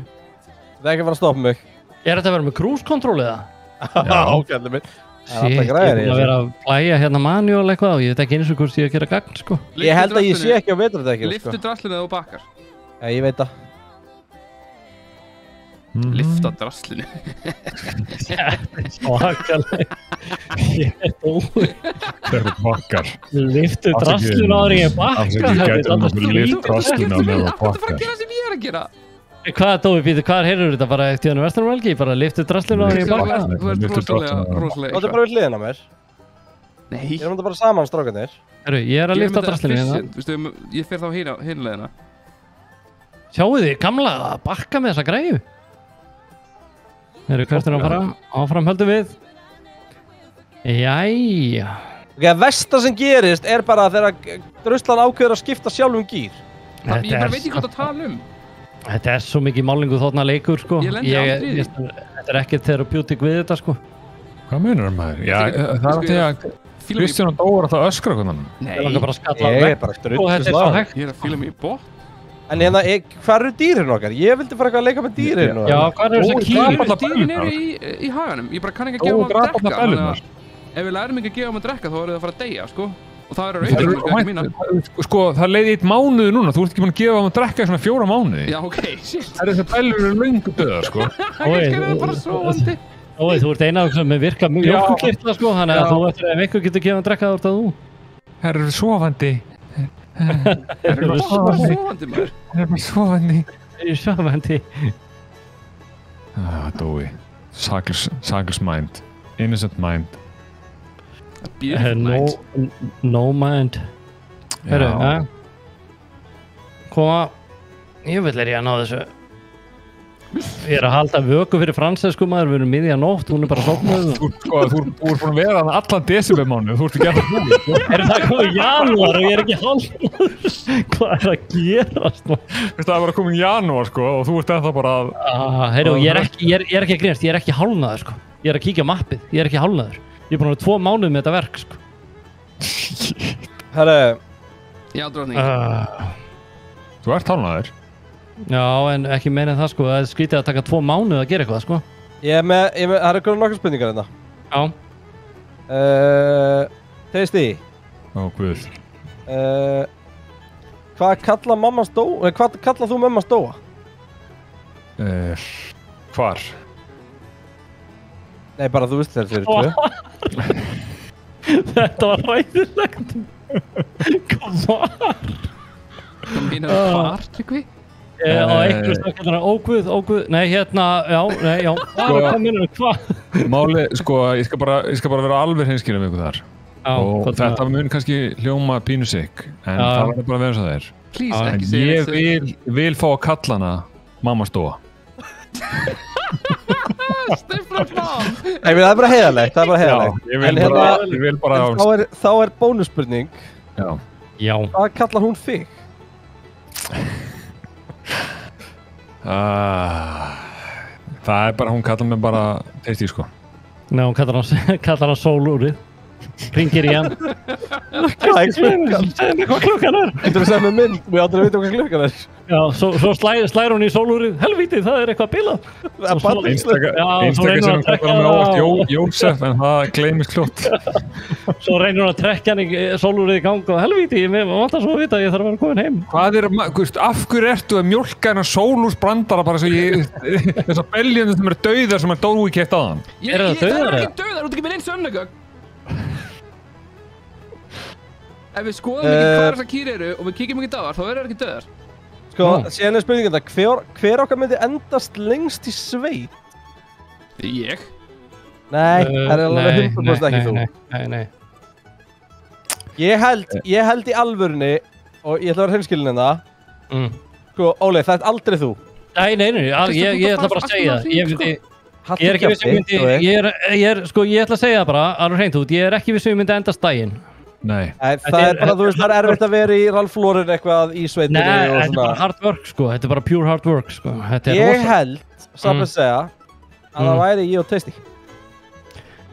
Það er ekki að fara að stoppa mig. Er þetta að vera með krúskontroll eða? Já, kallið minn. Shit, ég er búin að vera að plæja hérna manuál eitthvað og ég veit ekki eins og hvort ég að gera gagn, sko. Ég held að ég sé ekki á vetrardekki, sko. Lyftu draslinu þegar þú bakkar. Já, ég veit það. Lyfta draslinu. Svakalega. Ég er dói. Þegar þú bakkar. Lyftu draslinu áður ég bakka. Ég gæti að lyfta draslinu áður ég bakkar. Hvað er það að gera sem ég er að gera? Hvað er dói býtið? Hvað heyrður þetta? Bara eftir hann vesturvelgi? Bara lyftu draslinu áður ég bakka? Þú ert rosalega. Þetta er bara við hliðina mér. Nei. Ég er bara saman strákanir. Herru, ég er að lyfta draslinu hérna. Ég fer þá hinleðina. Sjáu þið, gamla að bakka með þessa græju. Herru, hvert er að fara? Áfram höldum við. Jæja. Versta sem gerist er bara þegar druslan ákveður að skipta sjálfum gýr. Ég bara veit ekki hvað það tala um. Þetta er svo mikið málingu þarna leikur, sko. Ég lendi aldrei í því. Þetta er ekkert therapeutic við þetta, sko. Hvað meinar maður? Já, það er því að Kristján og Dóra það öskra hvernig. Nei, ég er bara að skalla ég er bara drulluslega. Ég er að fíla mig í bótt. En hérna, hvað eru dýrin okkar? Ég vildi fara eitthvað að leika með dýrin. Já, hvað eru þessi kýr? Dýrin eru í haganum. Ég bara kann ekki að gefa þeim að drekka. Ef við lærum ekki að gefa þeim að drekka, þá eru það að fara að deyja, sko. Og það eru auðvitað ekki mína. Sko, það leiði 1 mánuði núna. Þú ert ekki búin að gefa þeim að drekka í svona 4 mánuði. Já, ok, shit. Það er þess að bælur eru löngu döðar, sko. Kannski er það bara sofandi. Þú ert eina sem virka mjólkurkirtla, sko. Þannig að þú eftir ef einhver getur gefið að drekka þá ert það þú. Það eru sofandi. Það er bara sofandi, maður. Það er bara sofandi. Sofandi. Dói. Sakless mind. Innocent mind. No mind. Herru, koma. Ég vil er ég að ná þessu. Ég er að halda vöku fyrir fransesku maður, við erum miðja nótt, hún er bara sofnuð. Þú ert búin að vera þarna allan desembermánuð, þú ert ekki að það búin. Er það komið janúar og ég er ekki hálfnaður? Hvað er að gerast? Það er bara komið janúar, sko, og þú ert ennþá bara að... Heyrðu, ég er ekki að grínast, ég er ekki hálfnaður, sko. Ég er að kíkja á mappið, ég er ekki hálfnaður. Ég er búin að vera 2 mánuð með þetta verk, sko. Herru. Já, drottning. Þú ert hálfnaður. Já, en ekki meina en það, sko. Það er skrítið að taka 2 mánuð að gera eitthvað, sko. Það eru nokkuð spurningar hérna. Já. Tegist því. Guð. Hvað kallar þú mammas Dóa? Hvar? Nei, bara þú veist þér fyrir 2. Þetta var ræðilegt. Hvar? Þú meinar hvar, Tryggvi? Á einhverjum stakkarnar, óguð, nei, hérna, já. Hvað minnur, hvað? Máli, sko, ég skal bara vera alveg hreinskilinn með ykkur þar. Og þetta mun kannski hljóma pínu sikk, en það var bara að vera eins og það er. Please, ekki segja þessu. Ég vil fá að kalla hana mammas Dóa. Stifla fram! Það er bara heiðarlegt, Ég vil bara... Þá er bónusspurning. Já. Hvað kallar hún þig? Það er bara, hún kallar mig bara Tasty, sko. Nei, hún kallar hann sólúrið. Hringir í hann. Hvað er klukkan? Segðu mér hvað klukkan er. Þú segir með mynd, við áttum að vita hvað klukkan er. Já, svo slæðir hún í sólúrið. Helvíti, það er eitthvað bilað. Einstaklega sem hún kallar hann átt Jósef, en það gleymist kljótt. Svo reynir hún að trekkja hann í sólúrið í gang og helvíti, ég vantar svo að vita að ég þarf að vera komin heim. Hvað af hverju ertu að mjólka hennar sólúrsbrandara bara svo þessar beljunum sem eru dauðar sem Dói keypt á hann? Það er ekki dauðar, þú ert ekki með einn sönnugögn. Ef við skoðum ekki hvað þessar kýr eru og við kíkjum ekki dáðar, þá verður það ekki döðar. Sko, síðan er spurningin það, hver okkar myndi endast lengst í sveit? Ég? Nei, það er alveg 100% ekki þú. Nei. Ég held í alvörunni, og ég ætla að vera hreinskilinn en það. Sko, Óli, það er aldrei þú. Nei, ég ætla bara að segja það. Ég er ekki viss um ég ætla að segja það bara, alveg hreint út, ég er ekki viss um myndi endast daginn. Nei. Það er bara, þú veist, það er erfitt að vera í Ralph Lauren eitthvað í sveitinu og svona. Nei, þetta er bara hard work, sko. Þetta er bara pure hard work, sko. Ég held, samt að segja, að það væri ég og Tasty.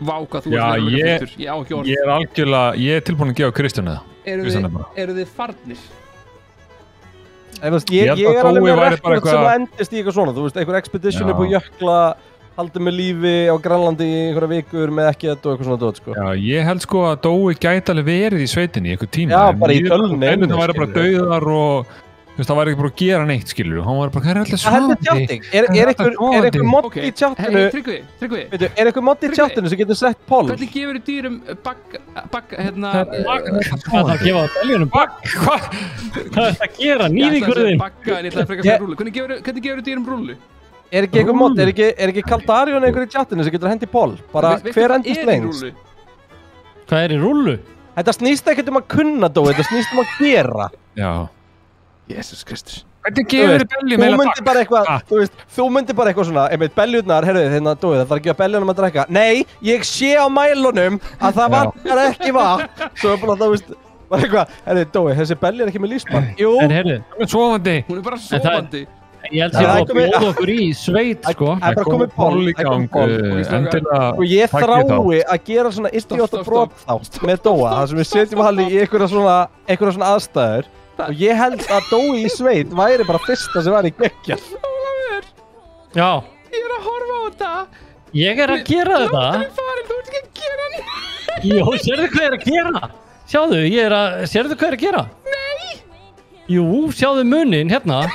Vá, hvað þú ert verið fyrstur. Ég á ekki orð. Ég er algjörlega, ég er tilbúin að gefa Kristjánu það. Eru þið farnir? Ég er alveg með rekord sem endist í eitthvað svona. Þú veist, einhver expedition upp á jökla, haldið með lífi á Grænlandi í einhverja vikur með ekkert og eitthvað svona dót, sko. Já, ég held sko að Dói gæti alveg verið í sveitinni í einhver tíma. Já, bara í tölunni. En það væri bara dauðar og, þú veist, það væri ekki bara að gera neitt, skilur. Hann var bara, hvað er alltaf svandi? Það er einhver mod í tjáttinu. Tryggvi. Er einhver mod í tjáttinu sem getur sett poll? Hvernig gefur þið dýrum Hvað það gefa beljunum bagg? Hvað er það að gera? Nýðingurðin? Bagga, en ég ætlaði að freka fyrir rúlu. Hvernig gefur þið dýrum rúlu? Er ekki einhver mod, er ekki Kaldarion einhver í tjáttinu sem getur hendi poll? Bara hver endist lengst? Hvað er í rúlu? Þetta snýst ekkert um að kunna, Dói, þetta snýst um að gera. Já. Jesus Kristus. Hvernig gefur þið beljum heila bagg? Þú myndir bara eitthvað svona, einmitt beljurnar, heyrðu þið, hérna, Dói, það þarf að gefa beljunum að drekka. Nei, ég sé á mælunum að það vantar ekki vatn. Svo er bara, þú veist, bara eitthvað, heyrðu, Dói, þessi belja er ekki með lífsbann. Jú. Hún er bara sofandi. Ég held að það bóða okkur í sveit, sko. Það er bara komið poll í gang. Ég þrái að gera svona idiota brotþátt með Dóa, þar sem við setjum hann í einhverja svona aðstæður. Og ég held að Dói í sveit væri bara fyrsta sem var í geggja. Ólafur! Já. Ég er að horfa á þetta. Ég er að gera þetta. Þú ert ekki að gera nýtt. Jú, sérðu hvað ég er að gera? Sjáðu, sérðu hvað ég er að gera? Nei! Jú, sjáðu munin, hérna.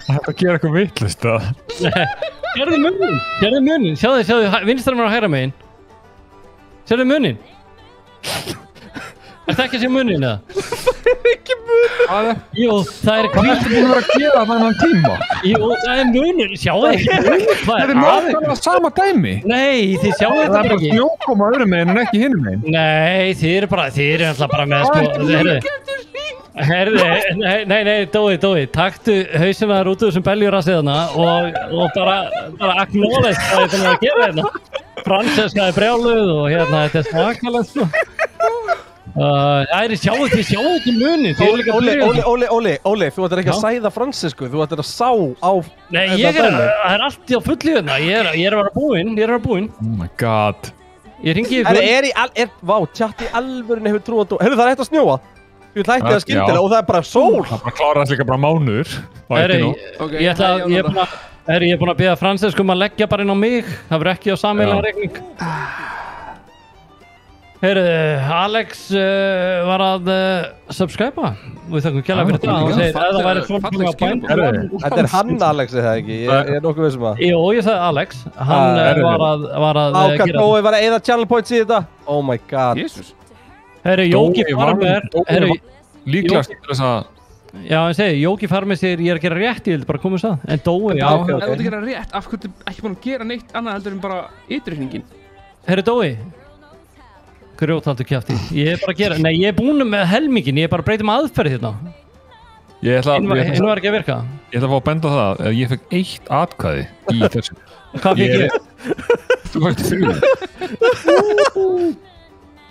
Það er að gera eitthvað vitlaust það. Sérðu munin, sjáðu, vinstrar mér á hægra megin. Sérðu munin? Er það ekki að sé munin, eða? Það er ekki munin. Jú, það er hvað ertu búin að gera þennan tíma? Jú, það er munin, sjáðu ekki munin. Það er náttúrulega sama dæmi. Nei, þið sjáðu þetta bara ekki. Það er bara snjókoma öðrum megin en ekki hinum megin. Nei, þið eru alltaf bara með, sko, Nei, Dói, taktu hausina þar út úr þessum belgjurassiðana og bara acknowledge hvað þetta er að gera hérna. Franceska er brjáluð og hérna, þetta er svakalegt, sko. Sjáu ekki munin. Óli, þú ættir ekki að sæða Francesku, þú ættir að sá á... Nei, það er allt í á fullu hérna, ég er að vera búinn. Oh my god. Ég ringi ykkur. Vá, tjátt í alvörinu hefur trú að Dói. Heyrðu, það er eitt að snjóa. Þú ætti það skyndilega og það er bara sól. Það bara klárast líka bara mánuður. Ég er búinn að biðja Francesku að leggja bara inn á mig. Það verður ekki á sameiginlega reikning. Alex var að subscriba. Við þakkum kjærlega fyrir það. Hann segir að það væri svona að bænda. Þetta er hann Alex, er það ekki? Ég er nokkuð vissum að. Jú, ég sagði Alex. Hann var að gera það. Dói var að eyða channel points í þetta. Oh my god. Jesus. Jóki Farmer líklegast til þess að Já, hann segir, Jóki Farmer segir ég er að gera rétt, ég vil bara koma það en Dói, já Ef þú ert að gera rétt, af hverju ekki búin að gera neitt annað heldur en bara ytrirhringin Dói grjóthaldur kjafti, ég er bara að gera ég er búin með helmingin, ég er bara að breyta með aðferð hérna Hinn var ekki að virka Ég ætla að fá að benda það að ég fekk 1 atkvæði í þessu Hvað fikk ég? Þú fætti 3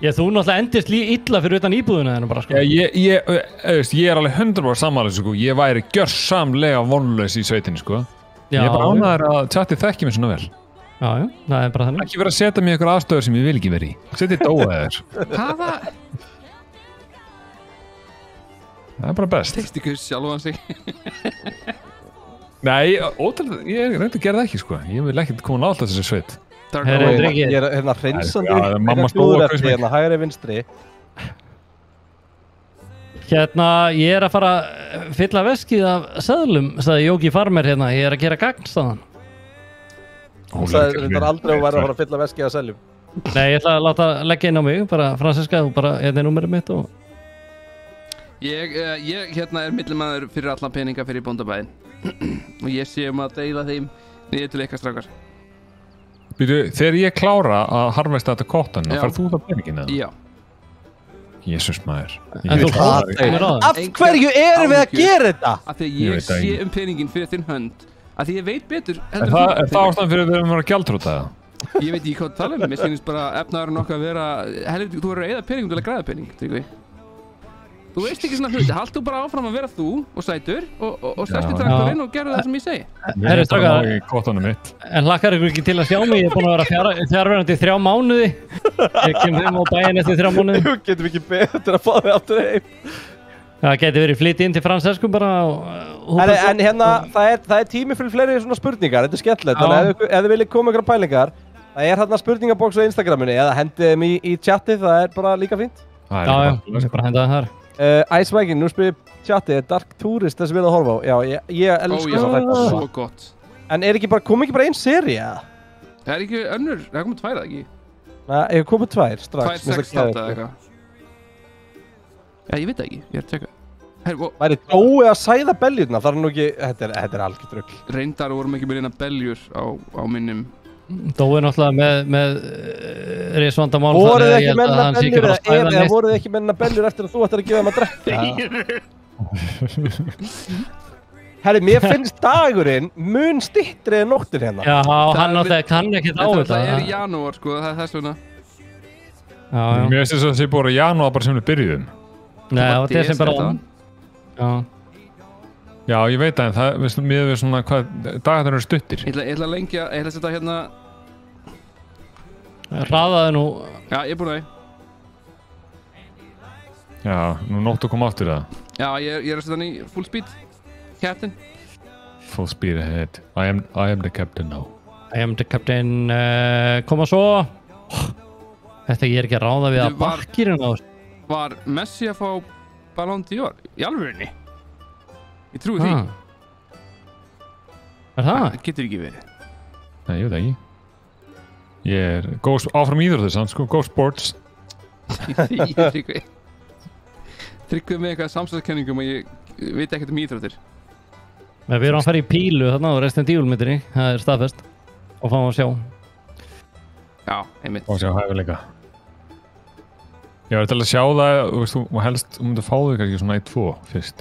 Þú náttúrulega endist illa fyrir utan íbúðuna þennan bara sko. Ég er alveg 100% samanlega sko. Ég væri gjörsamlega vonlaus í sveitinni sko. Ég er bara ánægður að chatið þekki mér svona vel. Já, það er bara þannig. Ekki vera að setja mig í einhver aðstöður sem ég vil ekki vera í. Setja Dóa þér. Hvaða? Það er bara best. Tekst ykkur sjálfan sig. Nei, ótrúlega, ég reyndi að gera það ekki, sko. Ég vil ekkert koma nátt þessi sveit. Ég er hérna hreinsandi. Mamma stóða hérna hægri vinstri. Hérna, ég er að fara að fylla veskið af seðlum, sagði Jóki Farmer hérna. Ég er að gera gagn, sagði hann. Hún sagði þetta aldrei að vera að fara að fylla veskið af seðlum. Nei, ég ætla að láta leggja inn á mig, bara Franziska, og bara hérna er númerið mitt og... Ég hérna er millimæður fyrir allan peninga fyrir bóndabæðin. Og ég sé að deila þeim niður til ykkar strákar. Þegar ég klára að harvesta þetta kottan, farð þú það peningin eða? Já. Jesús maður. Af hverju erum við að gera þetta? Af því að ég sé peningin fyrir þinn hönd. Af því ég veit betur. Er það ástæðan fyrir að við erum að vera gjaldþrota eða? Ég veit ekki hvað það tala mér finnst bara efnaðurinn okkar að vera helviti, þú verður að eyða peningum til að græða pening, Tryggvi. Þú veist ekki svona hluti, haltu bara áfram að vera þú og sætur og stærsti traktorinn og gerðu það sem ég segi. Herru strákar, en hlakkar ykkur ekki til að sjá mig, ég er búin að vera fjárverandi í 3 mánuði. Ég kem heim á bæinn eftir 3 mánuði. Þú getum ekki betur að fá þig aftur heim. Það geti verið flytt inn til Fransesku bara. En hérna, það er tími fyrir fleiri svona spurningar, þetta er skemmtilegt, þannig ef þið viljið koma ykkur á pælingar, það er hérna spurningabóks á Instagraminu, eða hendið þeim í chatið, það er bara líka fínt. Já, bara henda það þar. Ice Viking, nú spyrir chatið, er Dark Tourist þessi við að horfa á? Já, ég elskar það þetta. Svo gott. En kom ekki bara einn sería? Það er ekki önnur, það komið 2 eða ekki? Nei, ég komið 2 strax. 2, 6, 8 eða eitthvað. Já, ég veit það ekki, ég er að tjekka. Væri Dói að sæða beljurna, það er nú ekki, þetta er algjört rugl. Reyndar vorum ekki með reyna beljur á minnum. Dói náttúrulega með risvandamál. Voruð þið ekki menna beljur eftir að þú ættir að gefa þeim að drekka? Herri, mér finnst dagurinn mun styttri en nóttin hérna. Já, hann náttúrulega kann ekkert á þetta. Það er í janúar, sko, það er þess vegna. Mér finnst þess að það sé búið í janúar bara sem við byrjuðum. Nei, það var desember áðan. Já, ég veit það, en það, mér við svona, hvað, dagarnir eru stuttir. Ég ætla að lengja, ég ætla að setja hérna... Hraðaði nú... Já, ég er búin að því. Já, nú nóttu koma aftur það. Já, ég er að setja hann í full speed. Captain. Full speed ahead. I am the captain now. I am the captain, koma svo. Þetta ég er ekki að ráða við að bakkirinn á þessu. Var Messi að fá Ballon d'Or í alvörinni? Ég trúi því. Er það? Það getur ekki verið. Nei, ég veit ekki. Ég er áfram íþróttir, sko, go sports. Tryggvi með eitthvað samstarfskenningum og ég veit ekkert íþróttir. Við erum að fara í pílu þarna á Resident Evil myndinni, það er staðfest. Og fáum að sjá. Já, einmitt. Og sjá hæfileika. Ég var til að sjá það, og helst myndu fá þig ekki svona 1-2 fyrst.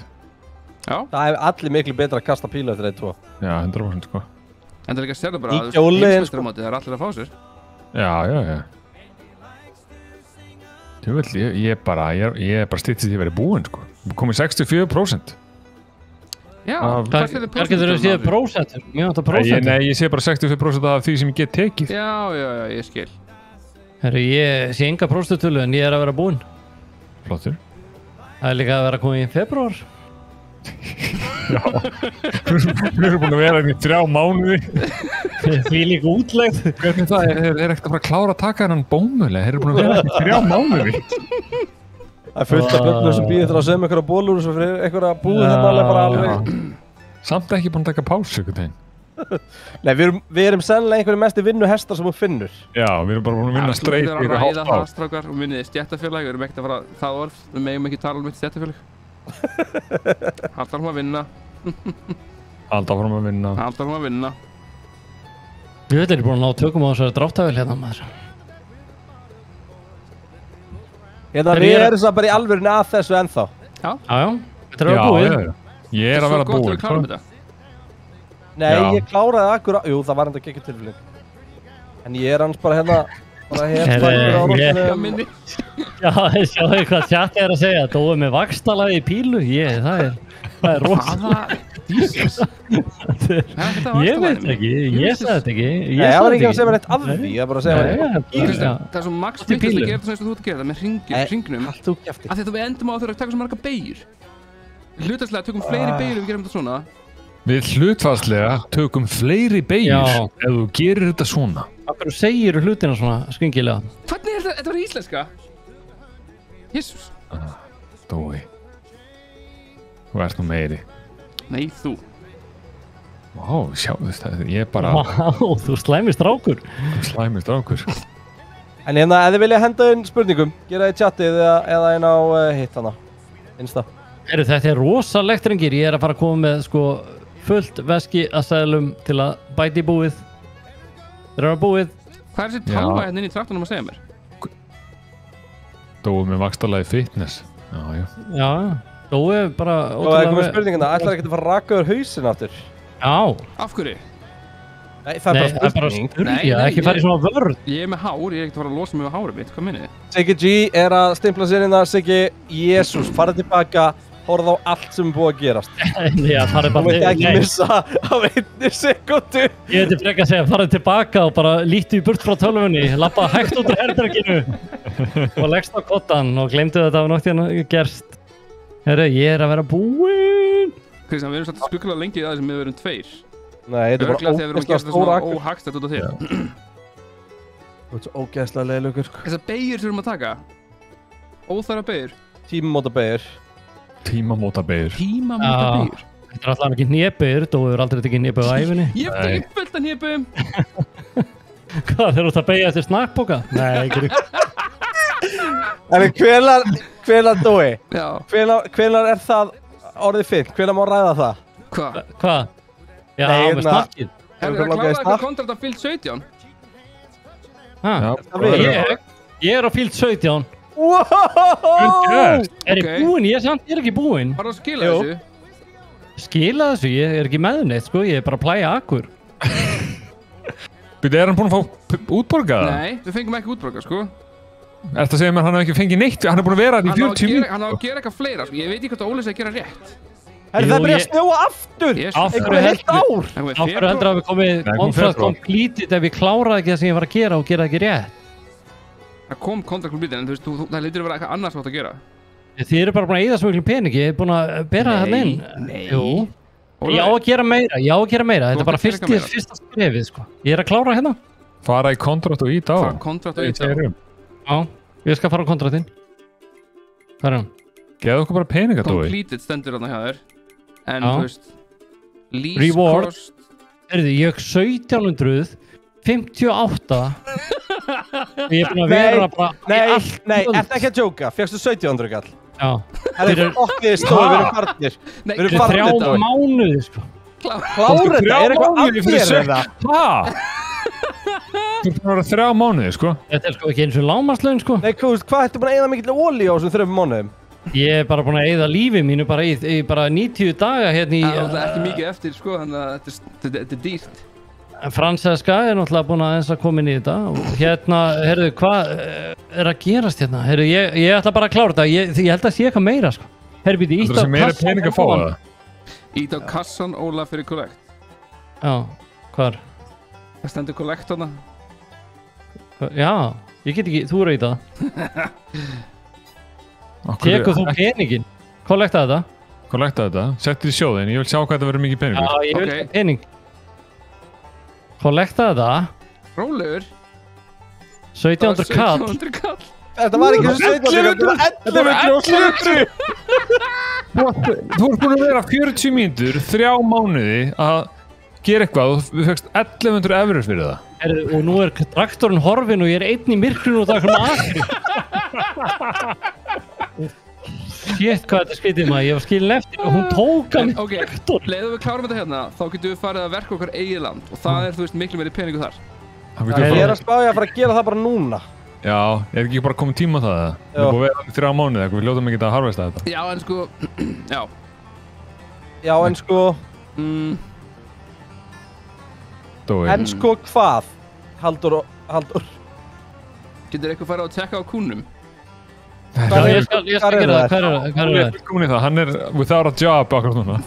Já. Það er allir miklu betra að kasta pílu eftir 1-2. Já, 100% sko. En það er ekki að segja bara að það er allir að fá sér. Já. Ég er bara stýttist því að vera búinn sko. Komið 64%. Já, hvað getur þú að séð prósentur? Nei, ég sé bara 64% af því sem ég get tekið. Já, ég skil. Herru, ég sé enga próstutölu en ég er að vera búinn. Flottur. Það er líka að vera komið í februar. Já. Við erum búin að vera í 3 mánuði. Því líka útlegð. Hvernig það er ekkert að fara að klára að taka hennan bómulega. Þeir eru búin að vera í 3 mánuði. Það er fullt af bönnur sem býðir þar að segja einhverja bólur og svo fyrir einhverja búið hérna bara alveg. Samt ekki búin að taka pásu einhvern veginn. Nei, við erum sennilega einhverju mesti vinnuhestar sem þú finnur. Já, við erum bara búin að vinna streik í ykkur hálft ár. Strákar og minniði stjættafélag, við erum ekkert að fara það orð, við megum ekki tala um eitt stjættafélag. Halda fram að vinna. Halda fram að vinna. Ég veit ekki búin að ná tökum á þessari dráttavél hérna maður. Hérna við erum það bara í alvörinu að þessu ennþá. Já. Þetta er að vera búið. Ég er að vera búið. Nei, ég kláraði akkurat, jú það var enda ekki tilfélag. En ég er hans bara hérna á rostinu. Já, sjáðu hvað tjatti er að segja, Dói með vaxtalagi í pílu, það er rosa. Jesus. Ég veit ekki, ég sagði þetta ekki. Nei, það var ekki að segja mér eitt af því, ég bara að segja mér eitt. Það er svo max fyrst að gera það sem þú ert að gera, með hringnum. Allt þú kjafti. Af því að við endum á að þurfa að taka svo marga beygjur. Hlutfallslega tökum fleiri beygjur ef við gerum þetta svona. Við hlutfallslega tökum fleiri beygjur ef þú gerir þetta svona. Af hverju segir þú hlutina svona skringilega? Hvernig er þetta verið íslenska? Jesús. Dói. Þú ert nú meiri. Nei, þú. Vá, sjáu þetta, ég bara... Vá, þú slæmir strákur. Þú slæmir strákur. En hérna, ef þið vilja henda inn spurningum, gera það í chatið eða inn á hitt hana, Insta. Þetta er rosalegt, drengir. Ég er að fara að koma með, sko, fullt veski að seðlum til að bæti í búið. Þeir eru að búið. Hvað er þessi talva hérna inn í traktornum að segja mér? Dói með vaxtarlagi fitness. Já, Dói bara... Og það er komið spurningina, ætlar ekki að fara að raka yfir hausinn aftur? Já. Af hverju? Nei, það er bara spurning. Nei, ekki fara í svona vörð. Ég er með hár, ég er ekkert að fara að losa mig með hárið mitt, hvað minnið þið? Siggi G er að stimpla sér inn að Siggi, Jésús, farið tilbaka, horfð á allt sem er búið að gerast. Já, farið bara... Þú veit ekki missa á 1 sekundu. Ég hefði frekar að segja, farið tilbaka og bara líti í burt frá tölvunni, lappa hægt út úr herberginu og leggst á kottan og glemdu þetta af nóttina gerst. Herru, ég er að vera búinn. Kristján, við erum svolítið skuggulega lengi í það sem við verum 2. Nei, þetta er bara ógeðslega stóra akkur. Óhagstætt út af þér. Þú ert svo ógeðslega leiðilegur. Þessar beygjur þurfum að taka. Óþarfa beygjur. Tímamótabeygjur. Tímamótabeygjur. Tímamótabeygjur. Þetta er alltaf ekki hnébeygjur, þú hefur aldrei tekið hnébeyg á ævinni. Ég hef tekið fullt af hnébeygjum. Hvað, þeir eru að beygja eftir snakkboka? Nei, ekki. En hvenær Dói? Já. Hvenær er það orðið fint? Hvenær má ræða það? Hvað? Já, með snakkið. Hefur það klárað eitthvað kontrakt á Field 17? Ég er á Field 17. Wow! Er ég búinn? Ég er ekki búinn. Har það að skila þessu? Skila þessu? Ég er ekki með neitt, sko. Ég er bara að plæja akkur. Býtu, er hann búinn að fá útborgaða? Nei, við fengum ekki útborgað, sko. Ertu að segja mér að hann hef ekki fengið neitt? Hann er búinn að vera í 40 mínútur. Hann á að gera eitthvað fleira, sko. Ég veit ekki hvort að Óli sé að gera rétt. Það er byrjað að snjóa aftur! Einhverju heilt ár! Áfyrir heldur að við komið contract completed ef við kláraði ekki það sem ég var að gera og gera ekki rétt. Það kom contract completed en þú veist, það lítur að vera eitthvað annars átt að gera. Þið eru bara búin að eyða svo miklu peningi, ég er búin að bera það inn. Nei. Jú. Ég á að gera meira, þetta er bara fyrsta skrefið, sko. Ég er að klára hérna. Fara í kontrakt og ít á. Já, ég skal fara á kontraktinn. Hvað er hann? Geðu okkur bara peninga, Dói. Completed stendur þarna hjá þér. En þú veist, lease reward. cost. Herðu, ég 1758. Ég er búin að vera bara... Nei, eftir ekki að djóka. Fjöxtu 1700 kall. Já. Það er okkið stóð, við erum partnir. Við erum 3 mánuði, sko. Klára þetta, er eitthvað að gera þetta? Hvað? Þú er búin að vera 3 mánuði, sko. Þetta er sko ekki eins og lágmarkslaun, sko. Nei, hvað ertu búin að eyða mikill olíu á þessum 3 mánuðum? Ég er bara búin að eyða lífið mínu bara í bara 90 daga hérna í... Það er ekki mikið eftir, sko, þannig að þetta er dýrt. Franceska er náttúrulega búin að eins að koma inn í þetta og hérna, heyrðu, hvað er að gerast hérna? Heyrðu, ég ætla bara að klára þetta, ég held að sé eitthvað meira, sko. Heyrðu, býti, ítt á kassan. Ítt á kassan, Óla, fyrir collect. Já, hvar? Það stendur collect hana. Já, ég get ekki, þú eru í það. Tekur þú peningin? Kollekta þetta. Settir í sjóðin, ég vil sjá hvað þetta verður mikið peningur. Já, ég vil pening. Kollekta þetta. Rólegur. 1700 kall. Þetta var ekki 1700 kall, þetta var 1170. Þú ert búin að vera 40 mínútur, 3 mánuði að gera eitthvað og þú fegst 1100 eurur fyrir það. Og nú er traktorinn horfinn og ég er einn í myrkrinu og það er svona akri. Shit, hvað þetta skrítið maður, ég var skilin eftir og hún tók hann í traktor. Leiðum við klárum þetta hérna, þá getum við farið að verka okkar eigið land og það er, þú veist, miklu meiri peningu þar. Ég er að spája að fara að gera það bara núna. Já, er ekki bara komið tíma á það? Það er búið að vera allir 3 mánuði, við hljóðum ekki að harvesta þetta. Já, en sko, já. Já, en sko... En sko hvað? Haldur. Getur eitthvað farið að tekka á kúnum? Ég skal gera það, hvað er það? Hann er without a job akkur núna.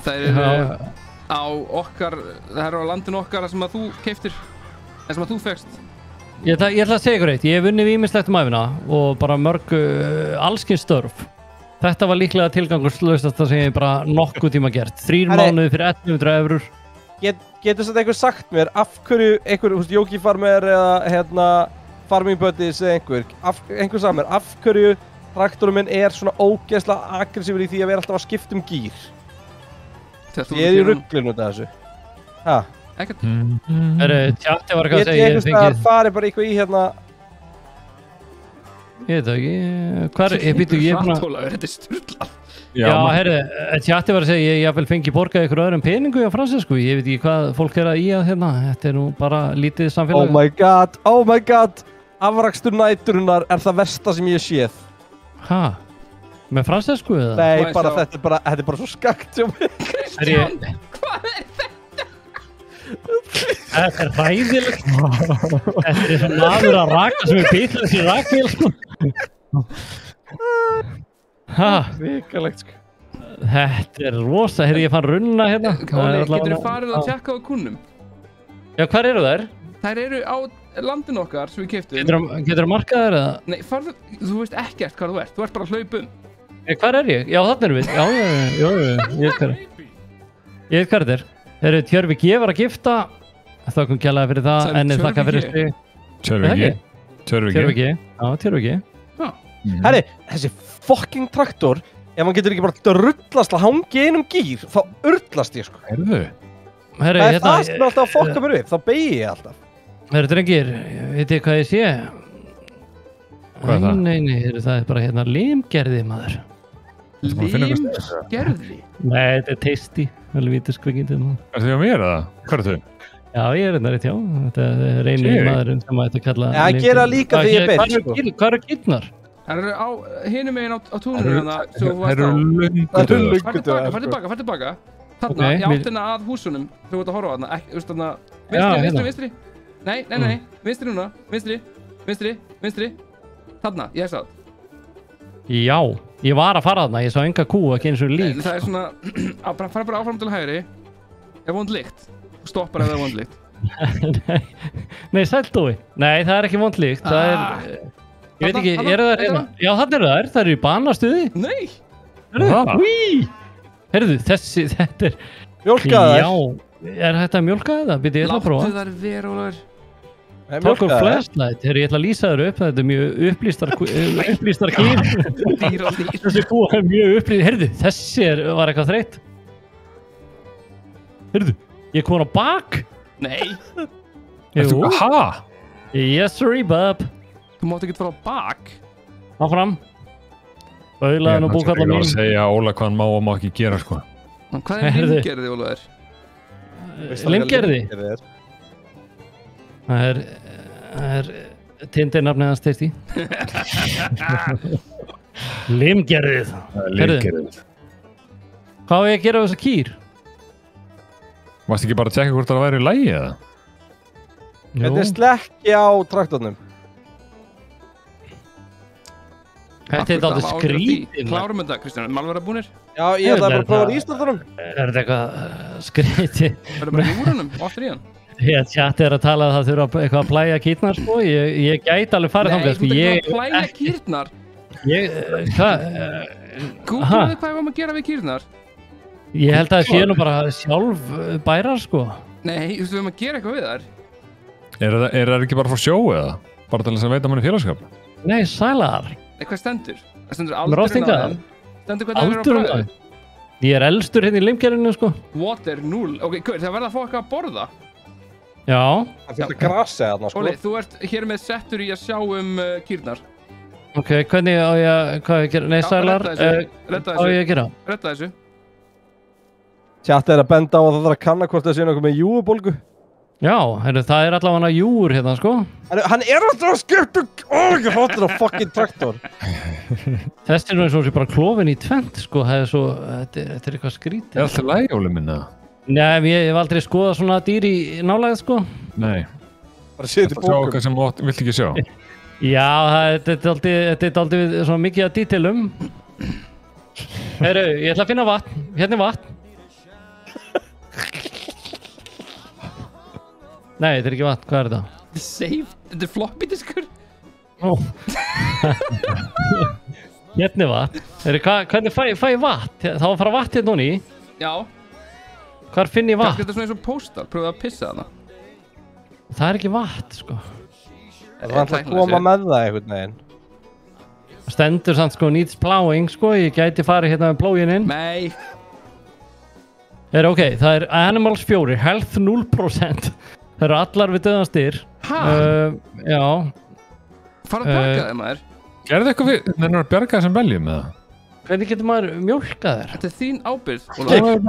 á okkar, það eru á landinu okkar sem að þú keyptir, en sem að þú fékkst? Ég ætla að segja ykkur eitt, ég hef unnið ýmislegt ævina og bara mörg allskins störf. Þetta var líklega tilgangslaustasta sem ég bara nokkuð tíma gert. 3 mánuði fyrir 100 eurur. Getur þetta einhver sagt mér af hverju einhver, Jóki Farmer eða Farming Buddies eða einhver sagði mér af hverju traktorinn minn svona ógeðslega aggressífur í því að vera alltaf að skipta gír? Ég í rugglinu út af þessu. Ha? Ekkert. Tjatti var eitthvað að segja, ég fengið... Ég fari bara eitthvað í Ég veit það ekki, hvað ég býtu ég búin að... Þetta er sturlað. Já, herri, Tjatti var að segja, ég vel fengi borgað ykkur öðrum peningu á Fransisku, ég veit ekki hvað fólk að í að þetta nú bara lítið samfélag. Oh my god, afrakstur næturinnar það versta sem ég séð. Ha? Með Fransisku eða? Nei, þetta er bara svo skakt hjá mig. Kristján, hvað þetta? Þetta hræðilegt. Þetta svo maður að raka sem bitlaði sér rakvél, sko. Vikalegt, sko. Þetta rosa, ég fann runna hérna. Óli, getur farið að tjekka á kunnum? Já, hvar eru þær? Þær eru á landinu okkar sem við keyptum. Getur markaðar eða? Nei, þú veist ekkert hvað þú ert bara að hlaupum. Hvar er ég? Já, þarna erum við. Já, ég veit hvað þetta er. Þeir eru Tjörvi G var að gifta. Þakkum kjærlega fyrir það, Ennið þakka fyrir sig. Tjörvi G. Já, Tjörvi G. Herri, þessi fucking traktor, ef hann getur ekki bara drullast að hangi einum gír, þá urlast ég, sko. Heyrðu. Það er það sem er alltaf að fokka mér upp, þá beigi ég alltaf. Herri drengir, veit ég hvað ég sé? Hvað er það? Nei, það er bara hérna limgerði, maður. Limgerði? Nei, þetta er tasty. Vel vítaskvikindi. Er það hjá mér eða? Hvað er þau? Já, ég er hérna rétt, já. Þetta er einu maðurinn sem að þetta kalla... Já, ég gera líka því ég beint, sko. Hvað eru kýrnar? Það eru á hinum meginn á túnum hérna. Það eru lungutöðar. Fær tilbaka. Þarna, í áttina að húsunum. Þú ert að horfa þarna, ekki, veist þarna... Vinstri. Nei. Vinstri núna. Vinstri. Þarna, ég hef það. Já, ég var að fara þarna, ég sá enga kú, ekki eins og lík. Það er svona, fara bara áfram til hægri, ef vond lykt, og stoppar ef það er vond lykt. Nei, sældói. Nei, það er ekki vond lykt, það er, ég veit ekki, eru það hérna? Já, þarna eru það eru í banastuði. Nei! Herðu, þetta er... Mjólkaðar? Já, er þetta mjólkaðar? Býtti ég ætla að prófa. Láttu þar vera, Ólafur. Tókur flashlight, ég ætla að lýsa þér upp, þetta er mjög upplýstar kýr. Þessi kú er mjög upplýstar, heyrðu, þessi var eitthvað þreytt. Heyrðu, ég kom á bak. Nei. Jú. Hæ? Yes sir, bub. Þú mátt ekki fara á bak. Áfram. Baulaðan og búkalla mín. Ég var að segja Óla hvað hann má og má ekki gera, sko. Hvað er limgerði, Ólafur? Limgerði? Það er Tinder-nafnið hans Tasty. Limgerðið. Limgerðið. Hvað á ég að gera á þessa kýr? Varstu ekki bara að tjekka hvort það væri í lagi eða? Þetta er slekki á traktornum. Þetta er alltaf skrítið. Klárum þetta, Kristján, erum alveg búnir? Já, ég ætlaði bara að prófa íslandunum. Er þetta eitthvað skrítið? Það er bara í úrunum, oftur í hann. Ég tjatti að tala að það þurfa eitthvað að plæja kýrnar, sko. Ég gæti alveg farið þangað, sko. Nei, þú þurfa að plæja kýrnar. Hvað? Googlaðu hvað við varum að gera við kýrnar. Ég held að það sé nú bara sjálf bærar, sko. Nei, þú veist, að gera eitthvað við þar. Er það ekki bara frá sjó eða? Bara til þess að veita manni félagskap? Nei, sælar. Nei, hvað stendur? Það stendur aldurinn á þeim. Stendur hvernig það er á bræði. Ég er elstur hérna í limgerinu, sko. Water 0. Ok, það verða að fá eitthvað að borða. Já. Það fyrir grassi þarna, sko. Óli, þú ert hér með settur í að sjá kýrnar. Ok, hvernig á ég að, hvað ég að gera? Nei, sælar, hvað á ég að gera? Redda þessu. Tjatt er að benda á að það þarf að kanna hvort það sé nokkuð með júubólgu. Já, það er allavega júur hérna, sko. Hann er alltaf að skipta, ég hattur á fucking traktor. Þessi er nú eins og bara klofin í tvent, sko, þetta er eitthvað skrítið. Er alltaf lægi, Óli minna? Nei, ég hef aldrei skoðað svona dýr í nálægð, sko. Nei. Bara setja í bókum. Sjá hvað sem vilt ekki sjá. Já, þetta er aldrei svona mikið að dítilum. Heyrðu, ég ætla að finna vatn. Hérna er vatn. Nei, þetta ekki vatn, hvað þetta? Save, þetta floppy diskur. Hérna vatn. Hvernig fæ ég vatn? Þá að fara vatn hérna núna í? Já. Hvar finn ég vatn? Kannski þetta svona eins og póstar, pröfðu að pissa þarna. Það ekki vatn, sko. Það ætla að koma með það einhvern veginn. Það stendur samt sko needs plowing, sko. Ég gæti farið hérna með plógin inn. Nei. Ok, það Animals 4, Health 0%. Það allar við döðan styr. Hæ? Já. Fara að bjarga þeim maður. Gerðu eitthvað við, þeir að bjarga þessum beljum með það? Hvernig getur maður mjólkað þér? Þetta þín ábyrgð.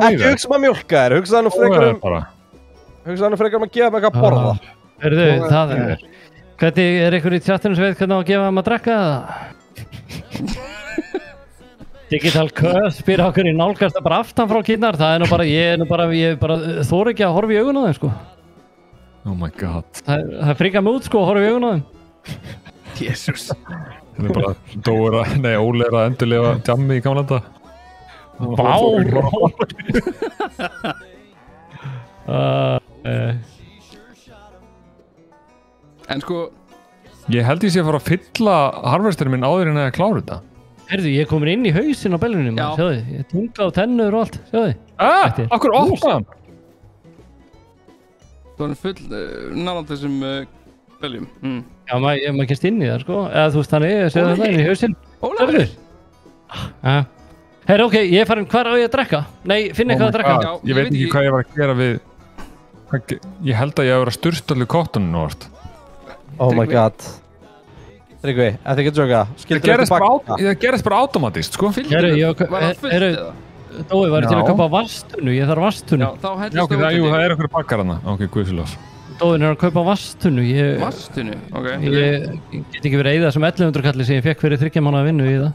Ekki hugsa um að mjólka þér, hugsaðu nú frekar að gefa mig eitthvað að borða. Heyrðu, það Hvernig ykkur í tjattinu sem veit hvernig á að gefa að drekka það? Digital Curse spyr okkur í nálgast bara aftan frá kynnar. Það nú bara, ég þóra ekki að horfa í augun á þeim, sko. Oh my god. Það fríkar mig út, sko, að horfa í augun á þeim. Jesus. Það bara Óli að endurlifa djammi í gamla þetta. Vá! En sko ég held ég sé að fara að fylla harvesturinn minn áður en að klára þetta. Herðu, ég er komin inn í hausinn á bellunum, sjáðu. Ég tunga á tennur og allt, sjáðu. Akkur opnaðan? Það var full náland þessum beljum. Já, maður kemst inn í það, sko. Eða þú veist þannig, ég sé það inn í hausinn. Ólafur! Herru, ok, ég er farin, hvar á ég að drekka? Nei, finn eitthvað að drekka. Ég veit ekki hvað ég var að gera við. Ég held að ég hef verið að stursta allir kottunum nú vart. Oh my god. Tryggvi, þetta ekki að tjóka. Það gerist bara automatist, sko. Herru, Dói, var ég til að kaupa vastunnu? Ég þarf vastunnu. Já, þá Já, ok, það er okkur bakkar hana. Ok, guðsílás. Dói er að kaupa vastunnu. Vastunnu? Ok. Ég get ekki verið að eyða þessum 1100 kalli sem ég fekk fyrir 3 mánaða vinnu í það.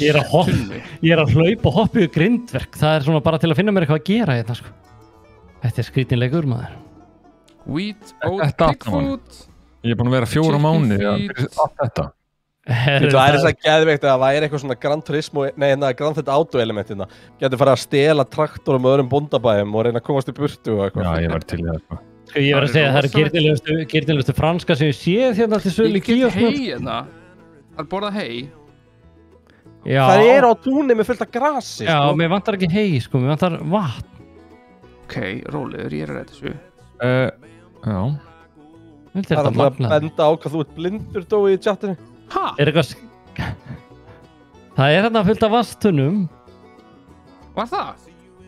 Ég er að hlaupa og hoppa í grindverk. Það er svona bara til að finna mér eitthvað að gera hérna, sko. Þetta er skrítinleikur, maður. Wheat, oat, pigfood. Ég er búin að vera 4 mánuði að fyrir allt þetta. Það er þess að geðveikt að það væri eitthvað svona Gran Turismo, Grand Theft Auto elementina. Getur farið að stela traktorum og öðrum bóndabæjum og reyna að komast í burtu og eitthvað. Já, ég var til í það. Sko, ég var að segja að það er girnilegustu franska sem ég séð hérna til sölu í kíosnum. Ég get hei hérna. Það er borðað hei. Já. Það er á túnni með fullt af grasi, sko. Já, mér vantar ekki hei, sko, mér vantar vatn. Ok, rólegur, ég er að ræta þessu. Já. Það er alltaf að benda á hvað þú ert blindur, Dói, í chattinu. Hæ? Er eitthvað... Það er hérna fullt af vastunum. Var það?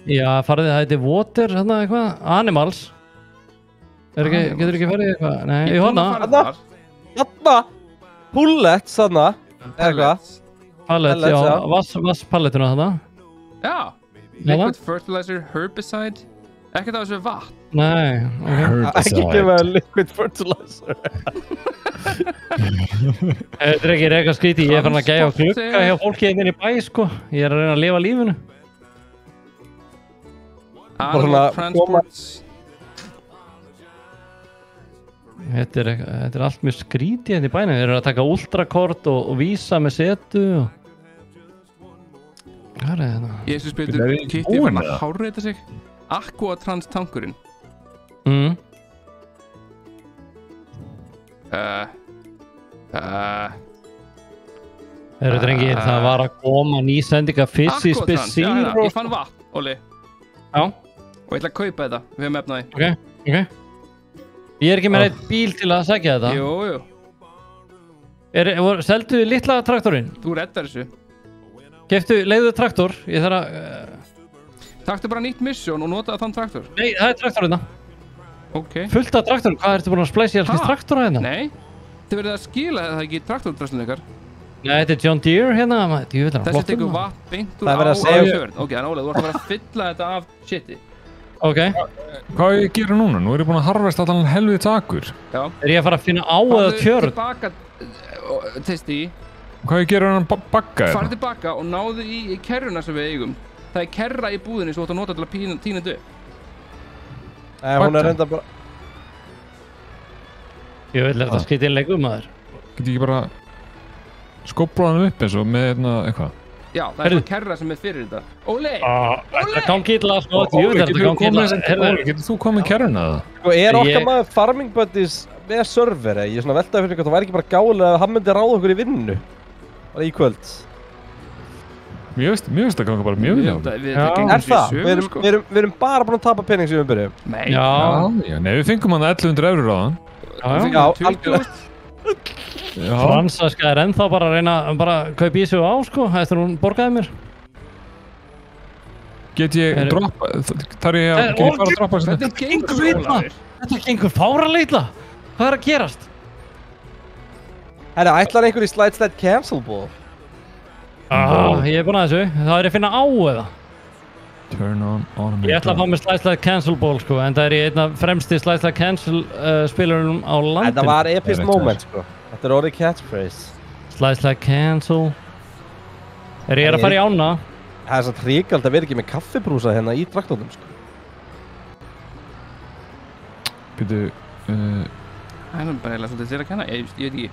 Já, farið það heiti Water, hérna eitthvað. Animals. Getur ekki farið eitthvað? Nei, í hana. Þarna! Pullets, þarna. Eitthvað. Pallets, já. Vasspalletuna þarna. Já. Liquid fertilizer, herbicide. Ekkert af þessu vatn. Nei, ok. Ekki gefa liquid fertilizer. Þetta er ekki eitthvað skrítið. Ég er farin að gæja á klukka hjá fólki einhvern í bæ, sko. Ég er að reyna að lifa lífinu. Animal transports. Þetta er allt mjög skrítið hérna í bænum. Þeir eru að taka ultrakort og vísa með setu. Hvað er þetta? Ég sem spilur Kitty fann að hárreita sig. Aquatrans tankurinn. Drengir, það var að koma nýsendinga Fizzy Spizzy. Já, ég fann vatn, Óli. Já. Og ég ætla að kaupa þetta, við höfum efnaði. Ok. Ég er ekki með neitt bíl til að segja þetta. Jú. Seldu litla traktorinn? Þú reddar þessu. Leiðu traktor, ég þarf að... Taktu bara nýtt mission og notaðu þann traktor. Nei, það er traktor hérna. Ok. Fullt af traktorum, hvað ertu búin að splæsa í alltaf traktora hérna? Nei, þið verðið að skila það ekki traktordröslun ykkar. Nei, þetta er John Deere hérna, þessi tekur vatn beint úr á áhjörn. Ok, en Óli, þú ert að vera að fylla þetta af shiti. Ok. Hvað ég gera núna? Nú er ég búin að harvesta allan helvið takur. Já. Er ég að fara að finna á eða tjörn? Farðu tilbaka, testi. Hvað ég gera hann bakka þetta? Farðu tilbaka og náðu í kerruna sem við eigum. Það er kerra í búðinni sem þú ætti að nota til að tína þetta upp. Hún er reynda bara... Ég vil þetta skýta innleikum, maður. Geti ekki bara skóplað hann upp eins og með eitthvað? Já, það svona kerra sem fyrir þetta. Óli! Það gangi illa, sko. Getur þú komið kerruna það? Sko, okkar maður Farming Buddies með serveri? Ég svona veltaði fyrir það væri ekki bara gálega að hann myndi ráða okkur í vinnu. Bara í kvöld. Mér finnst það ganga bara mjög vel. Það? Við erum bara búin að tapa pening sem við byrjum. Nei. Nei, við fengum hann 1100 eurur á hann. Já, algjörlega. Fransaska ennþá bara að reyna að kaupa í sig á, sko, eftir hún borgaði mér. Get ég droppa, þarf ég að fara að droppa þetta? Þetta gengur fáralega illa. Hvað að gerast? Ætlar einhver í slide cancel ball? Ég búinn að þessu, það ég að finna á eða. Turn on automatic. Ég ætla að fá mig slide cancel ball, sko, en það ég einna fremsti slide cancel spilarum á landinu. Þetta var epic moment, sko. Þetta orðið catchphrase. Slide cancel. Ég að fara í ána. Það svo tríkald að vera ekki með kaffibrúsa hérna í traktornum, sko. Býtu, Það bara eiginlega svolítið þér að kenna, ég veit ekki.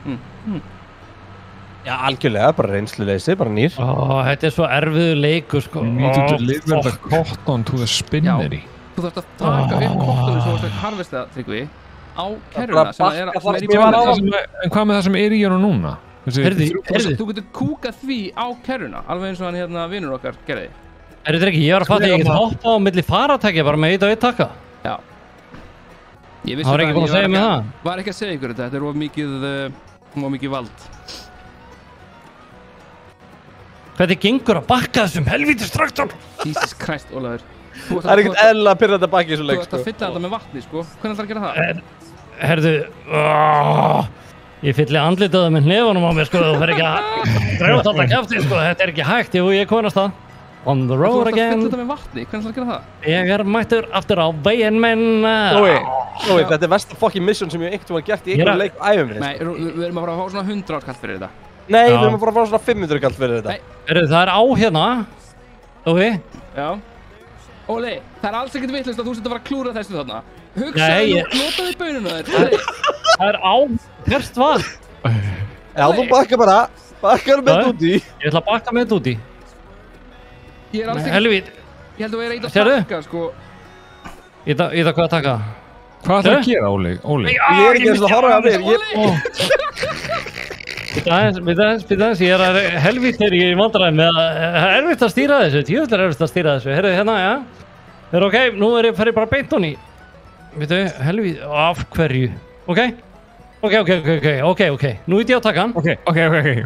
Já, algjörlega, bara reynsluleysi, bara nýr. Þetta svo erfiður leikur, sko. You need to deliver the cotton to the spinnery. Þú þarfst að taka upp cottonum sem þú varst að harvesta, Tryggvi, á kerruna sem er í björnum. En hvað með það sem er í hérna núna? Þú getur kúkað því á kerruna, alveg eins og hann hérna vinnur okkar gerði. Þetta ekki, ég var að fatta að ég get hoppa á milli faratækja bara með eitt og eitt taka. Já. Það var ekki búin að segja mig það. Var ekki að segja ykkur þetta er of mikið vald. Hvernig gengur að bakka þessum helvítis traktor? Jesus Christ, Ólafur. Það er ekkert eðlilega að pyrra þetta baki í þessu leik, sko. Þú ert að fylla þetta með vatni, sko. Hvernig ætlar að gera það? Herðu, ég fylli andlitaðu með hnefunum á mér, sko. Þú fer ekki að græfa þetta kjafti, sko. Þetta er ekki hægt, ég komast það. On the road again. Þú ert að fylla þetta með vatni, hvernig ætlar að gera það? Ég mættur aftur á veginn minn. Jói, þetta er versta fucking mission sem ég einhvern veginn gert í einhverju leik á æfum minni. Nei, við erum að fara að fá svona 100 áskall fyrir þetta. Nei, við erum að fara að fá svona 500 kall fyrir þetta. Það er á hérna. Já. Óli, það er alls ekkert vitlaust að þú setur að fara að klúra þessu þarna. Hugsaðu, notaðu baunina þér. Það er á, hvert var? Já, þú bakkar með úti. Ég ætla að bakka með úti. Ég er alls ekkert... Helvít. Ég held að vera eitthvað að taka, sko. Ég veit hvað að taka. Hvað ætlar að gera, Óli? Ég er ekki eins og horfa að mér. Býta aðeins, ég að helvítir í vandræðum með að það er erfitt að stýra þessu, tjóðlega er erfitt að stýra þessu. Herru, hérna, já. Ok, nú ég farið bara beint honni. Býtu, helvít, af hverju? Ok. Nú veit ég að taka hann. Ok.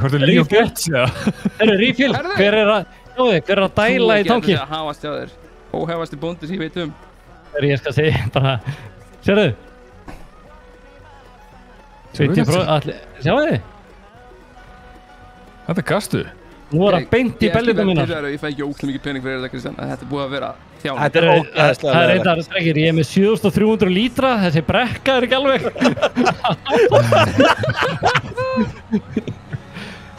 Hvort er líf og gett, já. Herru, refill, hver er að dæla í tanki? Þú ekki að hafast hjá þér. Óhefasti bóndi sem ég veit um. Herru, ég skal segja, bara, sérðu? 20%, sjáu þið? Þetta er gastu. Nú var það beint í belljuna mínar. Ég fæ ekki ókslega mikið pening fyrir þetta, Kristján. Þetta er búið að vera þjána. Þetta er ógeðslega. Það er eitthvað strekkir. Ég er með 7300 lítra. Þessi brekka er ekki alveg.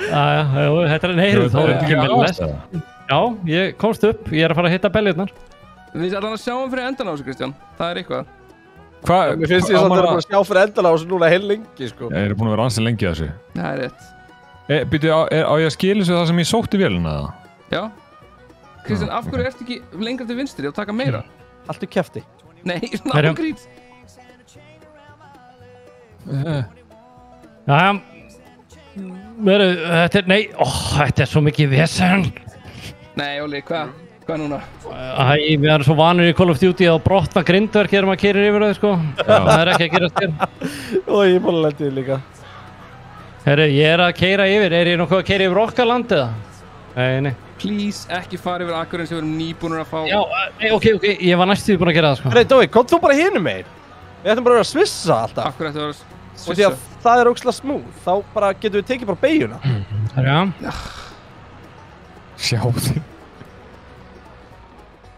Þetta er neyður. Þá er ekki með lest. Já, ég komst upp. Ég er að fara að hitta belljunar. Við ætlum að sjá fyrir endan á þessu, Kristján. Það er eitthvað. Mér finnst ég samt að vera að sjá fyrir endan á þessu núna heil lengi, sko. Ég er búin að vera ansi lengi að þessu. Það er rétt. Býtu, á ég að skila þessu það sem ég sótti vélina eða? Já. Kristján, af hverju ertu ekki lengra til vinstri og taka meira? Allt í kjafti. Nei, svona ágrít. Jæja. Þetta er svo mikið vesen. Nei, Óli, hvað núna? Við erum svo vanur í Call of Duty að brotna grindverk þegar maður keyrir yfir þau, sko. Það er ekki að gerast þér. Og ég er búin að lenda í því líka. Herru, ég er að keyra yfir. Er ég nokkuð að keyra yfir okkar land eða? Nei. Please, ekki fara yfir Akureyri sem við erum nýbúnir að fá. Já, ok. Ég var næstuði búin að gera það, sko. Herru, Dói, kom þú bara hinum megin. Við ættum bara að vera að svissa alltaf. Akkur ættum við að svissa. Og því að það er ógeðslega smooth, þá bara getum við tekið bara beygjuna. Já. Sjáðu.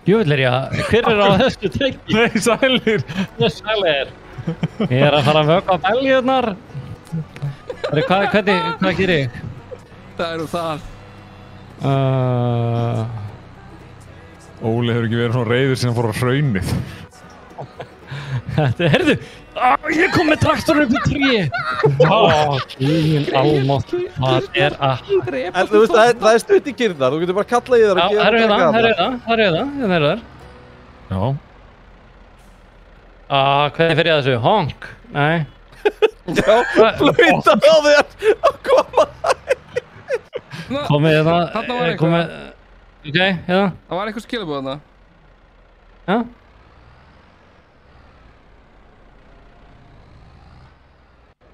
Jöfull er ég að, hver er á þessu teki? Nei, sælir. Sælir. Ég er að fara að vöka á belgjurnar. Hvað gerir ég? Það eru það. Óli hefur ekki verið svona reiður sem fór á hraunið. Herðu, Ég kom með traktorinn upp í tré. Guðminn almátt. Hvað að... En þú veist, það stutt í kyrnar. Þú getur bara kallað í þar og gefa það er það. Já. Hvernig fer ég að þessu? Honk? Nei. Já, flauta á þér og koma. Komið hérna. Þarna var eitthvað. Ok, hérna. Það var eitthvað skilabóð þarna. Já.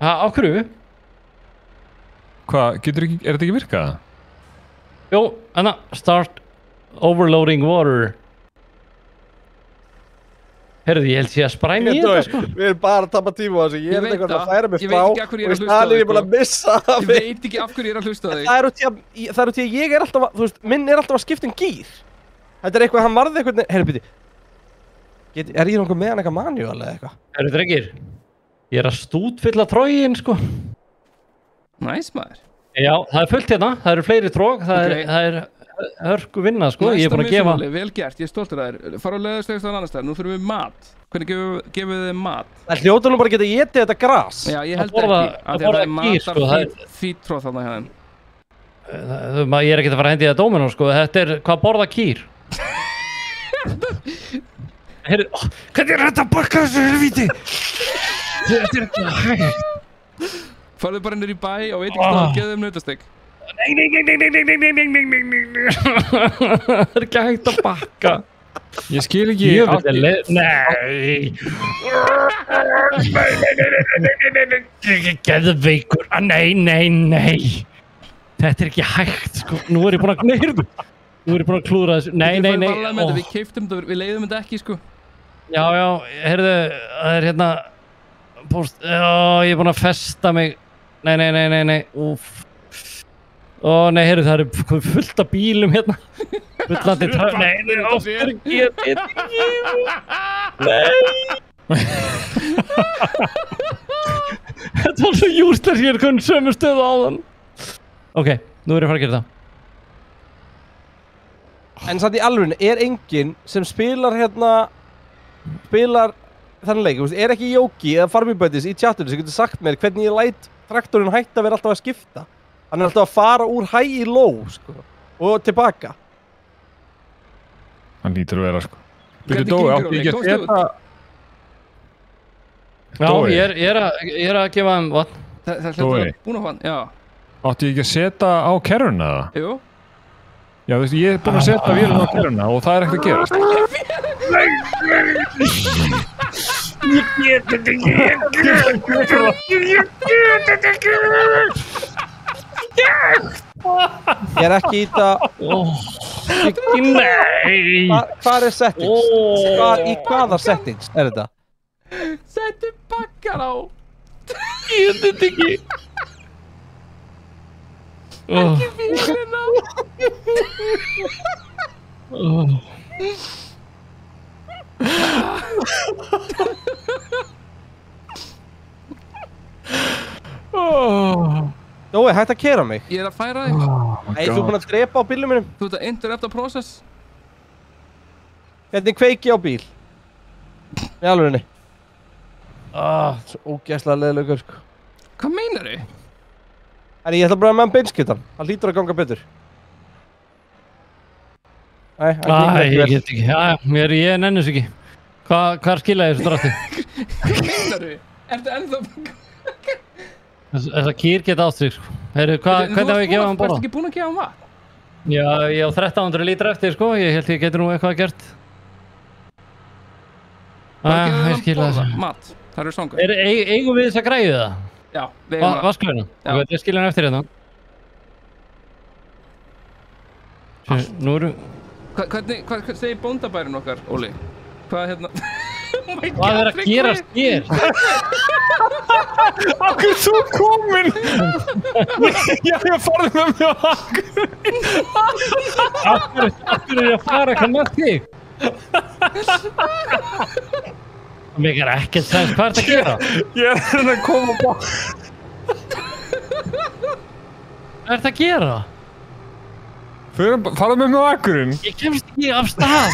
Á hverju? Hvað, er þetta ekki virkað? Jó, hérna, start overloading water. Herðu, ég held að spræna í þetta, sko. Við erum bara að tapa tíma á þessu. Ég er eitthvað að færa mig frá og í staðinn er ég búin að missa það. Ég veit ekki af hverju ég er að hlusta á þig. Það er út í að ég er alltaf að, þú veist, minn er alltaf að skipta gír. Þetta er eitthvað, hann varði eitthvað, herru byrju. Er ég nokkuð með hann eitthvað manual eða eitthvað? Herru, drengir. Ég er að stútfylla trógin, sko. Næs, maður. Já, það er fullt hérna. Það eru fleiri tróg. Það er hörku vinna, sko. Ég er búin að gefa... Vel gert, ég er stoltur af þér. Fara á leiðastegast á annan stað. Nú þurfum við mat. Hvernig gefum við þið mat? Það hljóta nú bara að geta étið þetta gras. Já, ég held ekki. Það er matar fítróð þarna hjá þeim. Ég er ekkert að fara að hendi það dóminu, sko. Þetta er hvað borða kýr. Heyrðu, hvernig er þetta að bakka þessu helvíti? Þetta er ekki hægt. Farðu bara innur í bæ og veit ekki hvað að geða þeim nautastegg. Nei. Það er ekki hægt að bakka. Ég skil ekki... Nei. Geðveikur. Nei. Þetta er ekki hægt, sko. Nú er ég búin að klúðra þessu. Nei. Við keiftum þetta, við leiðum þetta ekki, sko. Já, heyrðu, það er hérna... ég er búin að festa mig. Nei. Úff. Nei, heyrðu, það eru fullt af bílum hérna. Fullandi Nei. Þetta var svo jústar hér, konn sömu stöðu á þann. Ok, nú er ég að fara að gera það. En samt í alvörinu, er enginn sem spilar þannig leik, er ekki Jóki eða Farmibuddies í chatinu sem getur sagt mér hvernig ég læt traktorinn hætta að vera alltaf að skipta. Hann er alltaf að fara úr high í low, sko, og tilbaka. Hann lítur að vera, sko. Byrju Dói, átti ég að setja... Já, ég er að gefa þeim vatn. Það hlættur að búna á hann, já. Átti ég ekki að setja á kerruna, eða? Jú. Já, þú veist, ég er búinn að setja vélina á kerruna og það er ekkert að gerast. Ég get þetta ekki. Ég er ekki í þetta... Nei. Hvað er settings? Í hvaða settings er þetta? Settu bakkar á. Ég get þetta ekki. Ekki vélina. Dói, hægt að keyra mig. Ég er að færa þig. Nei, þú er búinn að drepa á bílum mínum. Þú ert að interrupta process. Hvernig kveiki á bíl? Í alvörinni. Svo ógeðslega leiðilegur, sko. Hvað meinar þau? En ég ætla bara að með hann beinskjötan. Það hlýtur að ganga betur. Nei, ég get ekki. Ég nenni þessu ekki. Hvað skilaði þessu drafti? Hvað meinar þau? Ertu ennþá... Þessar kýr geta ástrík, sko. Hvernig á ég að gefa hann borða? Varstu ekki búinn að gefa hann vatn? Já, ég á 1300 lítra eftir, sko. Ég held ég geti nú eitthvað gert. Ég skila þessu. Mat, það eru svangar. Eigum við þess að græðu það? Já, við eigum það. Vasklöfina? Ok, ég skila hann eftir hérna. Nú eru... Hvað segir bóndabærin okkar, Óli? Hvað hérna... Hvað er að gerast hér? Akkur er þú komin? Ég farði með mig á Akureyri. Akkur er ég að fara eitthvað með þig? Það meikar ekkert sens, hvað ert að gera? Ég er að koma bak. Hvað ert að gera? Farðu með mig á Akureyri. Ég kemst ekki af stað.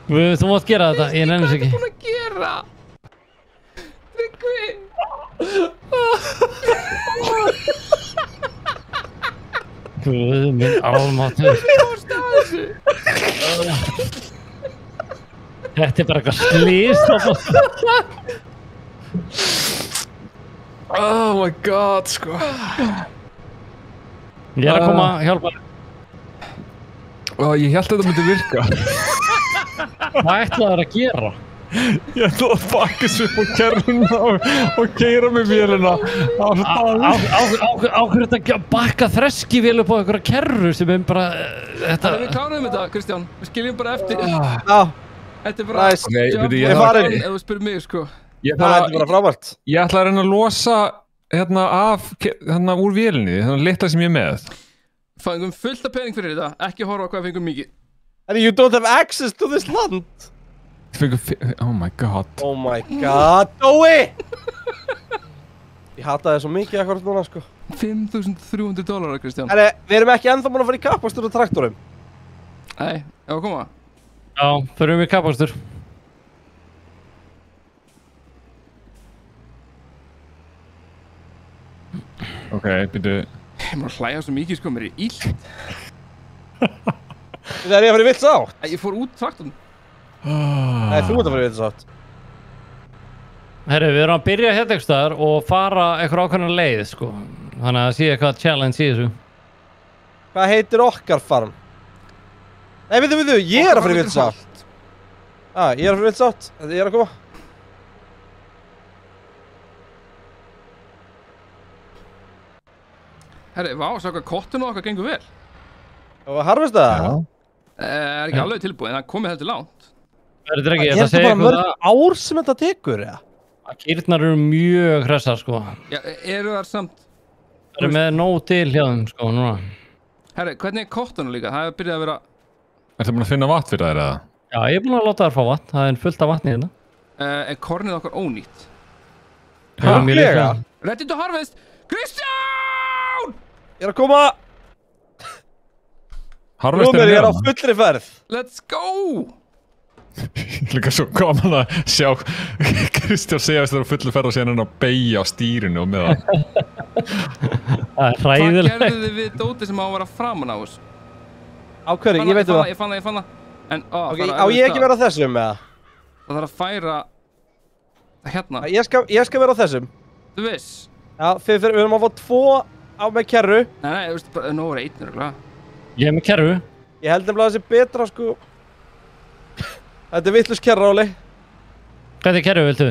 Þú mátt gera þetta, ég nenni þess ekki. Hvað ertu búin að gera? Tryggvi! Guð minn almáttugur. Komst að þessu? Þetta bara eitthvað slís. Oh my god, sko. Ég að koma að hjálpa. Ég held að þetta myndi virka. Hvað ætlaðu að gera? Ég ætlaði að bakka sér upp á kerruna og keyra með vélina á hverju þetta bakka þreskivél upp á einhverja kerru sem bara Við klárum þetta, Kristján. Við skiljum bara eftir. Þetta bara Ég farin. Ef þú spyrir mig, sko. Þetta er bara frábært. Ég ætla að reyna að losa af úr vélinni, litla sem ég er með. Fengum fullt af pening fyrir þetta, ekki horfa hvað fengum mikið. You don't have access to this land. Oh my god. Oh my god, Dói! Ég hata það svo mikið akkurat núna, sko. $5.300, Kristján. Við erum ekki ennþá búin að fara í kappakstur og traktorum. Nei, ef að koma. Já, förum við kappakstur. Ok, byrju. Ég má hlæja svo mikið, sko, mér er illt. Það ég að fara í vilds átt. Ég fór út traktorn. Nei, þú ert að fara í vilds átt. Herru, við erum að byrja hérna einhvers staðar og fara einhver ákveðna leið, sko. Þannig að það sé eitthvað challenge í þessu. Hvað heitir okkar farm? Nei, við, ég er að fara í vilds átt. Ég er að fara í vilds átt. Ég er að koma. Herri, vá, sá hvað kottun og okkar gengur vel. Og að harfesta það? Er ekki alveg tilbúið, en það komið heldur langt. Er þetta ekki, ég ætla að segja eitthvað það? Ár sem þetta tekur, eða? Kýrnar eru mjög hressar, sko. Já, eru þar samt... Það eru með nóg til hjá þeim, sko, núna. Herri, hvernig er kottun líka? Það hefur byrjað að vera... Ertu búin að finna vatn fyrir þær, eða? Já, ég er búin að láta þær fá vatn. Það er fullt af vatni hérna. Er kornið okkar ónýtt? Hæglega? Ready to harvest! Kristján! Ég er að koma! Harvestin er á fullri ferð. Let's go! Líka svo gaman að sjá Kristján segja að það er á fullri ferð og síðan hann að beygja á stýrinu og með það. Það er hræðilegt. Hvað gerðu þið við dótið sem á að vera framan á þessu? Á hverju? Ég veit það. Ég fann það. En, á ég ekki vera á þessum, eða? Það þarf að færa... Hérna. Ég skal vera á þessum. Þú viss? Já, við erum að fá 2 á með kerru. Nei, þú veist, bara nóg er 1, nörgulega. Ég er með kerru. Ég held nefnilega að það sé betra, sko. Þetta er vitlaus kerra, Óli. Hvað er kerru, viltu?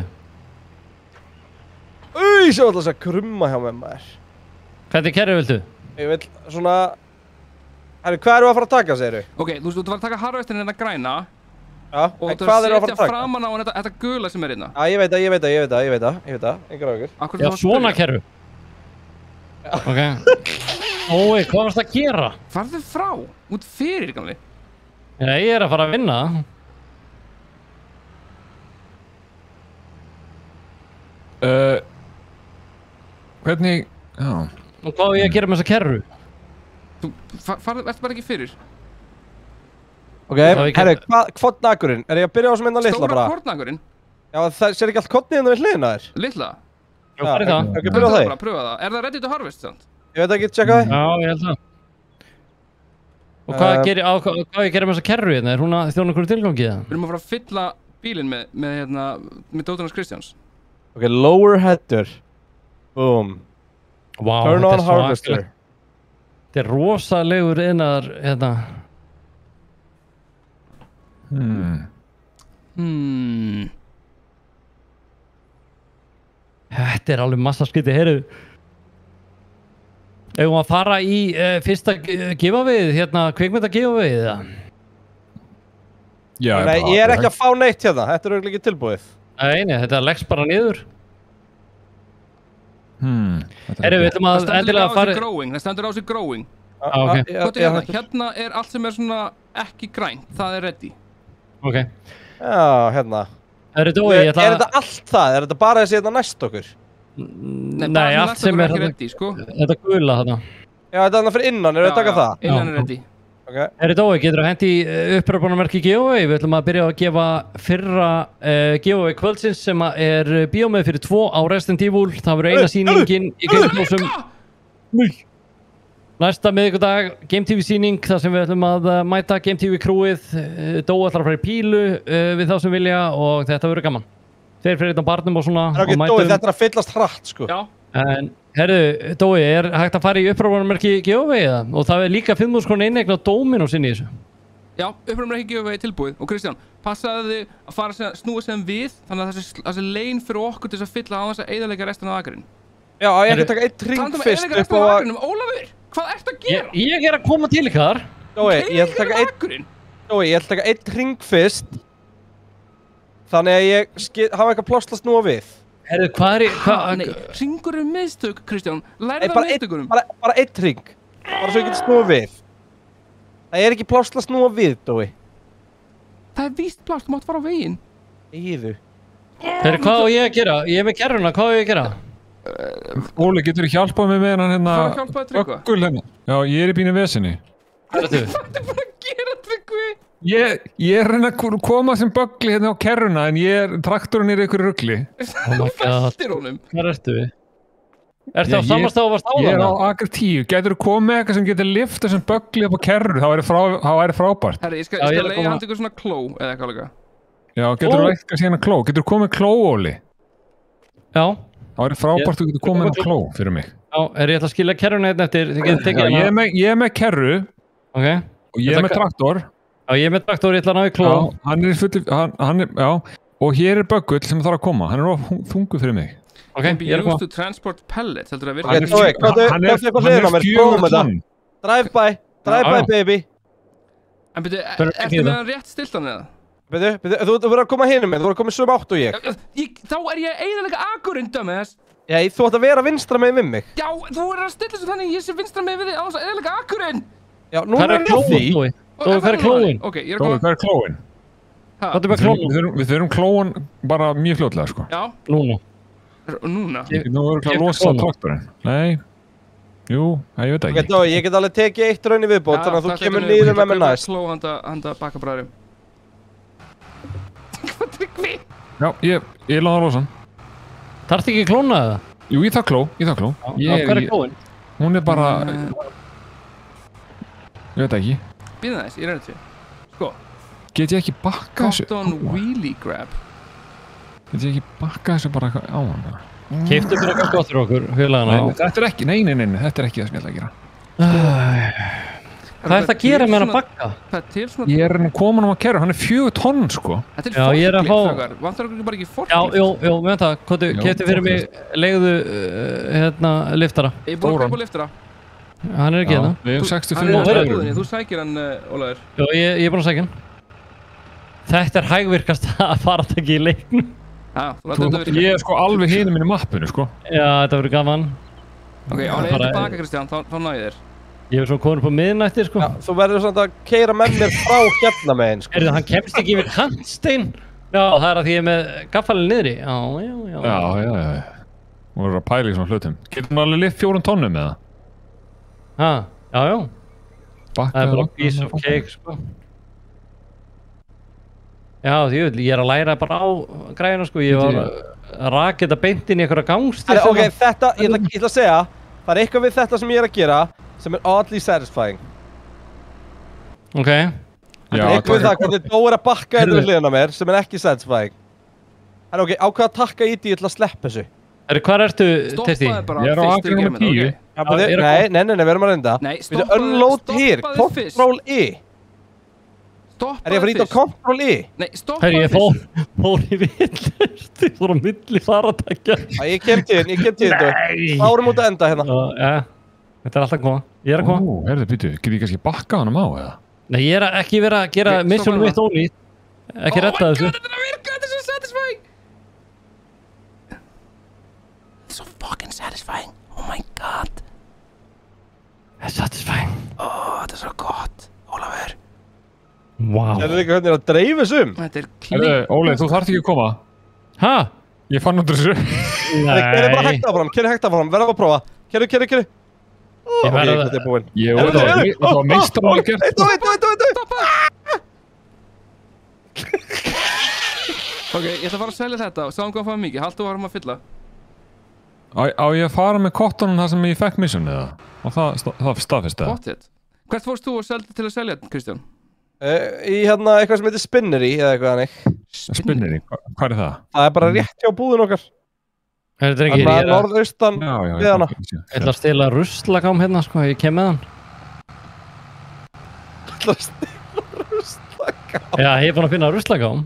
Sjá alltaf þess að krumma hjá mér, maður. Hvað er kerru, viltu? Ég vil svona... Herri, hvað eru að fara að taka, segir þú? Ok, þú veist, þú ert að fara að taka harvestin hérna græna. Já, og þú ert að setja framan á þetta gula sem er hérna. Já, ég veit það. Engar áhugur. Já, svona kerru. Ok. Ói, hvað varst að gera? Farðu frá, út fyrir, gamli. Já, ég er að fara að vinna. Hvernig, já. Og hvað er ég að gera með þessa kerru? Þú, ertu bara ekki fyrir? Ok, herri, hvort nagurinn? Er ég að byrja á sem einna litla bara? Stóra kornagurinn? Já, það sér ekki allt kornið hérna við hliðina þér? Litla? Já, hvað er það? Ekki byrja á það? Pröfa það. Er það ready to harvest, sant? Ég veit ekki, tjekka það. Já, ég held það. Og hvað ég gerir með þessa kerru hérna? Er hún að þjóna einhverju tilgangi það? Við erum að fara að fylla bílinn með dótturnas Kristjáns. Ok, lower header. Boom. Wow, turn on harvester. Þetta er rosalegur innar, hérna. Þetta er alveg massa skiti, heyrðu. Eigum að fara í fyrsta giveawayð, hérna, kvikmynda-giveawayð, eða? Já, nei, ég er ekki að fá neitt hérna, þetta er auðvitað ekki tilbúið. Nei, þetta leggst bara niður. Heyrðu, við ætlum að endilega fara... Það stendur á sig growing. Ok. Hérna er allt sem er svona ekki grænt, það er ready. Ok. Já, hérna. Er þetta allt það? Er þetta bara þessi hérna næst okkur? Nei, allt sem er ready, sko. Þetta gula þarna. Já, þetta er þarna fyrir innan, eru við að taka það? Innan er ready. Herri Dói, getur þú hendi uppröpunarmerki giveaway? Við ætlum að byrja að gefa fyrra giveaway kvöldsins sem er bíómið fyrir 2 á Resident Evil. Það verður eina sýningin í Keiluklósum. Næsta miðvikudag, Game TV sýning, þar sem við ætlum að mæta Game TV crewið. Dói ætlar að fara í pílu við þá sem vilja og þetta verður gaman. Þeir fyrir einn á barnum og svona. Dói, þetta er að fyllast hratt, sko. Já. En, herru, Dói, er hægt að fara í uppröpunarmerki giveaway eða? Og það er líka 5.000 krónur inneign á Dominos inn í þessu. Já, uppröpunarmerki giveaway tilbúið. Og Kristján, passaðu þig að fara snúa sem við, þannig að þessi lein fyrir okkur til þess að fylla á þess að eyðileggja restina af akurinn. Já, ég ætla að taka eitt ring fyrst upp á að... Ólafur, hvað ertu að gera? Ég er að koma til ykkar. Dói, ég ætla að taka eitt ring fyrst. Þannig að ég hafa eitthvað pláss að snúa við. Herru, hvað er... Nei, ringur mistök, Kristján. Lærðu af mistökunum. Bara eitt ring. Bara svo ég geti snúa við. Það er ekki pláss að snúa við, Dói. Það er víst pláss, þú mátt fara á veginn. Egiðu. Herru, hvað á ég að gera? Ég er með kerruna, hvað á ég að gera? Óli, getur þú hjálpað mig með hann hérna öggul hérna? Já, ég er í pínu vesinni. Hvað er þetta? Hvað er bara að gera, Tryggvi? Ég er hérna að koma sem böggli hérna á kerruna en traktorinn er í einhverju rugli. Þú fæltir honum. Hvað ertu við? Ertu á samastað og varst áðan? Ég er á Akar 10. Getur þú komið með eitthvað sem getur lift þessum böggli upp á kerru? Það væri frábært. Herri, ég skal leiða hann til eitthvað svona kló eða eitthvað líka. Já, getur þú eitthvað síðan að kló? Getur þú komið kló, Óli? Já. Það væri frábært að þú getur komið með kló fyrir mig. Já, ég ætla að skilja kerruna einn eftir. Ég er með kerru. Ok. Og ég er með traktor. Já, ég er með traktor, ég ætla að ná í kló. Já, hann er fulli, já. Og hér er böggull sem þarf að koma. Hann er of þungur fyrir mig. Ok, ég er að koma. Used to transport pellets, heldur að hann er 4 tonn. Drive by baby. En byrju, ertu með hann rétt stiltan eða? Byrju, þú verður að koma hinum með, þú verður að koma sömu átt og ég. Þá er ég eiginlega akurinn, dömmes. Já, þú ætti að vera vinstra með við mig. Já, þú verður að stilla svo þannig ég sé vinstra með við þig, annars eiginlega akurinn. Já, nú er hann hjá því. Hvað er klóin? Ok, ég er að koma. Hvað er klóin? Hvað er með klóin? Við þurfum klóin bara mjög fljótlega, sko. Já. Núna. Nú verður ekki að losa traktorinn. Nei. Jú, ég veit ekki. Ég get alveg tekið eitt raun í viðbót, þannig að þú kemur niður með mér næst. Kló handa bakkabræðurum. Hvað Tryggvi? Já, ég laði að losa hann. Þarftu ekki klóna eða? Jú, í það kló. Hvað er klóin? Hún er bara... Ég veit ekki. Býða þess, ég reyndi því. Sko. Get ég ekki bakka þessu? Cotton wheelie grab. Get ég ekki bakka þessu bara eitthvað á hann? Keiftu fyrir eitthvað gott fyrir okkur, huglaðana. Þetta er ekki, nei, þetta er ekki það sem ég ætla að gera. Hvað er það að gera með hann að bakka? Ég er komin á kerru, hann er 4 tonn, sko. Þetta er forklift, vantar okkur bara ekki forklift? Já, með það, keiftu fyrir mig, leigðu, liftara. Ég er búin að kaupa liftara. Hann er ekki hérna. Við erum 65 Hann er í búðinni, þú sækir hann, Ólafur. Já, ég er búin að sækja hann. Þetta er hægvirkast að fara þetta ekki í leiknum. Ég er sko alveg hinum minni mappinu, sko. Já, þetta verður gaman. Ok, á leiðin tilbaka, Kristján, þá ná ég þér. Ég er svona komin upp á miðnætti, sko. Já, þú verður svona að keyra með mér frá hérna með einn, sko. Hann kemst ekki yfir kantstein. Já, það er að því ég er með gaffalinn niðri. Já. Þú verður að pæla í svona hlutum. Getur maður alveg lift 4 tonnum með það? Já. Það er bara piece of cake, sko. Já, ég er að læra bara á græna, sko. Ég var að raka þetta beint inn í einhverja gangstíð. Ok, þetta, ég ætla að segja, það er eitthvað við þetta sem ég er að gera sem er oddly satisfying. Ok. Það er eitthvað við það, hvernig Dó er að bakka þetta við hliðina mér sem er ekki satisfying. Það er ok, ákveða að takka í því ég ætla að sleppa þessu. Hvað ertu, Testi? Stoppaði bara fyrst í geminu, ok? Nei, við erum að reynda. Nei, unload hér, Ctrl I. Er ég að fara ít á Ctrl I? Nei, stoppaði fyrst. Ég fór í villust, ég fór á milli faratækja. Ég kem til þetta. Árum út að enda hérna. Þetta er alltaf að koma. Ég er að koma. Herðu, býtu, getur ég kannski bakka honum á, eða? Nei, ég er ekki verið að gera missionum mitt ónýtt. Ekki redda þessu. Oh my god, þetta er að virka, þetta er svo satisfying. It's so fucking satisfying. Oh my god. Þetta er satisfying. Þetta er svo gott, Ólafur. Wow. Það er líka hvernig að dreifa sum. Þetta er klík. Óli, þú þarft ekki að koma. Hæ? Ég fann út þessu. Keri bara hægt áfram, verðum að prófa. Keri. Þetta búinn. Það var meistarlega gert. Ok, ég ætla að fara að selja þetta og sáum hvað það var mikið. Haltu varum að fylla. Á ég að fara með kottunum þar sem ég fekk mission eða? Og það staðfist það? Pottet. Hvert fórst þú til að selja, Kristján? Í hérna eitthvað sem heitir Spinnery eða eitthvað hannig. Spinnery? Hvað er það? Það er bara rétt hjá búðin okkar. Það er norðaustan við hana. Ég ætla að stela ruslagám hérna sko, ég kem með hann. ætla að stela ruslagám? Já, ég er búinn að finna ruslagám.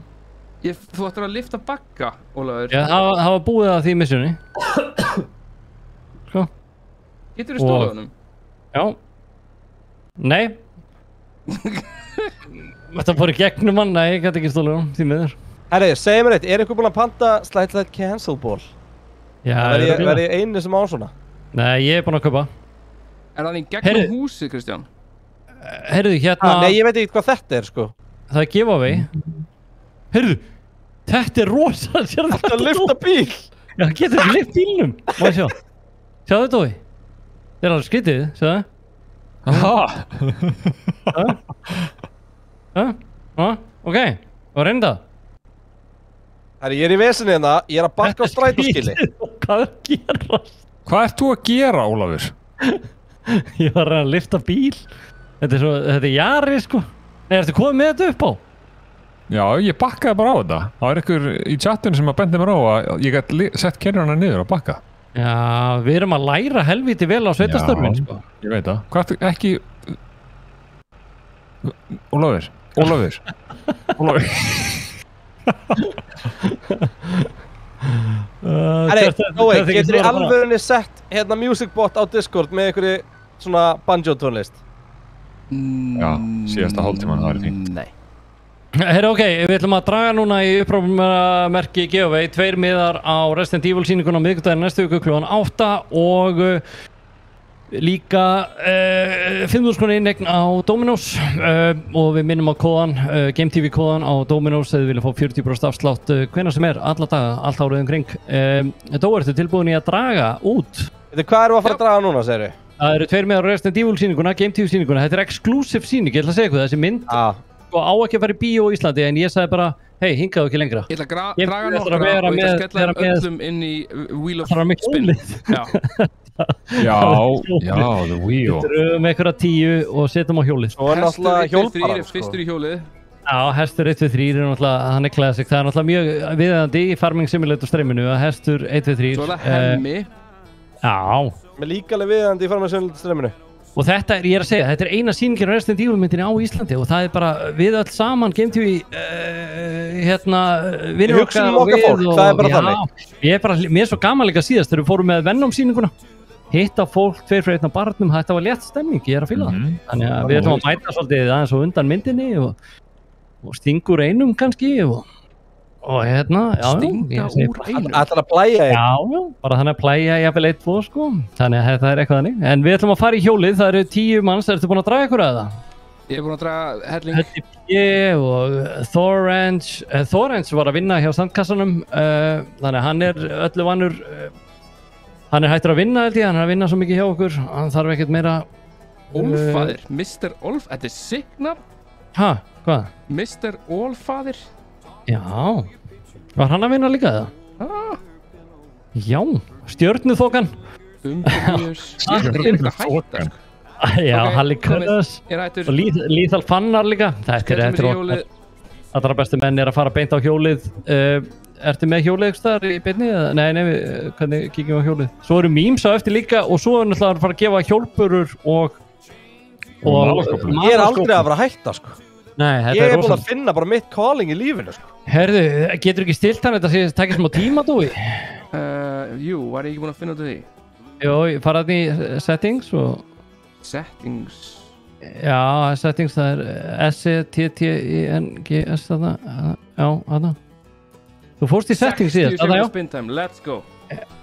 Þú ættir að lifta bagga, Ólafur. Já, það var búið að því missjoni. Sko. Getur þú stólað honum? Já. Nei. Þetta fór í gegnum hann, nei, ég gæti ekki stólað honum, því miður. Herri, segja mér eitt, er ykkur búinn að panta Slightly Cancel Ball? Já, verð ég einu sem á svona? Nei, ég er búinn að kaupa. Er það í gegnum húsið, Kristján? Heyrðu, hérna... Nei, ég veit ekki hvað þetta er, sko. Það er giveaway. Heyrðu, þetta er rosa, sérðu þetta að lyfta bíl? Já, getur ekki lyft bílnum. Má ég sjá. Sjáðu þetta, Ói. Þetta er alveg skrítið, sjáðu. Ok, og reynda. Herri, ég er í vesinni hérna, ég er að bakka á strætóskili. Hvað er að gera? Hvað ert þú að gera, Ólafur? Ég var að lyfta bíl. Þetta er Jari, sko. Nei, ertu komið með þetta upp á? Já, ég bakkaði bara á þetta. Það var ykkur í chatinu sem að bendi mér á að ég gæti sett kerjuna niður og bakka. Já, við erum að læra helviti vel á sveitastörfin, sko. Ég veit það. Hvað ertu ekki... Ólafur. Herri, Nói, getur þið alvörinni sett hérna musicbot á Discord með einhverju svona banjo tónlist? Já, síðasta hálftíman það er fínt. Nei. Herra, ok, við ætlum að draga núna í upprópumerki giveaway 2 miðar á Resident Evil sýninguna á miðvikudaginn næstu viku klukkan 8 og líka 5.000 kr innegn á Dominos og við minnum á kóðan, Game TV kóðan á Dominos eða við viljum fá 40% afslátt hvenær sem er, alla daga, allt árið umkring. Þá ertu tilbúin í að draga út. Hvað erum við að fara að draga núna, segir við? Það eru 2 miðar á Resident Evil sýninguna, Game TV sýninguna, þetta er exclusive sýning, ég ætla að segja hvað þessi mynd og á ekki að fara í bíó í Íslandi en ég sagði bara, hei, hingaðu ekki lengra. Ég ætla að draga nokkra og ég ætla að skella öllum inn í Wheel of Spin. Já, the wheel. Við drögum einhverja 10 og setjum á hjólið. Svo er náttúrulega hjólbarðan, sko. Fyrstur í hjólið. Já, hestur 1-2-3 er náttúrulega, hann er classic. Það er náttúrulega mjög viðeigandi í Farming Simulator streaminu að hestur 1-2-3. Svo er það Hemmi. Já. Með líkalega viðeigandi í Farming Simulator streaminu. Og þetta er, ég er að segja, þetta er eina sýningin á Resident Evil myndinni á Íslandi og það er bara við öll saman Game TV vinnur okkar og við fólk, það er bara þannig. Mér er svo gaman líka síðast þegar við fórum með Venom sýninguna hitta fólk, 2 frá 1 á barnum, þetta var létt stemming, ég er að fíla það. Þannig að við ætlum að mæta svolítið aðeins og undan myndinni og stingur einum kannski og hérna, já, stinga úr einum. Ætlar að plæja einn? Já, bara þannig að plæja jafnvel 1-2 sko, þannig að það er eitthvað þannig. En við ætlum að fara í hjólið, það eru 10 manns, ertu búin að draga ykkur að það? Ég er búin að draga helling. HTP og Thorrange var að vinna hjá sandkassanum, þannig að hann er öllu vannur, hann er hættur að vinna held ég, hann er að vinna svo mikið hjá okkur, hann þarf ekkert meira... Olfaðir, Mr. Olf, þetta er signal. Hæ, hvað? Mr. Olfaðir. Já, var hann að vinna líka það? Já, stjörnuþokan. Stjörnuþokan. Já, Halli Curtis og Lethal Fannar líka. Þetta er allra bestu menn er að fara beint á hjólið. Ertu með hjólið eitthvað þar í beinni? Nei, hvernig kíkjum við á hjólið? Svo eru memes á eftir líka og svo er náttúrulega að fara að gefa hjólburur og ég er aldrei að vera að hætta sko. Nei, ég er búin að finna bara mitt calling í lífinu sko. Herðu, getur ekki stilt hann þetta að taka smá tíma Dói? Jú, var ég ekki búin að finna þetta því? Jú, fara þarna í settings og... Settings? Já, settings, það er S-E-T-T-I-N-G-S þarna. Já, þarna. Þú fórst í settings síðan, þarna, já? 60 spin time, let's go.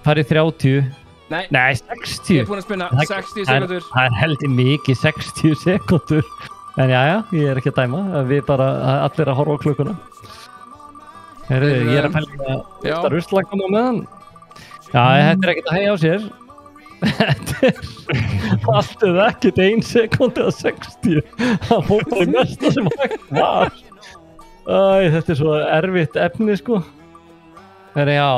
Farið 30. Nei, 60. Ég er búin að spinna 60 sekundur. Það er heldur mikið 60 sekundur. En já, ég er ekki að dæma, við bara allir að horfa á klukkuna. Heyrðu, ég er að pæla að rusla koma með hann. Já, þetta er ekkert að hegja á sér. Þetta alltaf ekkert 1 sekúndi eða 60. Það fór bara í mesta sem hægt var. Þetta svo erfitt efni, sko. Herri, já.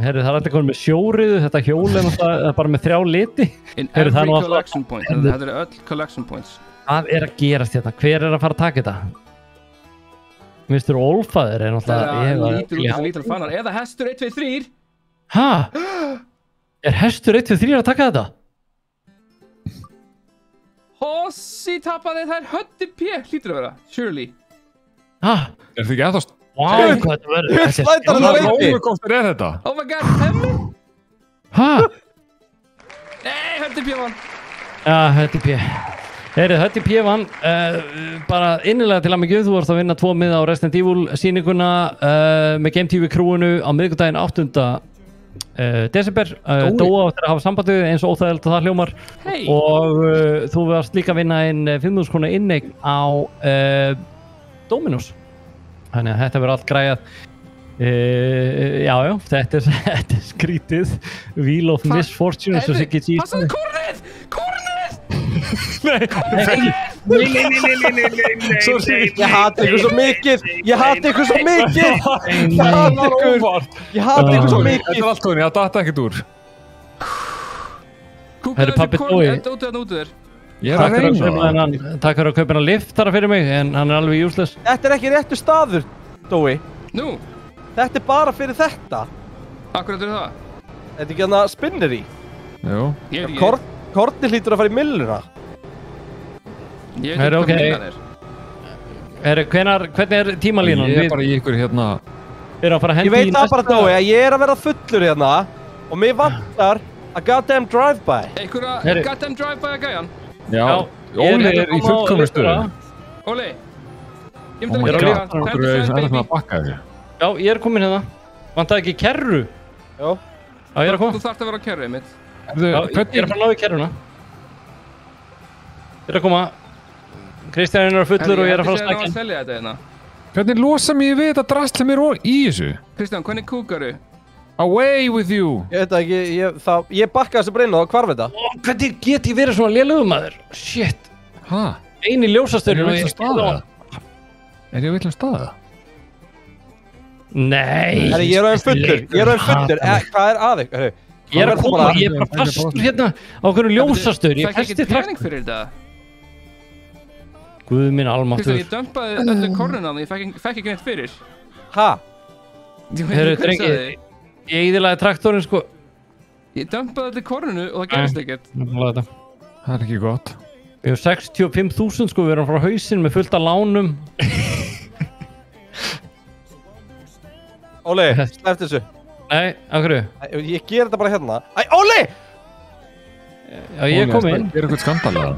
Herri, það allir komið með sjóriðu. Þetta hjól bara með 3 liti. In every collection point. Þetta öll collection points. Hvað að gerast hérna? Hver að fara að taka þetta? Mr. Olfaður náttúrulega... Lítil fannar. Eða hestur 1, 2, 3. Hæ? Hestur 1, 2, 3 að taka þetta? Hossi tapaði, það Höddi P. Hlýtur að vera, surely. Hæ? Þetta ekki eðast? Vá, hvað þetta verður? Hlutslætarinn á veiti! Hvað rollercoaster þetta? Oh my god, hemmi? Hæ? Nei, Höddi P. vann. Já, Höddi P. Höddi P. vann, bara innilega til að mikið, þú varst að vinna 2 miða á Resident Evil sýninguna með Game TV krúinu á miðvikudaginn 8. Desember. Dóa áttir að hafa sambandið eins og óþægilegt að það hljómar. Og þú varst líka að vinna inn 5.000 króna inneign á Dominos. Þannig að þetta verður allt græjað. Já, þetta er skrítið. Wheel of Misfortune eins og Siggi G. Passaðu kornið! Nei. Ég hati ykkur svo mikið! Ég hati ykkur svo mikið! Þetta allt tóni, það datta ekkert úr. Herri, pabbi Dói. Ég að reyna. Takk fyrir að kaupa hennar liftara fyrir mig, en hann er alveg useless. Þetta er ekki réttu staður, Dói. Nú? Þetta er bara fyrir þetta. Akkur er það? Þetta er ekki hann að spinnir í. Jú. Kortið hlýtur að fara í milluna. Herri, ok. Herri, hvernig er tímalínan? Ég er bara í ykkur hérna. Ég veit það bara, Dói, að ég er að vera fullur hérna og mér vantar að goddamn drive-by. Einhverja goddamn drive-by að gæjan? Já, Óli er í fullkomnu stöðu. Óli, ég myndi að gera það. Já, ég er komin hérna. Vantaði ekki kerru? Já. Já, ég er að koma. Þú þarft að vera kerruð mitt. Já, ég er að fara að ná í kerruna. Ég er að koma. Kristján er fullur og ég er að fara að stækja. Hvernig losa mér við þetta drasl mér í þessu? Kristján, hvernig kúkaru? Away with you! Ég veit ekki, ég bakkaði þessu breyna og hvarf þetta. Hvernig get ég verið svona lélugur maður? Shit. Hæ? Einu ljósastöður. Er ég villum staða? Nei. Ég er aðeins fullur. Hvað er aðeins? Ég er að koma, ég er bara fastur hérna á hverju ljósastöður. Ég fæk ekki pening fyrir þetta. Guð minn almáttur. Kristján, ég dömpaði öllu kornuna þannig, ég fæk ekki neitt fyrir. Hæ? Herru, drengi, ég íðilaði traktorinn, sko. Ég dömpaði öllu kornunu og það gerist ekkert. Það er ekki gott. Við hefum 65.000, sko, við erum frá hausinn með fullt af lánum. Óli, sleppt þessu. Nei, af hverju? Ég ger þetta bara hérna. Æ, Óli! Já, ég er komin. Ég er eitthvað skandalega.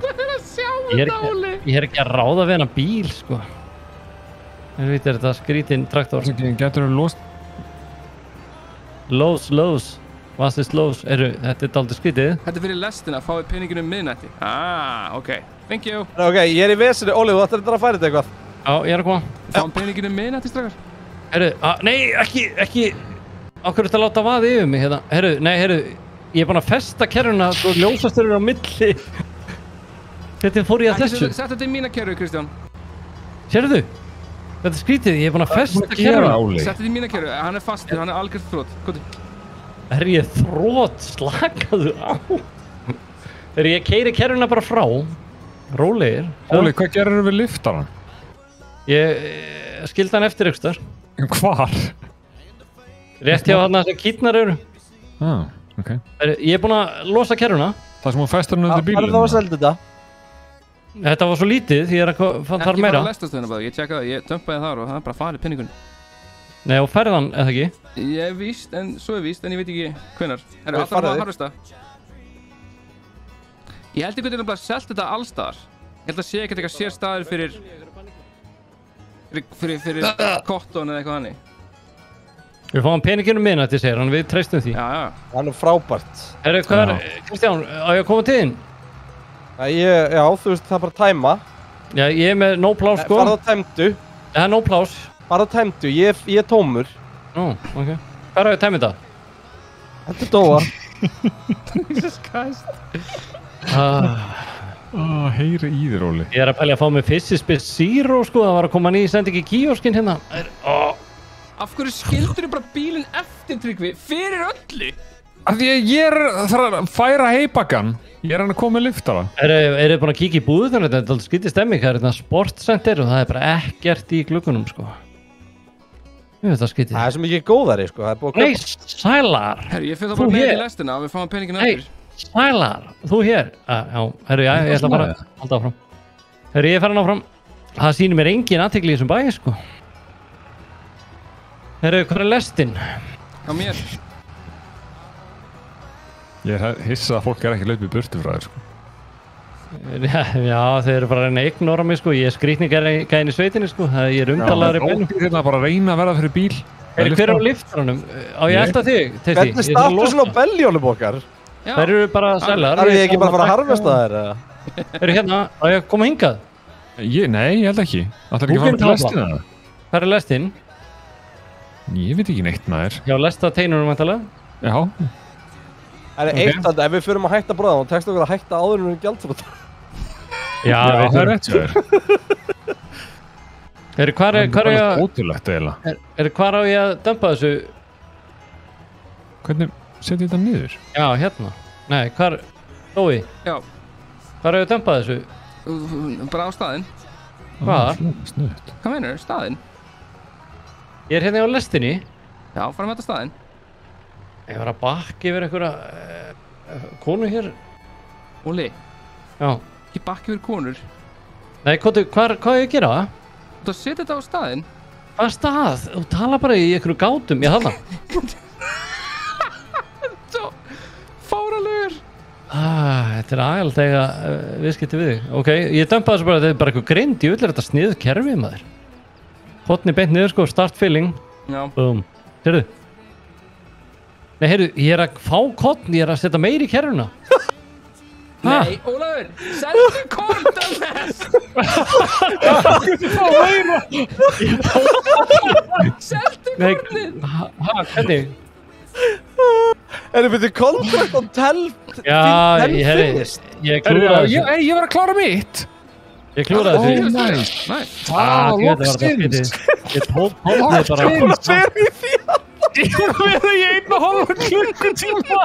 Ég er ekki að ráða við hennar bíl, sko. Þú veit, er þetta skrítinn traktor. Getur þú lóst? Lós. Hvað er lós? Þetta er dálítið skrítið. Þetta er fyrir lestina, fáið peninginu miðnætti. Ok. Thank you. Ok, ég er í vesinu. Óli, þú ættir að færa þetta eitthvað. Já, ég er að koma. Fáið peninginu miðnætti, strákar. Nei, ekki. Ákveður þetta að láta vaði yfir mig, hérna. Herru. Ég er búinn að festa kerruna og ljósastöður á milli. Hvernig fór ég að þessu? Sett þetta í mína kerru, Kristján. Sérðu? Þetta er skrítið, ég er búinn að festa kerruna. Sett þetta í mína kerru, hann er fastur, hann er algjört þrótt. Er ég þrótt? Slakaðu á. Þegar ég keyri kerruna bara frá. Rólegir. Óli, hvað gerir við liftaran? Ég skildi hann eftir ykkur. Hvar? Rétt hjá hann sem kýtnar eru. Ok. Ég er búinn að losa kerruna. Það sem hún festur hann undir bílum. Hvað er það að selja þetta? Þetta var svo lítið því ég er að fara meira. Ekki fara að lestastöðuna bara, ég tjekka það, ég dömpaði þar og það er bara farið penningunni. Nei, og ferðan, eða ekki? Ég er víst, en svo er víst, en ég veit ekki hvenær. Er það alltaf að harvesta? Ég held ekki að selt þetta allstaðar. Ég held að sé ekkert eitthvað sér staðir fyrir kotton eða eitthvað hannig. Við fáum peninginu minnætti, segir hann, við treystum því. Já. Það er nú frábært. Hvað er, Kristján, á ég að koma til þín? Já, þú veist, það er bara að tæma. Já, ég er með no plás, sko. Farðu á tæmdu. Það er no plás. Farðu á tæmdu, ég er tómur. Ok. Hvað er að tæma þetta? Þetta er Dóa. Jesus Christ. Heyri í þér, Óli. Ég að pælja að fá mig Fissispis Zero, sko. Það var að koma nýja sending í kíóskinn hérna. Af hverju skildur þið bara bílinn eftir, Tryggvi, fyrir öllu? Af því að ég þarf að færa heybakkan. Ég hann að koma með liftara. Þið búin að kíkja í búðu þannig? Þetta er alltaf skytið stemming. Það er þetta sportcenter og það er bara ekkert í gluggunum, sko. Ég veit það skytið. Það er svo mikið góðari, sko. Það er búin að Nei, Sælar. Herru, ég fyrir það bara með í lestina og við fáum peningin eftir. Sælar, þú hér. Já, herru, ég ætla bara að halda áfram. Herru, ég er farin áfram. Það sýnir mér engin athygli í þessum bæ, sko. Herru, hvað er lestin? Á mér. Ég er hissa að fólk ekki hlaupið burtu frá þér, sko. Já, þeir eru bara að reyna að ignora mig, sko. Ég er skrýtningagæðin í sveitinni, sko. Ég er umdalaður í bænum. Það er bara að reyna að verða fyrir bíl. Hver á liftaranum? Á ég elda þig, Tessi? Hvernig statusin á beljónum okkar? Þær eru bara sælar. Það ég ekki bara að fara að harvesta þær, eða? Eru hérna, á ég að koma hingað? Nei, ég held ekki. Það er ekki að fara til lestina. Hvað er lestin? Ég veit ekki neitt maður. Já, lesta teinunum vantarlega. Já. Það er eitt að ef við förum að hætta bróða, þá tekst okkur að hætta áður en við gjaldþrota. Já, það er rétt svo þér. Hvar á ég að dömpa þessu? Hvernig setjum þetta niður? Já, hérna. Nei, Dói? Já. Hvar á ég að dömpa þessu? Bara á staðinn. Hvar? Snutt. Hvað meinarðu? Staðinn? Ég er hérna á lestinni. Já, farum þetta staðinn. Ég var að bakka yfir einhverja konu hér. Óli. Já. Ekki bakka yfir konur. Nei, hvað er ég að gera? Þú setja þetta á staðinn. Hvað stað? Þú tala bara í einhverju gátum. Ég þarna. Svo fáralegur. Þetta er aðeins þegar viðskipti við þig. Ok, ég dömpa þessu bara, þetta er bara eitthvað grind. Ég vil þetta sniðu kerfið maður. Hotni beint niður, sko, start filling. Já. Búm. Heyrðu. Nei, heyrðu, ég er að fá kottn, ég er að setja meiri í kerfuna. Nei, Ólafur, seldu kortan þess! Seldu kortið! Hvernig? Er þið byrjuð kontrakt og telt? Já, ég klúraði þessu. Ég var að klára mitt! Ég klúraði þessu. Það var loksins! Ég tók kottnið bara. Ég var að vera í 1,5 klukkutíma!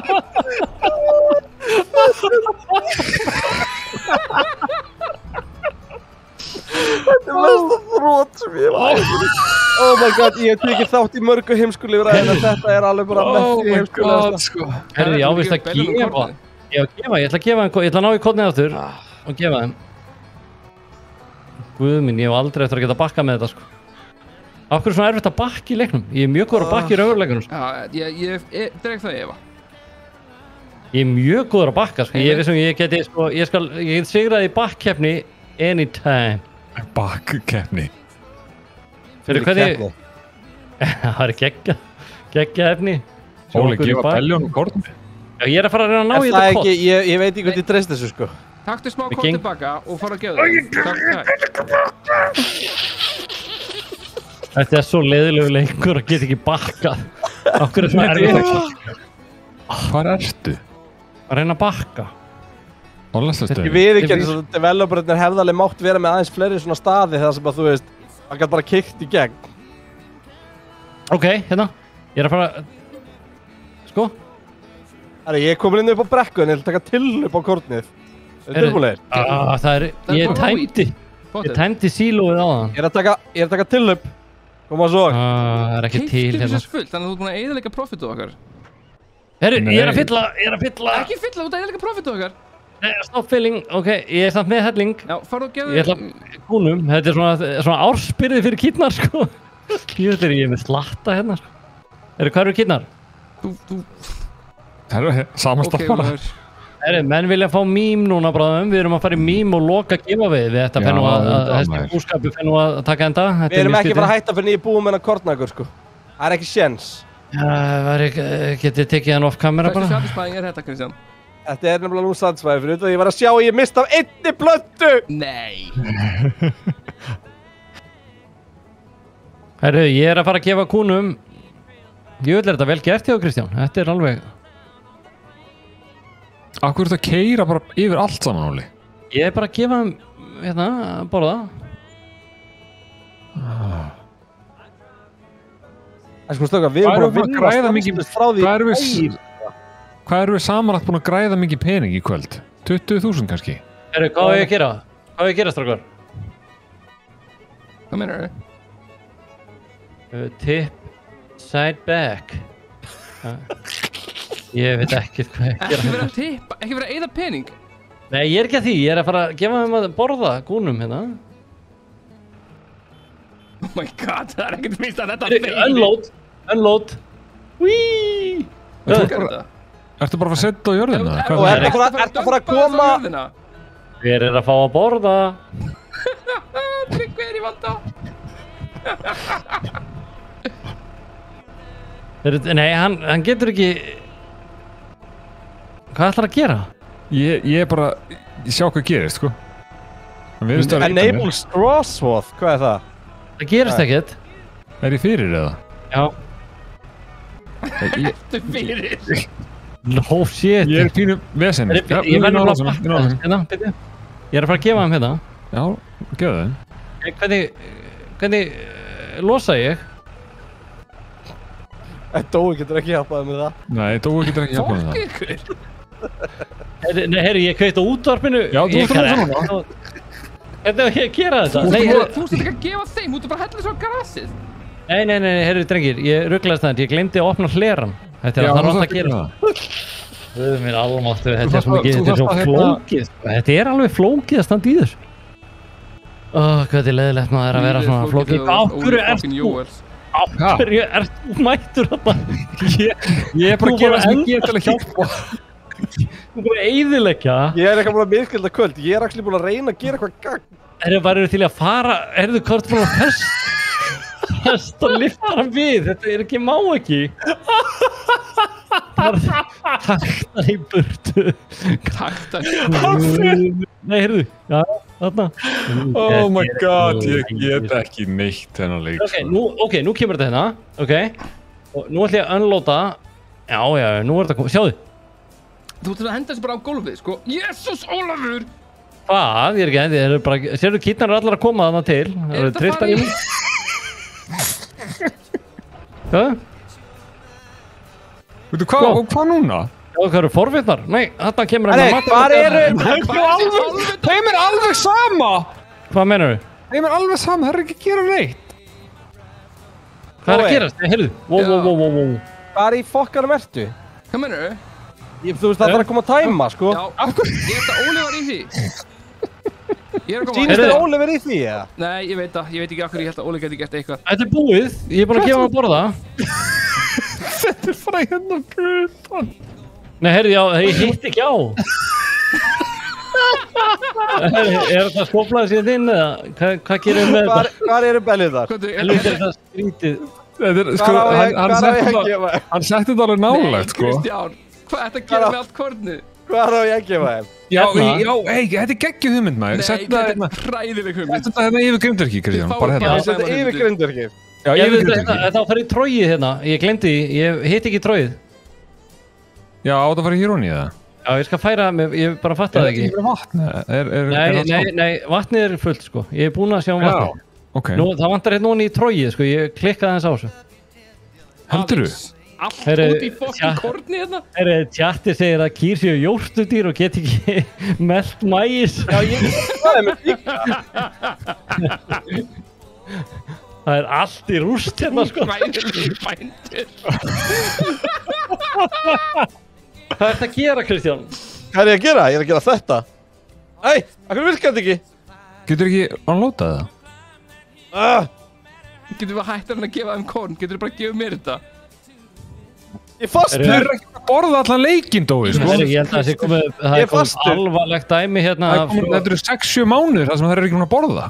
Þetta er mesta þrótt sem ég hef æfði. Oh my god, ég hef tekið þátt í mörgu heimskulegur en þetta er alveg bara mest í heimskulega. Herri, ég ávist að gefa. Ég ætla að gefa þeim, ég ætla að ná í kottnið aftur og gefa þeim. Guð minn, ég hef aldrei eftir að geta bakkað með þetta, sko. Af hverju er svona erfitt að bakka í leiknum? Ég er mjög góður að bakka í raunveruleikunum, sko. Já, ég dreg það Eva. Ég er mjög góður að bakka, sko. Ég vissum ég geti, sko, ég get sigraði í bakkeppni anytime. Bakkeppni? Fyrir hvernig? Það er geggja efni. Óli, gefa Beljónum kortni? Já, ég er að fara að reyna að ná í þetta kort. Ég veit ekki hvernig ég treyst þessu, sko. Taktu smá kort tilbaka og fara að gefa það. Þetta er svo leiðilegu leikur að geta ekki bakkað. Af hverju er svona erfitt að bakka? Hvar ertu? Að reyna að bakka. Á lestastöðum? Ég við ekki eins og developerarnir hefðarlega mátt vera með aðeins fleiri svona staði þegar sem að þú veist, hann gæti bara kickt í gegn. Ok, hérna. Ég er að fara... Sko? Herri, ég er komin inn upp á brekku en ég ætla að taka til upp á kortnið. Er þið tilbúinir? Það er... Ég tæmdi sílóið á það. Ég er að taka til upp. Koma svo. Það er ekki til hérna. Keyptu fullt, þannig að þú ert búin að eyðileggja profitu okkar. Herru, ég er að fylla. Ekki fylla, þú ert að eyðileggja profitu okkar. Nei, stopp filling, ok, ég er samt með helling. Já, farðu og gefðu. Ég ætla kúnum, þetta er svona ársbyrði fyrir kýrnar, sko. Ég er með slatta hérna, sko. Hvað eru kýrnar? Það eru samastað bara. Menn vilja fá mím núna, bráðum. Við erum að fara í mím og loka giveaway. Við ættum þessi búskapu fyrir nú að taka enda. Við erum ekki bara að hætta fyrir nýju búum en að kortnagur, sko. Það er ekki séns. Getið tekið hann off kamera bara. Hversu satisfying er þetta, Kristján? Þetta er nefnilega nú satisfying fyrir þetta. Ég var að sjá að ég mist af einni plöntu! Nei! Herru, ég er að fara að gefa kúnum. Jú, þetta vel gert hjá Kristján. Þetta er alveg... Af hverju ertu að keyra bara yfir allt saman, Óli? Ég bara að gefa þeim, hérna, að borða. Það sko stöka, við erum bara að græða vinna mikið frá því. Hvað erum við samanlagt búin að græða mikið pening í kvöld? 20.000 kannski? Hvað er ég að gera? Hvað er ég að gera, strákar? Hvað meinar Tip, side back. Ég veit ekkert hvað ég að gera. Ekki vera að tippa, ekki vera að eyða pening. Nei, ég er ekki að því, ég er að fara að gefa þeim að borða gúnum hérna. Oh my god, það er ekkert víst að þetta Unload Wíííí Ertu bara að setja á jörðina? Og ertu að fara að koma? Hver er að fá að borða? Tryggvi er í vanda. Nei, hann getur ekki. Hvað ætlar að gera? Ég er bara, ég sjá hvað gerist, sko. Enable Strawsworth, hvað er það? Það gerist ekkert. Er ég fyrir eða? Já. Ertu fyrir? No shit. Ég er pínu vesen. Ég verður að pakka hérna, byrju. Ég er að fara að gefa þeim hérna. Já, gefa þeim. Hvernig losa ég? Dói getur ekki hjálpaði með það. Nei, Dói getur ekki hjálpaði með það. Fokk ykkur. Nei, herri, ég kveit á útvarpinu. Já, þú ert að núna. Hvernig á ég að gera þetta? Þú ert ekki að gefa þeim, þú ert bara að hella þessu á grasið. Nei, herri drengir, ég rugglaðist það, ég glemdi að opna hleran. Þetta er alltaf að gera. Guð minn almáttugur, þetta er svo mikið, þetta er svo flókið. Þetta er alveg flókið að standa í þessu. Hvað þetta er leiðilegt maður að vera svona flókið. Á hverju ert þú mættur þarna? Ég er bara að gera sem ég get til að hjálpa. Þú er bara að eyðileggja. Ég er eitthvað búin að miðskilda kvöld, ég er actually búin að reyna að gera eitthvað gagn. Værirðu til að fara, hvað ertu búin að festa og lyfta hann við? Þetta er ekki, má ekki. Takta í burtu. Takta. Nei, heyrðu, já, þarna. Oh my god, ég get ekki neitt hennar leik. Ok, nú kemur þetta hérna, ok. Og nú ætlum ég að unloada. Já, nú er þetta komið, sjáðu. Þú ætlum að henda þessu bara á gólfið, sko. Jesús, Ólafur! Hvað? Ég er ekki að hendi, bara, sérðu kýtnar er allar að koma þarna til. Það eru triltar í mig. Hvað? Veitu, hvað núna? Já, hvað eru forvitnar? Nei, þetta kemur að maður. Hvað Þeim er alveg sama! Hvað meinar þú? Þeim er alveg sama, það er ekki að gera neitt. Hvað er að gerast? Nei, heyrðu. Wow. Hvað í fokkanum ertu? Hvað meinar þú? Þú veist, það þarf að koma að tæma, sko. Já, ég held að Óli var í því. Sýnist þér Óli verið í því, eða? Nei, ég veit það. Ég veit ekki af hverju ég held að Óli geti gert eitthvað. Þetta er búið. Ég er búin að gefa hann að borða. Þetta er bara hérna brutan. Nei, heyrðu, já, ég hitt ekki á. Er þetta skóflaði síðan þinn, eða? Hvað gerum við með þetta? Hvað eru bellið þar? Helvítið er það skrítið. Hann setti þetta alveg nálægt, sko. Kristján, hvað er þetta að gera með allt kornið? Hvað á ég að gefa þeim? Já, þetta er geggjuð hugmynd, maður. Nei, þetta er hræðileg hugmynd. Settu þetta hérna yfir Grimdarki, Kristján, bara hérna. Settu yfir Grimdarki. Já, yfir Grimdarki. Þá fer ég tróið hérna, ég glemdi því, ég hitt ekki tróið. Já, það fara hér honni í það. Já, ég skal færa, ég bara fatta það ekki. Er þetta vatn? Nei, vatnið er fullt, sko. Ég er búinn að sjá vatnið. Nú, það vantar hérna honni í tróið, sko, ég klikkaði aðeins á þessu. Heldur þú? Allt út í fokkin korni hérna. Tjatti segir að kýr séu jórtudýr og get ekki melt mæs. Já, ég það er með líka. Það er allt í rúst hérna, sko. Ræðilegir bændur. Hvað ert að gera, Kristján? Hvað er ég að gera? Ég er að gera þetta. Æ, akkur virkar þetta ekki? Getur ekki unloadað það? Getur við hættar hann að gefa þeim korn? Getur við bara að gefa mér þetta? Ég er fastur! Það er ekki að borða allan leikinn, Dói, sko. Ég held að það er komið alvarlegt dæmi hérna. Þetta eru 6-7 mánuðir þar sem það er ekki að borða.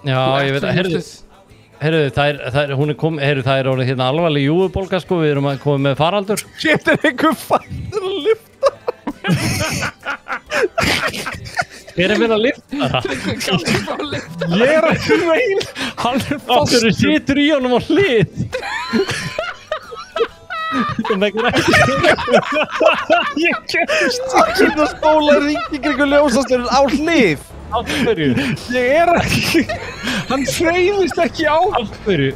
Já, ég veit að, heyrðu, það er orðið hérna alvarleg júubólga, sko, við erum að koma með faraldur. Shit, er einhver fættur að lyfta? Hver er verið að lyfta það? Ég er ekki megin. Hann er fastur. Þú situr í honum á hlið. Það meikar ekki. Ég kemst. Það spóla ringi kringu ljósastjörnur á hlið. Á hverju? Ég ekki. Hann hreyfist ekki á. Á hverju?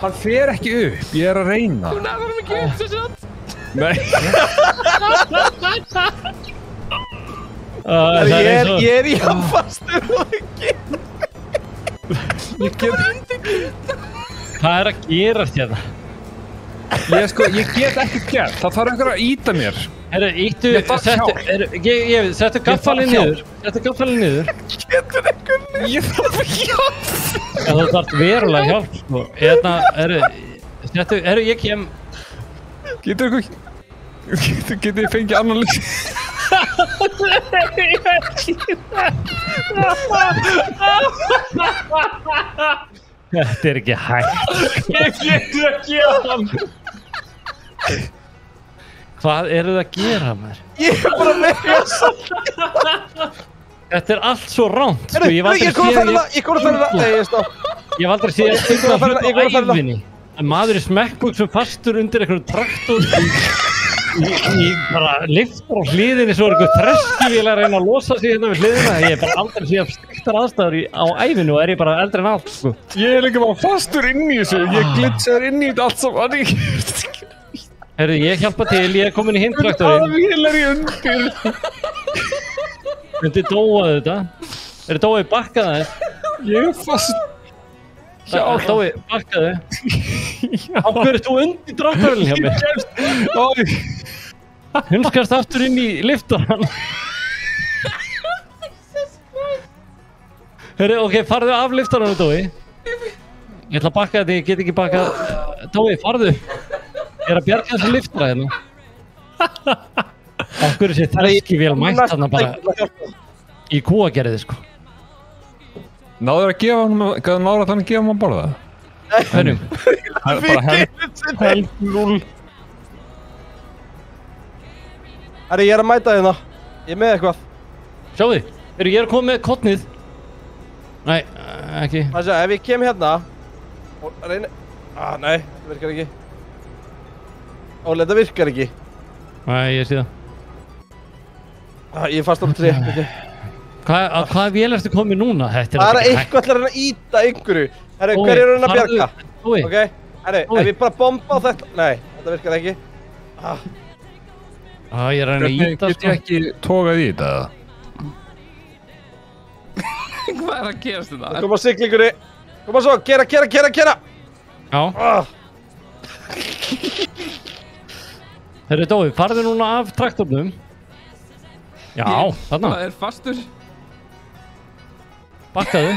Hann fer ekki upp. Ég að reyna. Þú nærðar hann ekki upp þessu átt. Nei. Ég í hann fastur og ekki. Ég get... Hvað að gerast hérna? Ég get ekkert gert. Það þarf einhver að íta mér. Herru, settu gaffalinn niður. Settu gaffalinn niður. Getur einhver niður. Ég þarf hjálp. Það þarf verulega hjálp, sko. Hérna, herru, ég kem. Getur ég fengið annan líf? Þetta ekki hægt. Ég getur að gera hann. Hvað eru það að gera, maður? Ég bara með þess. Þetta allt svo ránt, sko. Ég kom að fara það. Nei, ég stopp. Ég hef aldrei séð einhverja hlut á ævinni. En maður í smekkbuxum fastur undir einhverjum traktor í bara liftar á hliðinni svo er einhver þreskivél að reyna að losa sig hérna við hliðina. Ég hef bara aldrei séð stiktar aðstæður á ævinni og er ég bara eldri en allt, sko. Ég líka bara fastur inn í þessu. Ég glitsaður inn í þetta allt saman. Herru, ég hjálpa til. Ég er komin í hinn traktorinn. Hvað vél er ég undir? Myndi Dóa þetta? Dói bakkaði þess? Ég er fast. Dói, bakkaði. Á hverju ert þú undir traktorinn hjá mér? Hunskast aftur inn í liftarann. Herru, ok, farðu af liftarannu, Dói. Ég ætla að bakka þetta, ég get ekki bakkað. Dói, farðu. Ég er að bjarga þessu liftara hérna. Á hverju sé þreskivél mætt þarna bara í kúagerði, sko. Náður að gefa hann, náður að þannig gefa hann að borða það? Hverjum? Það er bara help 0. Herri, ég er að mæta hérna. Ég er með eitthvað. Sjáðu, ég er að koma með kottnið. Nei, ekki. Það sé, ef ég kem hérna og reyni... nei, þetta virkar ekki. Óli, þetta virkar ekki. Nei, ég sé það. Ég er fast á 3, ok. Hvaða vél ertu komið núna? Það er eitthvað til að reyna að íta einhverju. Herri, hver er að bjarga? Ok, herri, ef ég bara bomba á þetta... Nei, þetta virkar ekki. Ég er að reyna að íta, sko. Get ég ekki tókað í þetta, eða? Hvað er að gerast þetta? Koma á siglingunni. Koma svo, gera! Já. Herri, Dói, farðu núna af traktornum. Já, þarna. Það er fastur. Bakkaðu.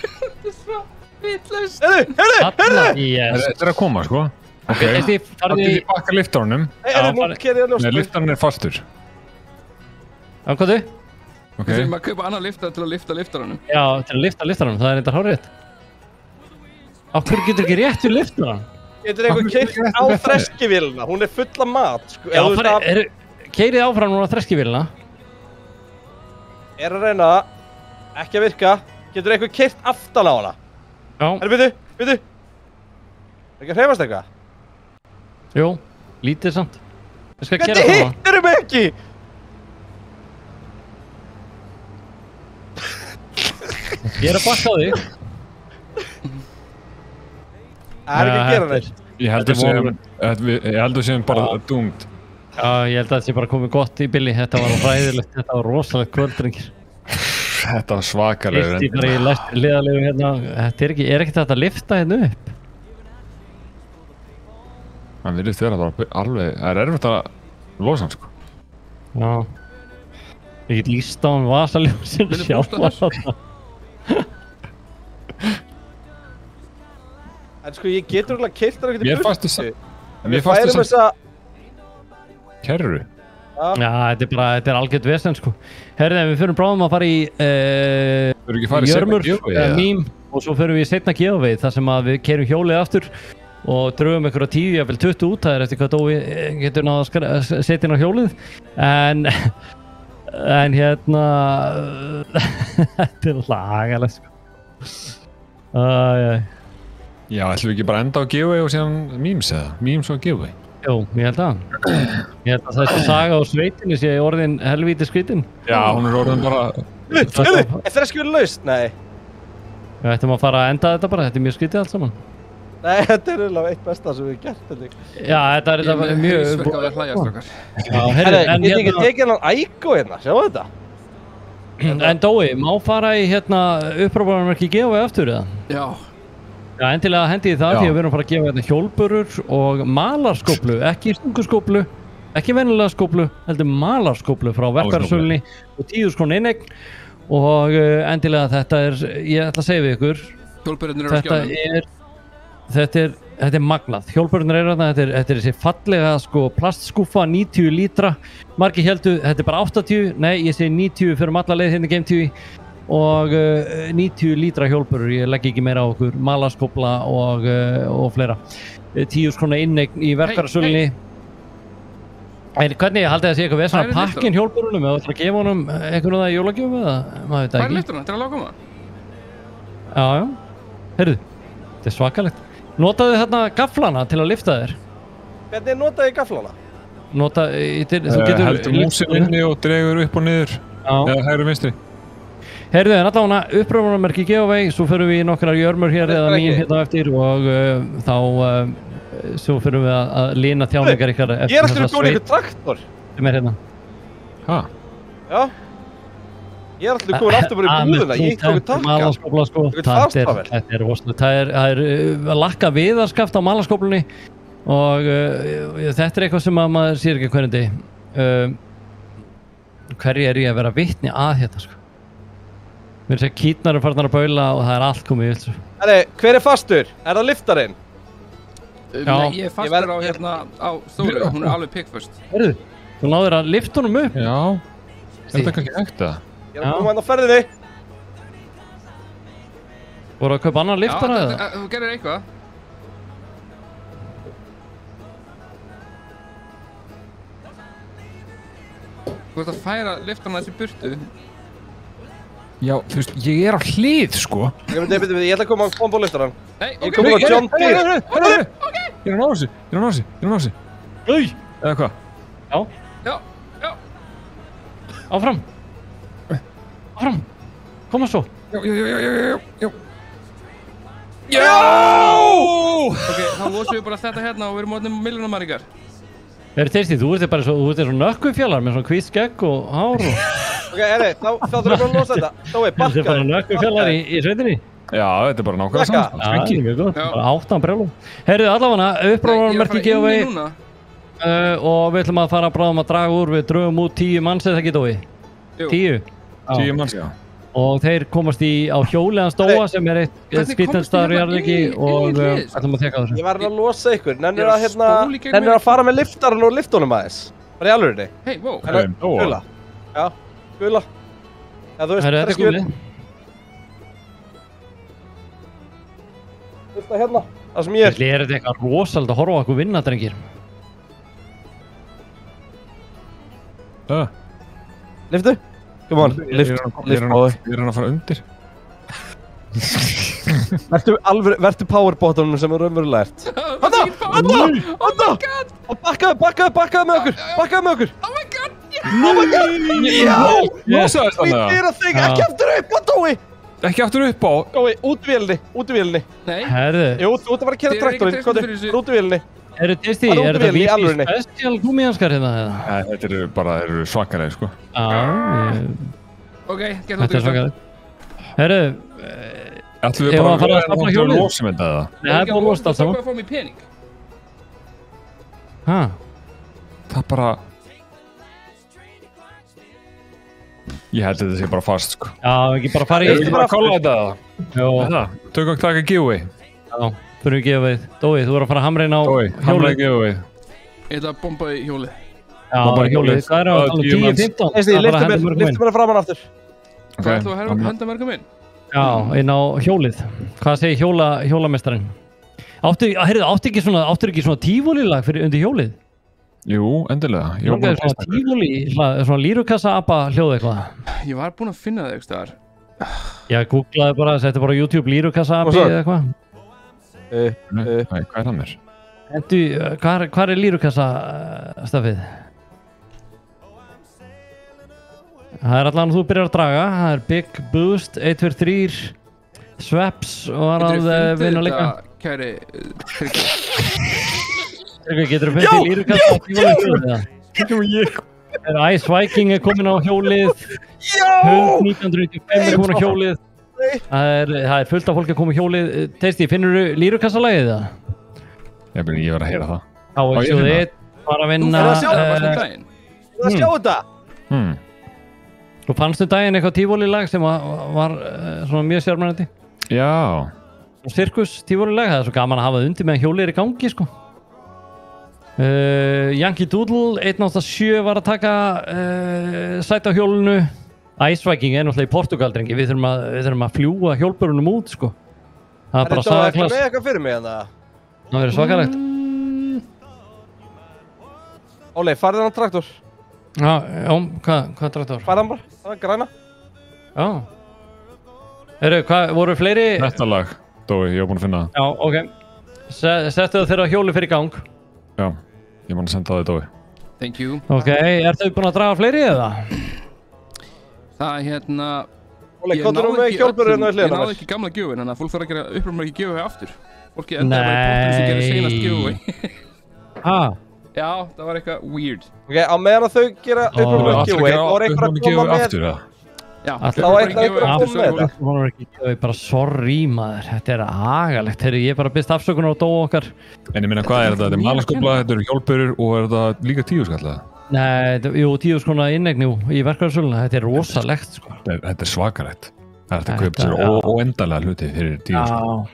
Þetta er svo vitlaust. Herru! Þetta er að koma, sko. Ok, farðu í bakka liftaranum. Nei, liftaran er fastur. Já, hvað þau? Ok. Við þurfum að kaupa annan liftar til að lifta liftaranum. Já, til að lifta liftaranum, það er eitthvað hárrétt. Á hverju getur ekki rétt við liftaran? Getur einhver keyrt á þreskivélina? Hún er full af mat, sko. Já, keyrið áfram núna þreskivélina. Er að reyna það. Ekki að virka. Getur einhver keyrt aftan á hana? Já. Herru, byrju. Er ekki að hreyfast eitthvað? Jú, lítið samt. Ég skal gera það. það. Þetta hittir mig ekki! Ég er að bakka á þig. Það er ekki að gera neitt. Ég held að séum bara doomed. Já, ég held að það sé bara komið gott í billi. Þetta var ræðilegt, þetta var rosalegt kvöldringir. Þetta var svakalega. Eitt í bara í liðalegu hérna. Þetta er ekkert þetta að lifta hérna upp. Það virðist vera bara alveg, það er erfitt að losa hann, sko. Já. Ég get líst á hann vasaljósinu sjálfa þarna. En sko, ég getur alveg keyrt þar ekkert í burtu. Mér fannst þess að... Kerru? Já, þetta er algjört vesen, sko. Herðu, við fyrir bráðum að fara í Jörmur, mím, og svo fyrir við í seinna giveaway, þar sem að við keyrum hjólið aftur og drögum einhverja 10, jafnvel 20 út, það er eftir hvað Dói getur náða að setja inn á hjólið. En hérna... Þetta er lagalegt, sko. Já, ætlum við ekki bara enda á giveaway og síðan memes eða? Memes og giveaway? Jú, ég held að. Ég held að þessi saga á sveitinni sé orðin helvíti skrítin. Já, hún orðin bara... Er það ekki verið laust? Nei. Við ættum að fara að enda þetta bara, þetta mjög skrítið allt saman. Nei, þetta eiginlega eitt besta sem við gert, held ég. Já, þetta mjög... Ég sverka að vera hlægjast okkar. Já, herri, en ég get tekið hann Ægo hérna, sjáu þetta? En Dói, má fara í upprópunarmerki giveaway aftur eða? Já. Já, endilega hendi í það því að við erum að fara að gefa hjólbörur og malarskóplu, ekki stunguskóplu, ekki venjulega skóplu, heldur malarskóplu frá verkfærasölunni og 10.000 kr. inneign og endilega þetta ég ætla að segja við ykkur, Hjólbörurnar eru á skjánum. Þetta er magnað, hjólbörurnar eru þarna, þetta er þessi fallega plastskúfa, 90 lítra, margir heldur, þetta er bara 80, nei ég segi 90 fyrir alla leið hérna Game TV og 90 lítra hjólbörur, ég legg ekki meira á okkur, malarskópla og fleira. 10.000 kr. inneign í verkfærasölunni. En hvernig, haldið það sé eitthvað vesana að pakkin hjólbörunum eða ætla að gefa honum eitthvað það í jólagjöfu eða maður veit það ekki? Hvað er lyftuna? Þetta er alveg að koma? Já, heyrðu, þetta er svakalegt. Notaðu þarna gaflana til að lyfta þér? Hvernig notaðu þið gaflana? Þú getur... Heldur músin inni og dregur upp og niður, eða hægri vinstri. Heyrðu, en allavega upprópunarmerki giveaway, svo förum við í nokkrar jörmur hér eða mín hérna eftir og þá svo förum við að lína þjáningar ykkar eftir þessa sveit. Ég er alltaf komin ykkur traktor. Sem er hérna. Hæ? Já. Ég er alltaf komin aftur bara í búðuna, ég tók takka. Þetta er rosalega, það er að lakka viðarskaft á malarskóplunni og þetta er eitthvað sem maður sér ekki hvernig degi. Hverju er ég að vera vitni að hérna Mér sé kýtnar farnar að baula og það allt komið í vilsu. Hver fastur? Það liftarinn? Nei, ég fastur á á stóru, hún alveg pikkföst. Heyrðu, þú náður að lifta honum upp? Já, þetta kannski hægt það. Ég að koma hérna á ferðinni. Voru að kaupa annan liftara eða? Já, þú gerir eitthvað. Þú ert að færa liftarna þessi burtu. Já, þú veist, ég er á hlið, sko. Ég ætla að koma á kombo-liftaran. Nei, ok. Ég kom á John Deere. Ég er á nási. Eða hvað? Já. Áfram. Koma svo. Já. Ok, þá losum við bara þetta hérna og við erum orðnir milljónamæringar. Teisti, þú ert bara svo nökkufjallar með svona hvít skegg og hár og... Ok, þá þurfum við að losa þetta. Dói, bakka. Þetta er bara nökkufjallar í sveitinni? Já, þetta er bara nákvæmlega saman. Já, mjög gott. Bara 8 brjálum. Heyrðu, allavega, upprópunarmerki giveaway. Og við ætlum að fara bráðum að draga úr, við drögum út 10 manns eða ekki, Dói? 10? 10 manns, já. Og þeir komast á hjóliðan Stóa sem er eitt skrýtnstaður í Jarðvíki og ætlum að teka þessu. Ég var að losa ykkur, nennir að fara með liftaran og liftunum aðeins. Bara í alvörinni. Hei, wow. Gula. Já, gula. Já, þú veist, þetta er komið. Þú veist það hérna, það sem ég er. Er þetta eitthvað rosalega að horfa á okkur vinna, drengir? Liftu? Come on, lift. Ég er hann að fara undir. Vertu powerbottunum sem er raunverulega ert. Handa! Bakkaðu með okkur! Oh my god! Já! Losaðist hann það? Við þig, ekki aftur upp á Dói! Ekki aftur upp á? Dói, út í vélni. Nei. Herðu. Jú, þú ert að fara að kera traktorinn, út í vélni. Teisti, er þetta VP Special gúmihanskar hérna eða? Þetta eru bara svakalegir, sko. Ok, gett þetta er svakaleg. Herru, ætlum við bara að fara að losa með þetta? Nei, það er bara lost allt saman. Það er bara að fá mér pening. Hæ? Það bara... Ég held að þetta sé bara fast, sko. Já, ekki bara fara í... Ég vil bara kalla þetta það. Já. Tökum að taka giveaway. Já. Fyrir giveaway. Dói, þú verður að fara að hamra inn á hjólið. Hamra í giveaway. Ég ætla að bomba í hjólið. Já, hjólið. Það er á 10-15. Þessi, liftu mér framan aftur. Hvað ætlu að henda mörgum inn? Já, inn á hjólið. Hvað segir hjólamestarinn? Áttu ekki svona tífólilag fyrir undir hjólið? Jú, endilega. Svona tífóli, svona lírukassa-abba hljóð eitthvað. Ég var búinn að finna það eitthvað. Já, googlaði bara, setti bara YouTube lírukassa-abbi eða eitthvað. Hvað er hann mér? Endu, hvað er lírukassa stafið? Það er allan að þú byrjar að draga. Það er Big Boost, 1, 2, 3, Swaps og hann að vinna að leika. Kæri Tryggvi, getur þú fundið lírukassa á hjólið? Ice Viking er komin á hjólið. Hund 1995 er komin á hjólið. Það er fullt af fólk að koma á hjólið. Teisti, finnur þú lírukassalagið það? Ég var að heyra það. HX1 var að vinna. Þú er að sjá þetta? Þú fannstu daginn eitthvað tífólilag sem var svona mjög sérmennandi? Já. Sirkus tífólilag, það er svo gaman að hafa það undir meðan hjólið er í gangi sko. Yankee Doodle 187 var að taka sæti á hjólinu. Ice Viking er náttúrulega í Portugal, drengi. Við þurfum að fljúa hjólbörunum út sko. Það er bara sagaklass. Það er með eitthvað fyrir mig en það. Það verður svakalegt. Óli, farið hann á traktor. Já, hvað traktor? Farið hann bara, það er græna. Já. Voru fleiri? Þetta lag, Dói, ég var búinn að finna það. Já, ok. Settu það þeirra hjóli fyrir gang. Já, ég var búinn að senda það í Dói. Thank you. Ok, þau búinn að draga fleiri eða? Það Óli, hvað er með hjólbörðinu í hliðina? Ég náði ekki gamla gjöfin, þannig að fólk þarf að gera upprömmar ekki gjöfu aftur. Fólki endaði bara í pottinu sem gerir seinast gjöfu. Já, það var eitthvað weird. Ok, á meðan þau gera upprömmar gjöfu, þá er einhver að koma með. Já, þá er einhver að koma með þetta. Hún var ekki gjöfu, bara sorry maður, þetta er agalegt. Ég er bara byrst afsökunar á Dóu okkar. En ég minna, hvað er þetta? Þetta er malaskópla, þetta eru hjólbörur og er þetta líka 10 skall? Nei, jú, 10 skona innegni í verkvæðarsöluna, þetta er rosalegt sko. Þetta er svakalegt. Það er þetta að kaupa sér óendalega hluti fyrir 10 skall.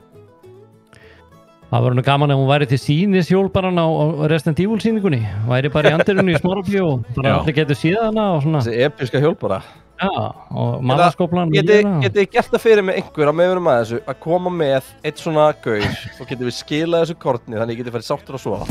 Það var nú gaman ef hún væri til sínis hjólbaran á Resident Evil sýningunni. Væri bara í andirunni í Smárabíu og bara allir getur síða hana og svona. Þessi episka hjólbara. Já, og malaskóplan. Getið gert það fyrir mig einhver á meðurum að þessu að koma með eitt svona gaur og getur við skilað þessu kortni þannig ég geti farið sáttur að sofa.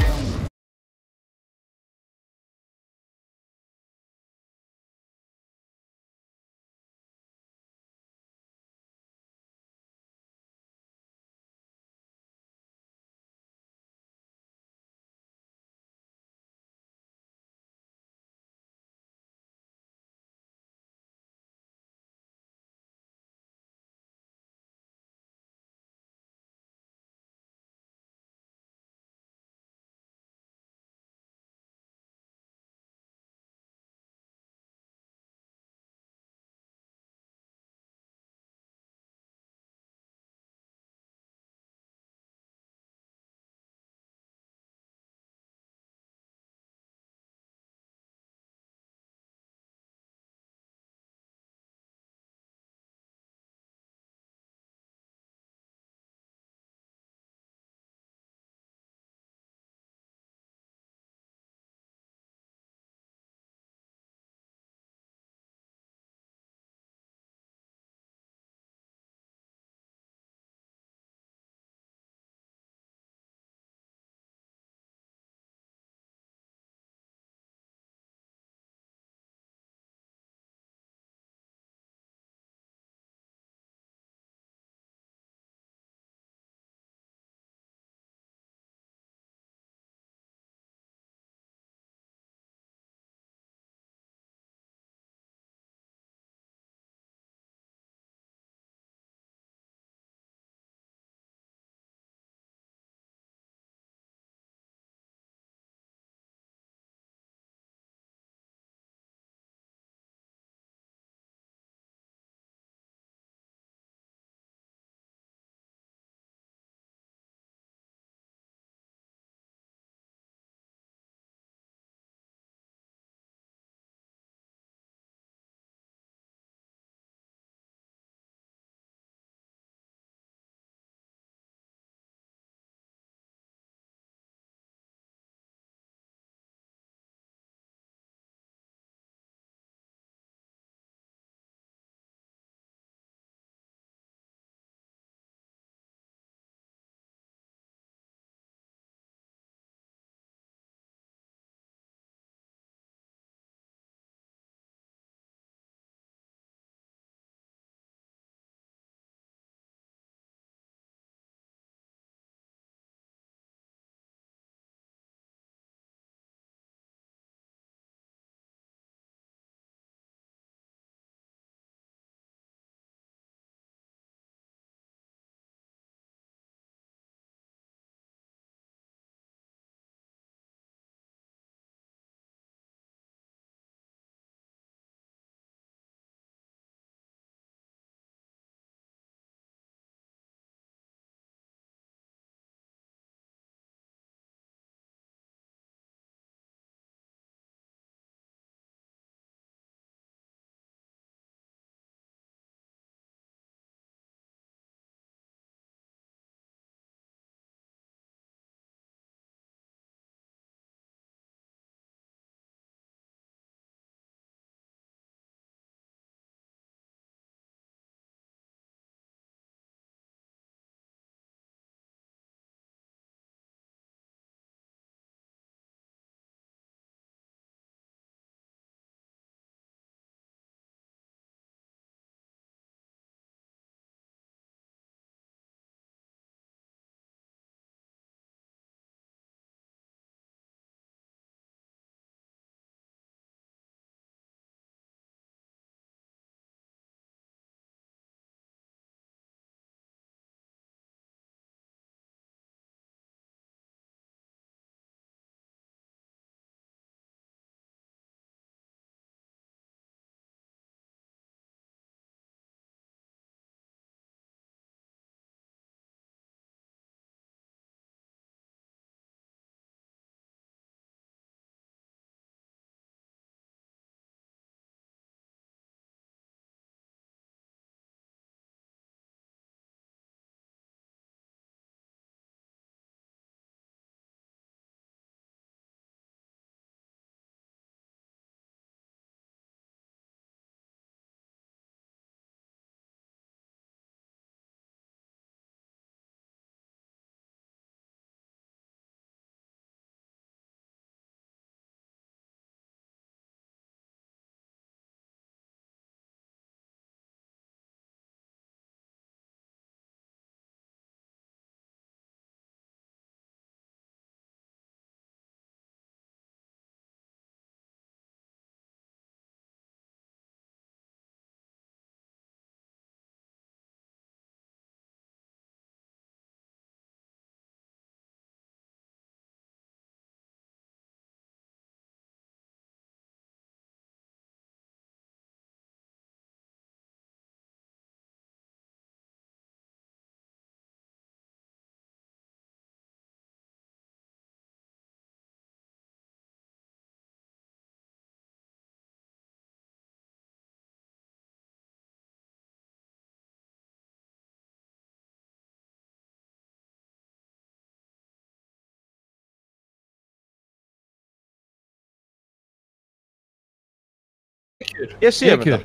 Ég sé um þetta.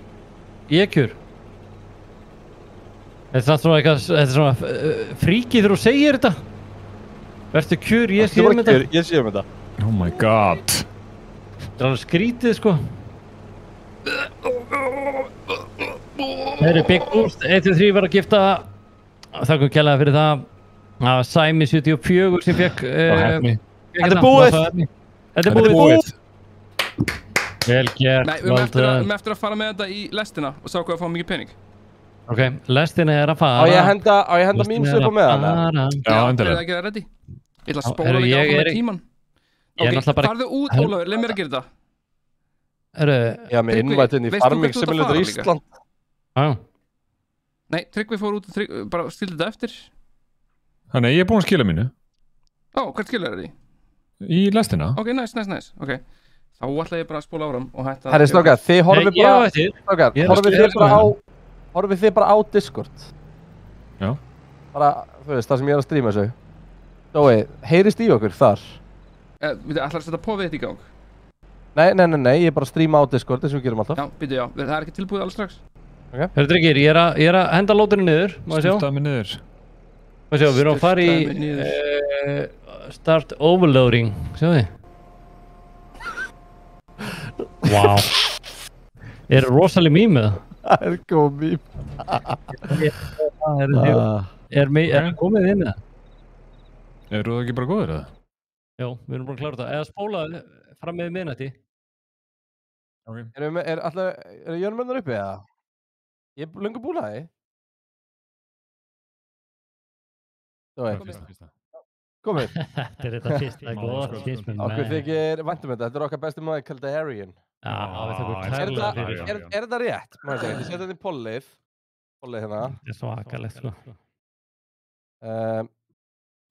Ekjur. Þetta er svona eitthvað, þetta er svona fríkið þegar þú segir þetta. Vertu kjur, ég sé um þetta. Ég sé um þetta. Oh my god. Það er alveg skrítið, sko. Það eru Big Boost, 1-3 var að gifta. Þakkum kærlega fyrir það. Það var Sæmi 74 sem fekk... Þetta er búið! Þetta er búið! Vel gert, Nei, við erum eftir að fara með þetta í lestina og sjá hvað að fá mikið pening. Ok, lestina er að fara. Á ég henda mín upp á meðan? Já, endilega. Er það ekki að reddi? Ég ætla að spóla ekki áfram með tíman. Ok, farðu út, Ólafur, leið mér að gera þetta. Já, með innvætinn í Farming Simulator Ísland. Já. Nei, Tryggvi fór út og bara stildi þetta eftir. Þannig, ég er búinn að skila mínu. Hvert skilur er því? Í lestina. Ok, nice. Ok. Þá ætla ég bara að spóla áfram og hætta... Herri, strákar, þið horfið þið bara á Discord. Já. Bara, þú veist, það sem ég er að stríma þessu. Dói, heyrist í okkur þar? Við ætlar að setja POV í gang? Nei, ég er bara að stríma á Discord, eins og við gerum alltaf. Já, býtu, já, það er ekki tilbúið alveg strax. Ok. Herri drengir, ég er að henda lóturinn niður, má ég sjá? Styrtaði mig niður. Má ég sjá, við erum að fara í Start Overloading, sjáu þið? Wow. Er rosalega mím með það? Það er góð mím. Er komið inn það? Eru það ekki bara góðir eða? Já, við erum bara að klára það. Eða spóla fram með miðnætti. Ok. Er Jörnmöndur uppi eða? Ég er löngu búin að því. Fyrsta. Komið. Þetta er þetta fyrsta góða fyrstmenn. Okkur þykir væntum þetta. Þetta er okkar besti maður Caldarian. Já, við þakkum kærlega fyrir. Er þetta rétt? Má ég segja, þið setja þetta í pollið. Pollið hérna. Þetta er svakalegt, sko.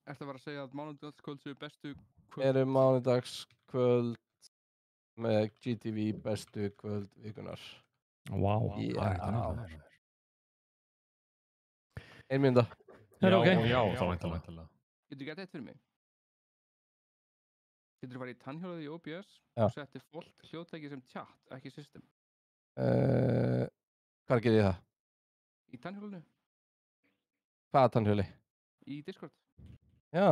Ertu að vera að segja að mánudagskvöld séu bestu kvöld? Eru mánudagskvöld með GTV bestu kvöld vikunar. Vá. Ein mínúta. Já, þá væntanlega. Getur þú gett eitt fyrir mig? Getur þú farið í tannhjólið í OBS og sett default hljóðtæki sem chat, ekki system? Hvar gerir ég það? Í tannhjólinu. Hvaða tannhjóli? Í Discord. Já.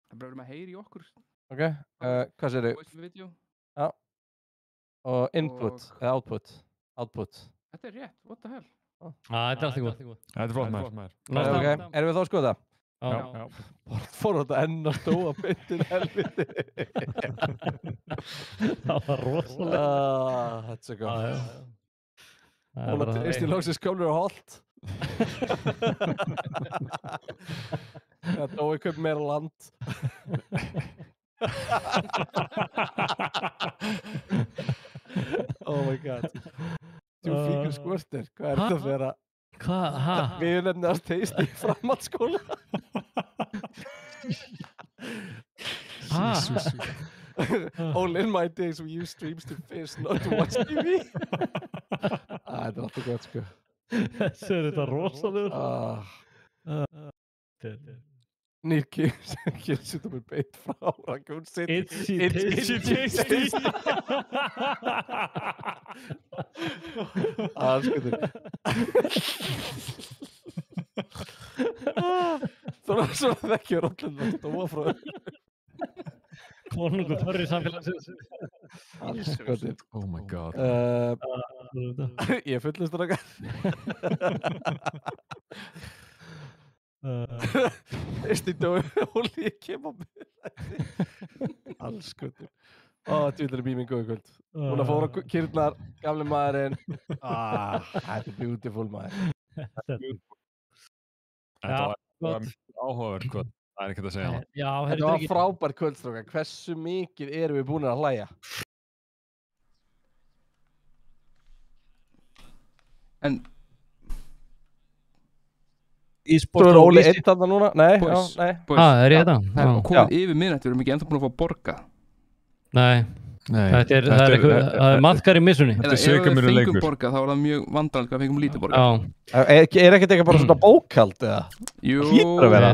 Það bara verðum að heyri í okkur. Ok, hvað sér þau? Voice video. Já. Og input, eða output. Output. Þetta er rétt, what the hell? Þetta er alltaf góð. Þetta er flott maður. Ok, erum við þá að skoða það? Já. Fór þetta enn að stóa byttin helviti. Það var rosalega. Þetta er svo góð. Og það treyst í loksins komnur á holt. Það dói köp meira land. Oh my god. Þú fíkur skvörtir. Hvað er þetta að vera? Hvað? Við erum nefnilega teist í framhaldsskóla. All in my days we used streams to fish, not to watch TV. Þetta er alltaf gott, sko. Þessi er þetta rosalegur. Nýr kynir sýta mér beitt frá. Itchy tasty. Skoður. Svona þekkjur allir að stóa frá þér. Konungur þorri samfélagsins. Skoður. Oh my god. Ég fullist það Veist í dói Óli, ég kem á mig. Alls skoður. Djúðlega er mýminn góðu kvöld. Hún að fóra kýrnar, gamli maðurinn. Þetta er beautiful maður. Þetta var áhugaverð kvöld. Það er ekkert að segja það. Þetta var frábær kvöldstrákar. Hversu mikið erum við búin að hlæja? En Þú er Óli einn þarna núna? Nei, nei. Er ég þetta? Það er komið yfir minnætti, við erum ekki ennþá búin að fá borga. Nei. Það er maðkar í missunni. Þetta er sögumurinn leikur. Ef við fengum borga, þá var það mjög vandræðilegt að við fengum lítið borga. Er ekkert eitthvað bara svona bókhald eða? Jú. Hlýtur að vera.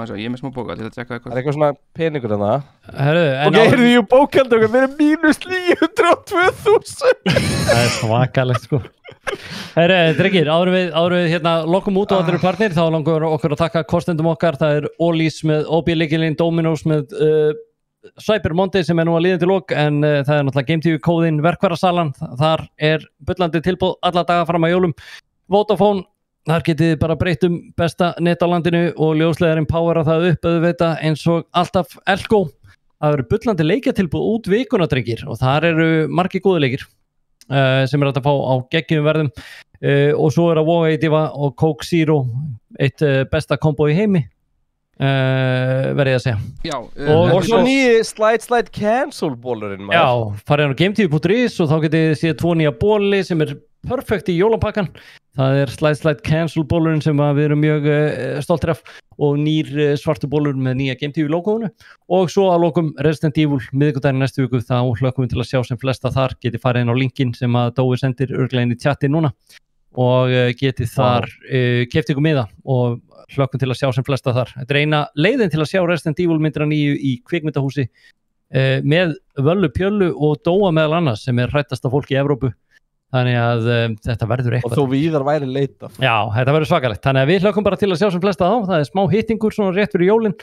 ég er með smá bókald, ég ætla að tjekka Það eitthvað svona peningur en það. Herðu, Heyrðu ég bókald okkar, við erum mínus 902.000. Það svakalegt sko. Herru, drengir, áður við hérna lokum út á allir partnir, þá langar okkur að taka kostendum okkar, það Ólís með OB-leikilinn, Dominos með Cyber Monday sem nú að líða til lok, en það náttúrulega Game TV kóðinn verkværasalan, þar bullandi tilboð alla daga fram að jólum. Vodafone, þar getið þið bara breytt besta net á landinu og ljósleiðarinn powera það upp auðvitað eins og alltaf Elko. Það eru bullandi leikjatilboð út vikuna, drengir, og þar eru margir góði leikir sem hægt að fá á geggjum verðum og svo að WoW Diva og Coke Zero eitt besta kombo í heimi verið að segja. Já, og svo nýji slide cancel bólurinn maður. Já, farið á gametv.is og þá getið þið séð 2 nýja bóli sem perfekt í jólapakkan. Það slide cancel bólurinn sem við erum mjög stoltir af og nýr svartu bólur með nýja Game TV logoinu og svo að lokum Resident Evil miðvikudaginn næstu viku, þá hlökkum við til að sjá sem flesta þar, getið farið inn á linkin sem að Dói sendir örugglega inn í chati núna og getið þar keypt ykkur miða og hlökkum til að sjá sem flesta þar. Þetta eina leiðin til að sjá Resident Evil myndina 9 í kvikmyndahúsi með Völlu Pjöllu og Dóa meðal annars sem hrættasta fólk í Evrópu. Þannig að þetta verður eitthvað. Og þó víðar væri leita. Já, þetta verður svakalegt. Þannig að við hlökkum bara til að sjá sem flesta þá. Það smá hittingur svona rétt fyrir jólin.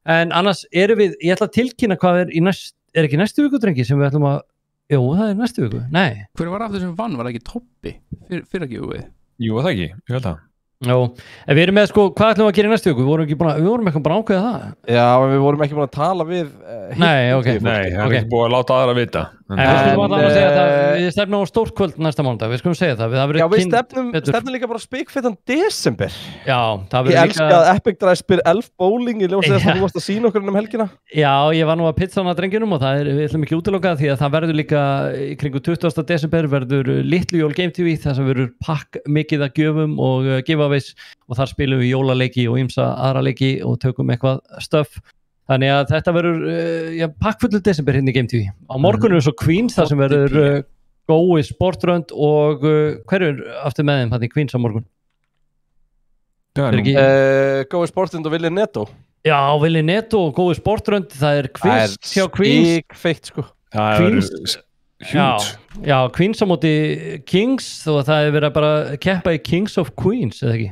En annars erum við, ég ætla að tilkynna hvað ekki næstu viku, drengi, sem við ætlum að, jú, það næstu viku. Nei. Hver var aftur sem vann? Var það ekki Toppi? Fyrir ekki við? Jú, það ekki, ég held að. Já, en við erum með sko, hvað ætlum við að gera í næstu viku? Við vorum eitthvað bara ákveða það. Já, en við vorum ekki búin að tala við Nei, ok. Nei, það ekki búið að láta aðra vita. En við skulum alltaf að segja það, við stefnum á stórkvöld næsta mánudag, við skulum segja það. Já, við stefnum líka bara spikfettan desember. Já, það verður líka... Ég elska að Epic Drive spyr Elf Bowling í ljósið þess að þú varst að sýna okkur helgina. Já, ég var nú að pitcha hana drengjunum og við ætlum ekki útilokað því að það verður líka í kringu 20. desember verður Litlu Jól Game TV, þess að verður pakk mikið að gjöfum og giveaways og þar spilum við jólaleiki og ýmsa aðra leiki og tökum eitthvað stöff. Þannig að þetta verður pakkfullur desember hérna í Game TV. Á morgun svo Queens, þar sem verður gói sportrönd og hver aftur með þeim hann í Queens á morgun? Gói sportrönd og Willi Netto. Já, Willi Netto og gói sportrönd, það quiz hjá Queens. Það spikfeitt sko. Queens, já, Queens á móti Kings og það verið að bara keppa í Kings of Queens, eða ekki?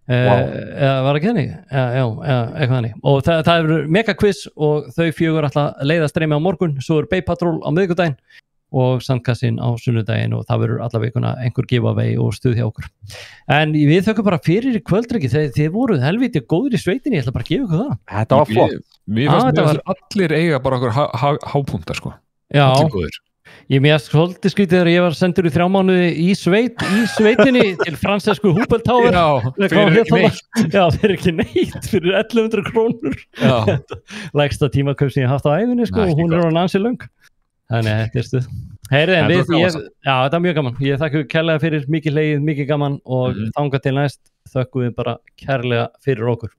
Var ekki þannig? Já, eitthvað þannig og það mega quiz og þau 4 alltaf leiða streymi á morgun, svo Bay Patrol á miðvikudaginn og Sandkassin á sunnudaginn og það verður alla vikuna einhver giveaway og stuð hjá okkur. En við þökkum bara fyrir í kvöldriki, þið voruð helviti góður í sveitinni, ég ætla bara að gefa ykkur það. Þetta var flott. Við allir eiga bara okkur hápuntar sko. Já. Allir góður. Ég mér svolítið skrítið þegar ég var sendur í 3 mánuði í sveitinni til fransesku Húbeltáver. Fyrir ekki neitt, fyrir 1100 krónur. Lægsta tímakaup sem ég haft á æfinni sko, og hún á ansi löng. Þannig að þetta stuð. Heyrið, en þetta mjög gaman. Ég þakka kærlega fyrir mikið hlegið, mikið gaman og þangað til næst þökkum við bara kærlega fyrir okkur.